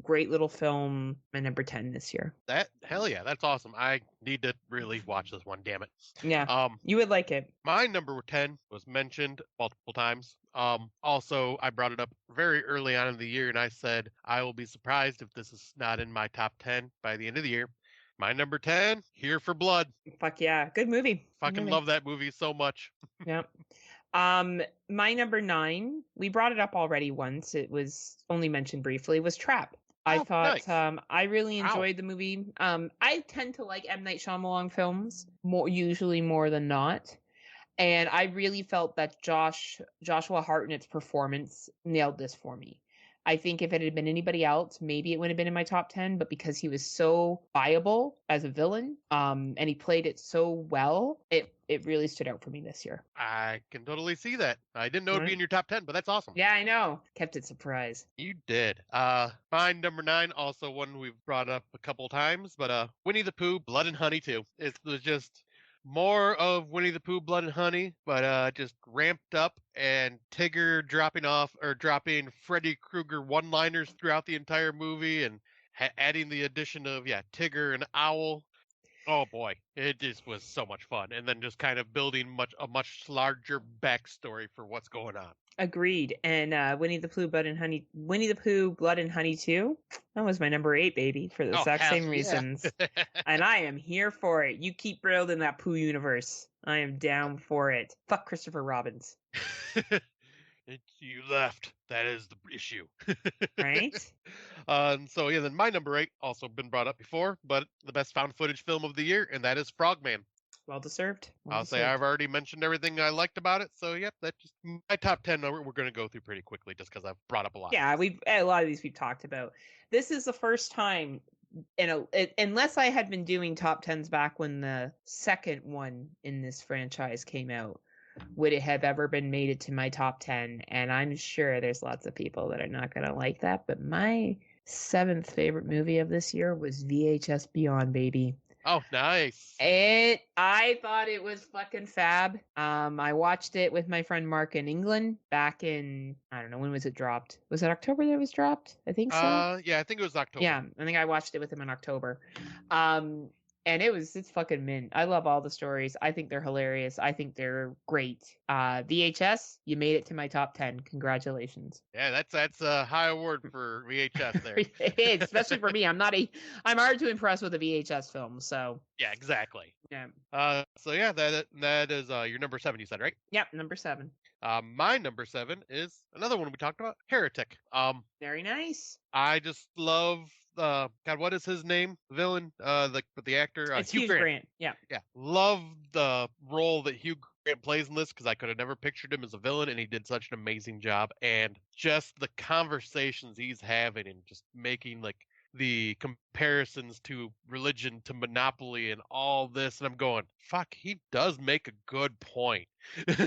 Great little film, my number 10 this year. that. Hell yeah, that's awesome. I need to really watch this one. Damn it. Yeah, Um, you would like it. my number 10 was mentioned multiple times. Also, I brought it up very early on in the year, and I said I will be surprised if this is not in my top 10 by the end of the year. My number 10, Here for Blood. Fuck yeah, good movie. Good Fucking movie. love that movie so much. Yeah. My number 9, we brought it up already once. It was only mentioned briefly, was Trap. I Oh, thought nice. I really Wow. enjoyed the movie. I tend to like M. Night Shyamalan films usually more than not. And I really felt that Joshua Hartnett's performance nailed this for me. I think if it had been anybody else, maybe it would have been in my top 10, but because he was so viable as a villain, and he played it so well, it really stood out for me this year. I can totally see that. I didn't know it'd be Right? in your top 10, but that's awesome. Yeah, I know. Kept it surprise. You did. Mine number 9, also one we've brought up a couple times, but Winnie the Pooh, Blood and Honey too. It was just more of Winnie the Pooh, Blood and Honey, but just ramped up, and Tigger dropping Freddy Krueger one-liners throughout the entire movie, and adding the addition of Tigger and Owl. Oh boy, it just was so much fun, and then just kind of building a much larger backstory for what's going on. Agreed. And Winnie the Pooh, Blood and Honey 2. That was my number 8, baby, for the Oh exact hell same yeah! reasons. And I am here for it. You keep building that Pooh universe. I am down for it. Fuck Christopher Robbins. You left. That is the issue. Right? So yeah, then my number 8 also been brought up before, but the best found footage film of the year, and that is Frogman. Well deserved. Well I'll say I've deserved. already mentioned everything I liked about it. So yep, that just my top 10. We're going to go through pretty quickly just because I've brought up a lot of Yeah, these. a lot of these we've talked about. This is the first time unless I had been doing top 10s back when the second one in this franchise came out, would it have ever been made it to my top 10? And I'm sure there's lots of people that are not going to like that, but my 7th favorite movie of this year was VHS Beyond, baby. Oh, nice. I thought it was fucking fab. I watched it with my friend Mark in England back in, I don't know, when was it dropped? Was it October that it was dropped? I think so. Yeah, I think it was October. Yeah, I think I watched it with him in October. Um, and it's fucking mint. I love all the stories. I think they're hilarious. I think they're great. VHS, you made it to my top 10. Congratulations. Yeah, that's a high award for VHS there. It is, especially for me. I'm hard to impress with a VHS film, so Yeah, exactly. yeah. So yeah, that is your number 7, you said, right? Yep, number 7. My number 7 is another one we talked about, Heretic. Very nice. I just love God, what is his name? Villain, the actor, It's Hugh Hugh Grant. Grant. Yeah. Yeah, love the role that Hugh Grant plays in this because I could have never pictured him as a villain, and he did such an amazing job. And just the conversations he's having and just making like the comparisons to religion, to monopoly, and all this, and I'm going, fuck, he does make a good point.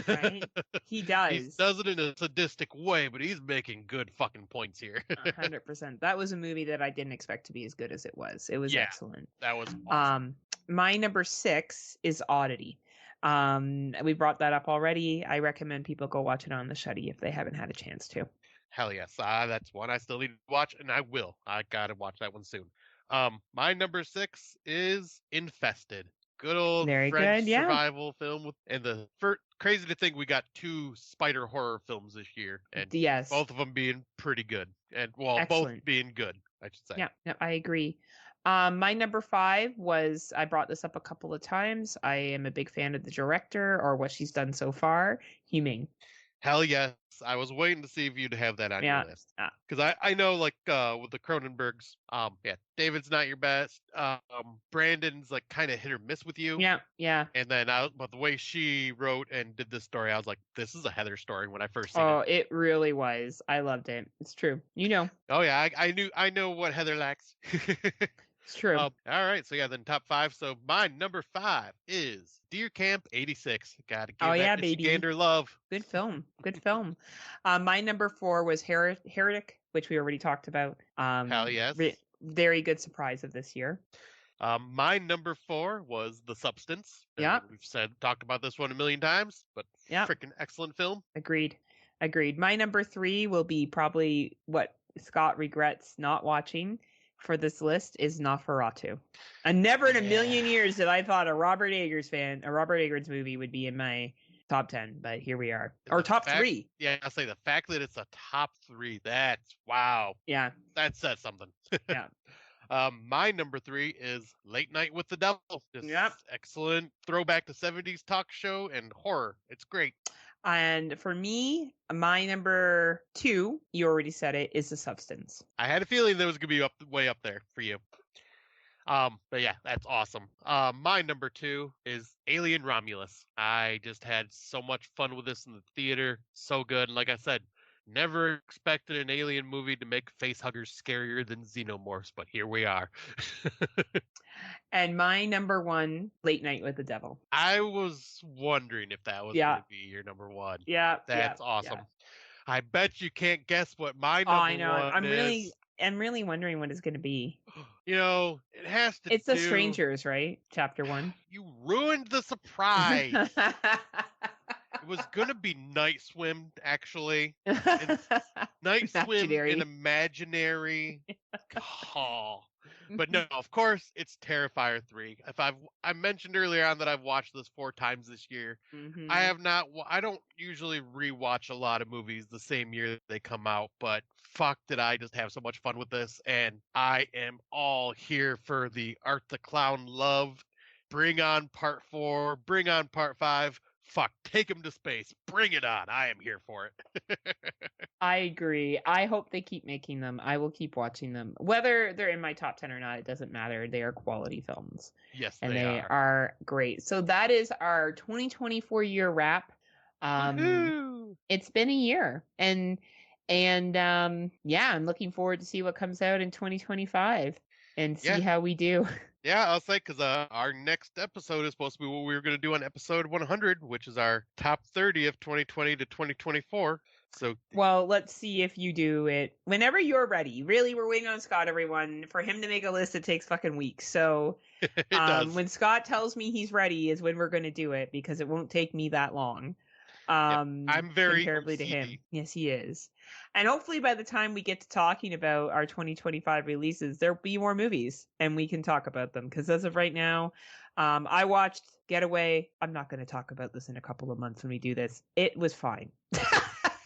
Right? He He does. does it in a sadistic way, but he's making good fucking points here. 100%. That was a movie that I didn't expect to be as good as it was. It was Yeah, excellent. that was awesome. My number 6 is Oddity. We brought that up already. I recommend people go watch it on the Shuddy if they haven't had a chance to. Hell yes, that's one I still need to watch, and I will. I gotta watch that one soon. My number 6 is Infested. Good old Very French good, yeah. survival film and crazy to think we got 2 spider horror films this year, and Yes. both of them being pretty good, and well, Excellent. both being good, I should say. Yeah, I agree. My number 5 was, I brought this up a couple of times. I am a big fan of the director or what she's done so far, Ming. Hell yes. I was waiting to see if you'd have that on your list. Because I know, like, with the Cronenbergs, yeah, David's not your best. Brandon's, like, kind of hit or miss with you. Yeah. And then, but the way she wrote and did this story, I was like, this is a Heather story when I first seen it. Oh, it really was. I loved it. It's true. You know. Oh, yeah, I know what Heather lacks. It's true. All right, so yeah, then top 5. So my number 5 is Deer Camp 86. Gotta give that baby. Gander love. Good film. Good film. My number 4 was Heretic, which we already talked about. Hell yes. Very good surprise of this year. My number 4 was The Substance. Yeah. We've talked about this one a million times, but freaking excellent film. Agreed. My number 3 will be probably what Scott regrets not watching for this list is Nosferatu. And never in a million years did I thought a Robert Eggers movie would be in my top 10, but here we are. Or top 3. Yeah, I'll say the fact that it's a top 3, that's wow. Yeah. That says something. Yeah. My number 3 is Late Night with the Devil. Just excellent throwback to 70s talk show and horror. It's great. And for me, my number 2, you already said it, is The Substance. I had a feeling that was going to be way up there for you. But yeah, that's awesome. My number 2 is Alien Romulus. I just had so much fun with this in the theater. So good. And like I said, never expected an alien movie to make facehuggers scarier than xenomorphs, but here we are. And my number 1, Late Night with the Devil. I was wondering if that was going to be your number 1. Yeah. That's awesome. Yeah. I bet you can't guess what my number 1 is. I'm really wondering what it's going to be. You know, it has to It's The Strangers, right? Chapter 1. You ruined the surprise. It was going to be Night Swim, actually. Night Swim in Imaginary. Oh. But no, of course, it's Terrifier 3. I mentioned earlier on that I've watched this 4 times this year. Mm-hmm. I don't usually rewatch a lot of movies the same year that they come out, but fuck did I just have so much fun with this, and I am all here for the Art the Clown love. Bring on part 4, bring on part 5. Fuck, take him to space. Bring it on. I am here for it. I agree. I hope they keep making them. I will keep watching them. Whether they're in my top 10 or not, it doesn't matter. They are quality films. Yes, and they are great. So that is our 2024 year wrap. It's been a year. And I'm looking forward to see what comes out in 2025 and see how we do. Yeah, I'll say, because our next episode is supposed to be what we were going to do on episode 100, which is our top 30 of 2020 to 2024. So Well, let's see if you do it whenever you're ready. Really, we're waiting on Scott, everyone. For him to make a list, it takes fucking weeks. So it does. when Scott tells me he's ready is when we're going to do it, because it won't take me that long. Yep. I'm very Comparably to him. OCD. Yes, he is. And hopefully by the time we get to talking about our 2025 releases, there'll be more movies and we can talk about them. Because as of right now, I watched Getaway. I'm not going to talk about this in a couple of months when we do this. It was fine.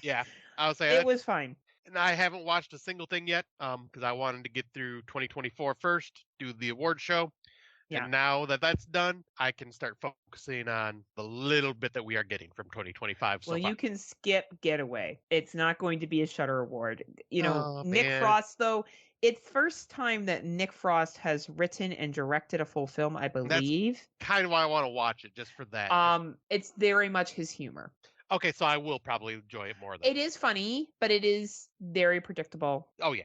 Yeah, I'll say It that. was fine. And I haven't watched a single thing yet, because I wanted to get through 2024 first, do the award show, Yeah. and now that that's done, I can start focusing on the little bit that we are getting from 2025 so Well, far. you can skip Getaway. It's not going to be a Shutter Award. Oh Nick man, Frost, though, it's first time that Nick Frost has written and directed a full film, I that's believe. kind of why I want to watch it, just for that. It's very much his humor. Okay, so I will probably enjoy it more then. It is funny, but it is very predictable. Oh yeah.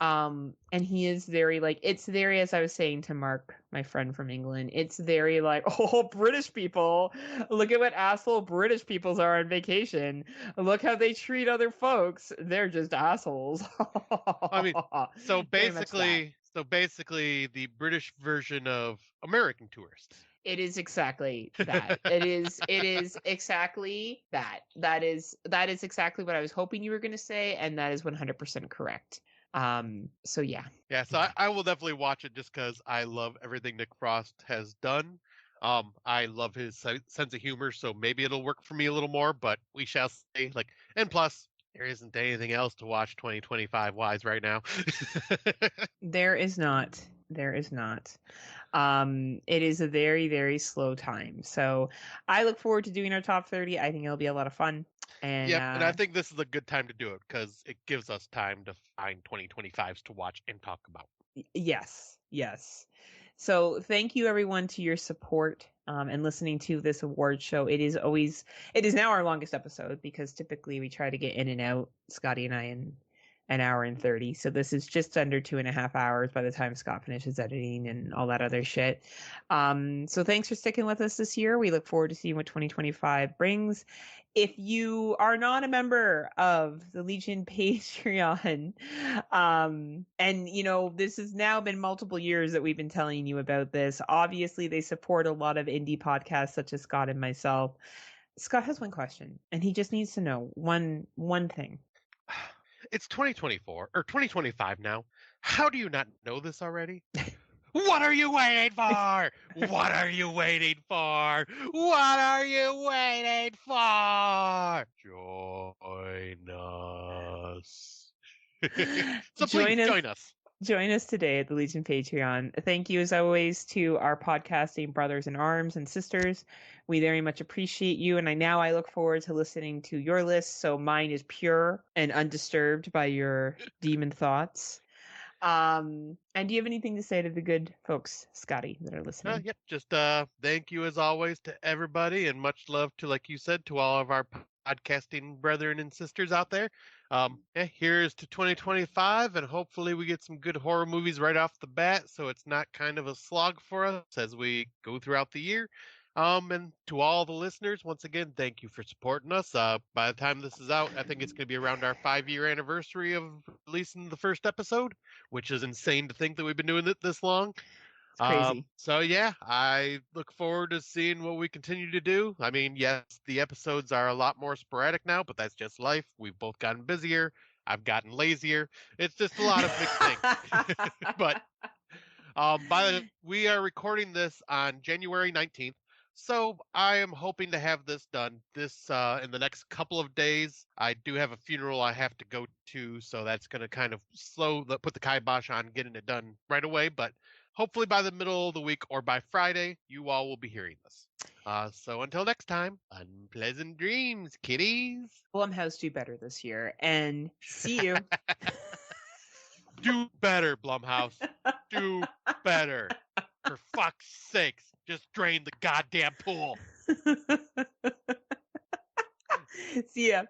And he is very it's very, as I was saying to Mark, my friend from England, it's very oh, British people, look at what asshole British peoples are on vacation. Look how they treat other folks. They're just assholes. I mean, so Very much that. basically the British version of American tourists. It is exactly that. It is exactly that. That is exactly what I was hoping you were going to say, and that is 100% correct. So yeah. Yeah, so I will definitely watch it just because I love everything Nick Frost has done. I love his sense of humor, so maybe it'll work for me a little more, but we shall see. And plus, there isn't anything else to watch 2025 wise right now. There is not. There is not. It is a very, very slow time. So I look forward to doing our top 30. I think it'll be a lot of fun. And Yep, and I think this is a good time to do it because it gives us time to find 2025s to watch and talk about. Yes, yes. So thank you everyone to your support and listening to this award show. It is now our longest episode because typically we try to get in and out, Scotty and I, in an hour and 30. So this is just under 2.5 hours by the time Scott finishes editing and all that other shit. So thanks for sticking with us this year. We look forward to seeing what 2025 brings. If you are not a member of the Legion Patreon, and this has now been multiple years that we've been telling you about this. Obviously, they support a lot of indie podcasts such as Scott and myself. Scott has one question, and he just needs to know one thing. It's 2024 or 2025 now. How do you not know this already? What are you waiting for? What are you waiting for? What are you waiting for? Join us. So please join us. Join us today at the Legion Patreon. Thank you, as always, to our podcasting brothers in arms and sisters. We very much appreciate you, and I look forward to listening to your list, so mine is pure and undisturbed by your demon thoughts. And do you have anything to say to the good folks, Scotty, that are listening? Yep. Just thank you as always to everybody, and much love to, like you said, to all of our podcasting brethren and sisters out there. Here's to 2025, and hopefully we get some good horror movies right off the bat, so it's not kind of a slog for us as we go throughout the year. And to all the listeners, once again, thank you for supporting us. By the time this is out, I think it's going to be around our 5-year anniversary of releasing the first episode, which is insane to think that we've been doing it this long. It's crazy. So yeah, I look forward to seeing what we continue to do. I mean, yes, the episodes are a lot more sporadic now, but that's just life. We've both gotten busier. I've gotten lazier. It's just a lot of mixed things. But we are recording this on January 19th. So I am hoping to have this done in the next couple of days. I do have a funeral I have to go to, so that's going to kind of put the kibosh on getting it done right away. But hopefully by the middle of the week or by Friday, you all will be hearing this. So until next time, unpleasant dreams, kiddies. Blumhouse do better this year, and see you. Do better, Blumhouse. Do better. For fuck's sakes, just drain the goddamn pool. See ya.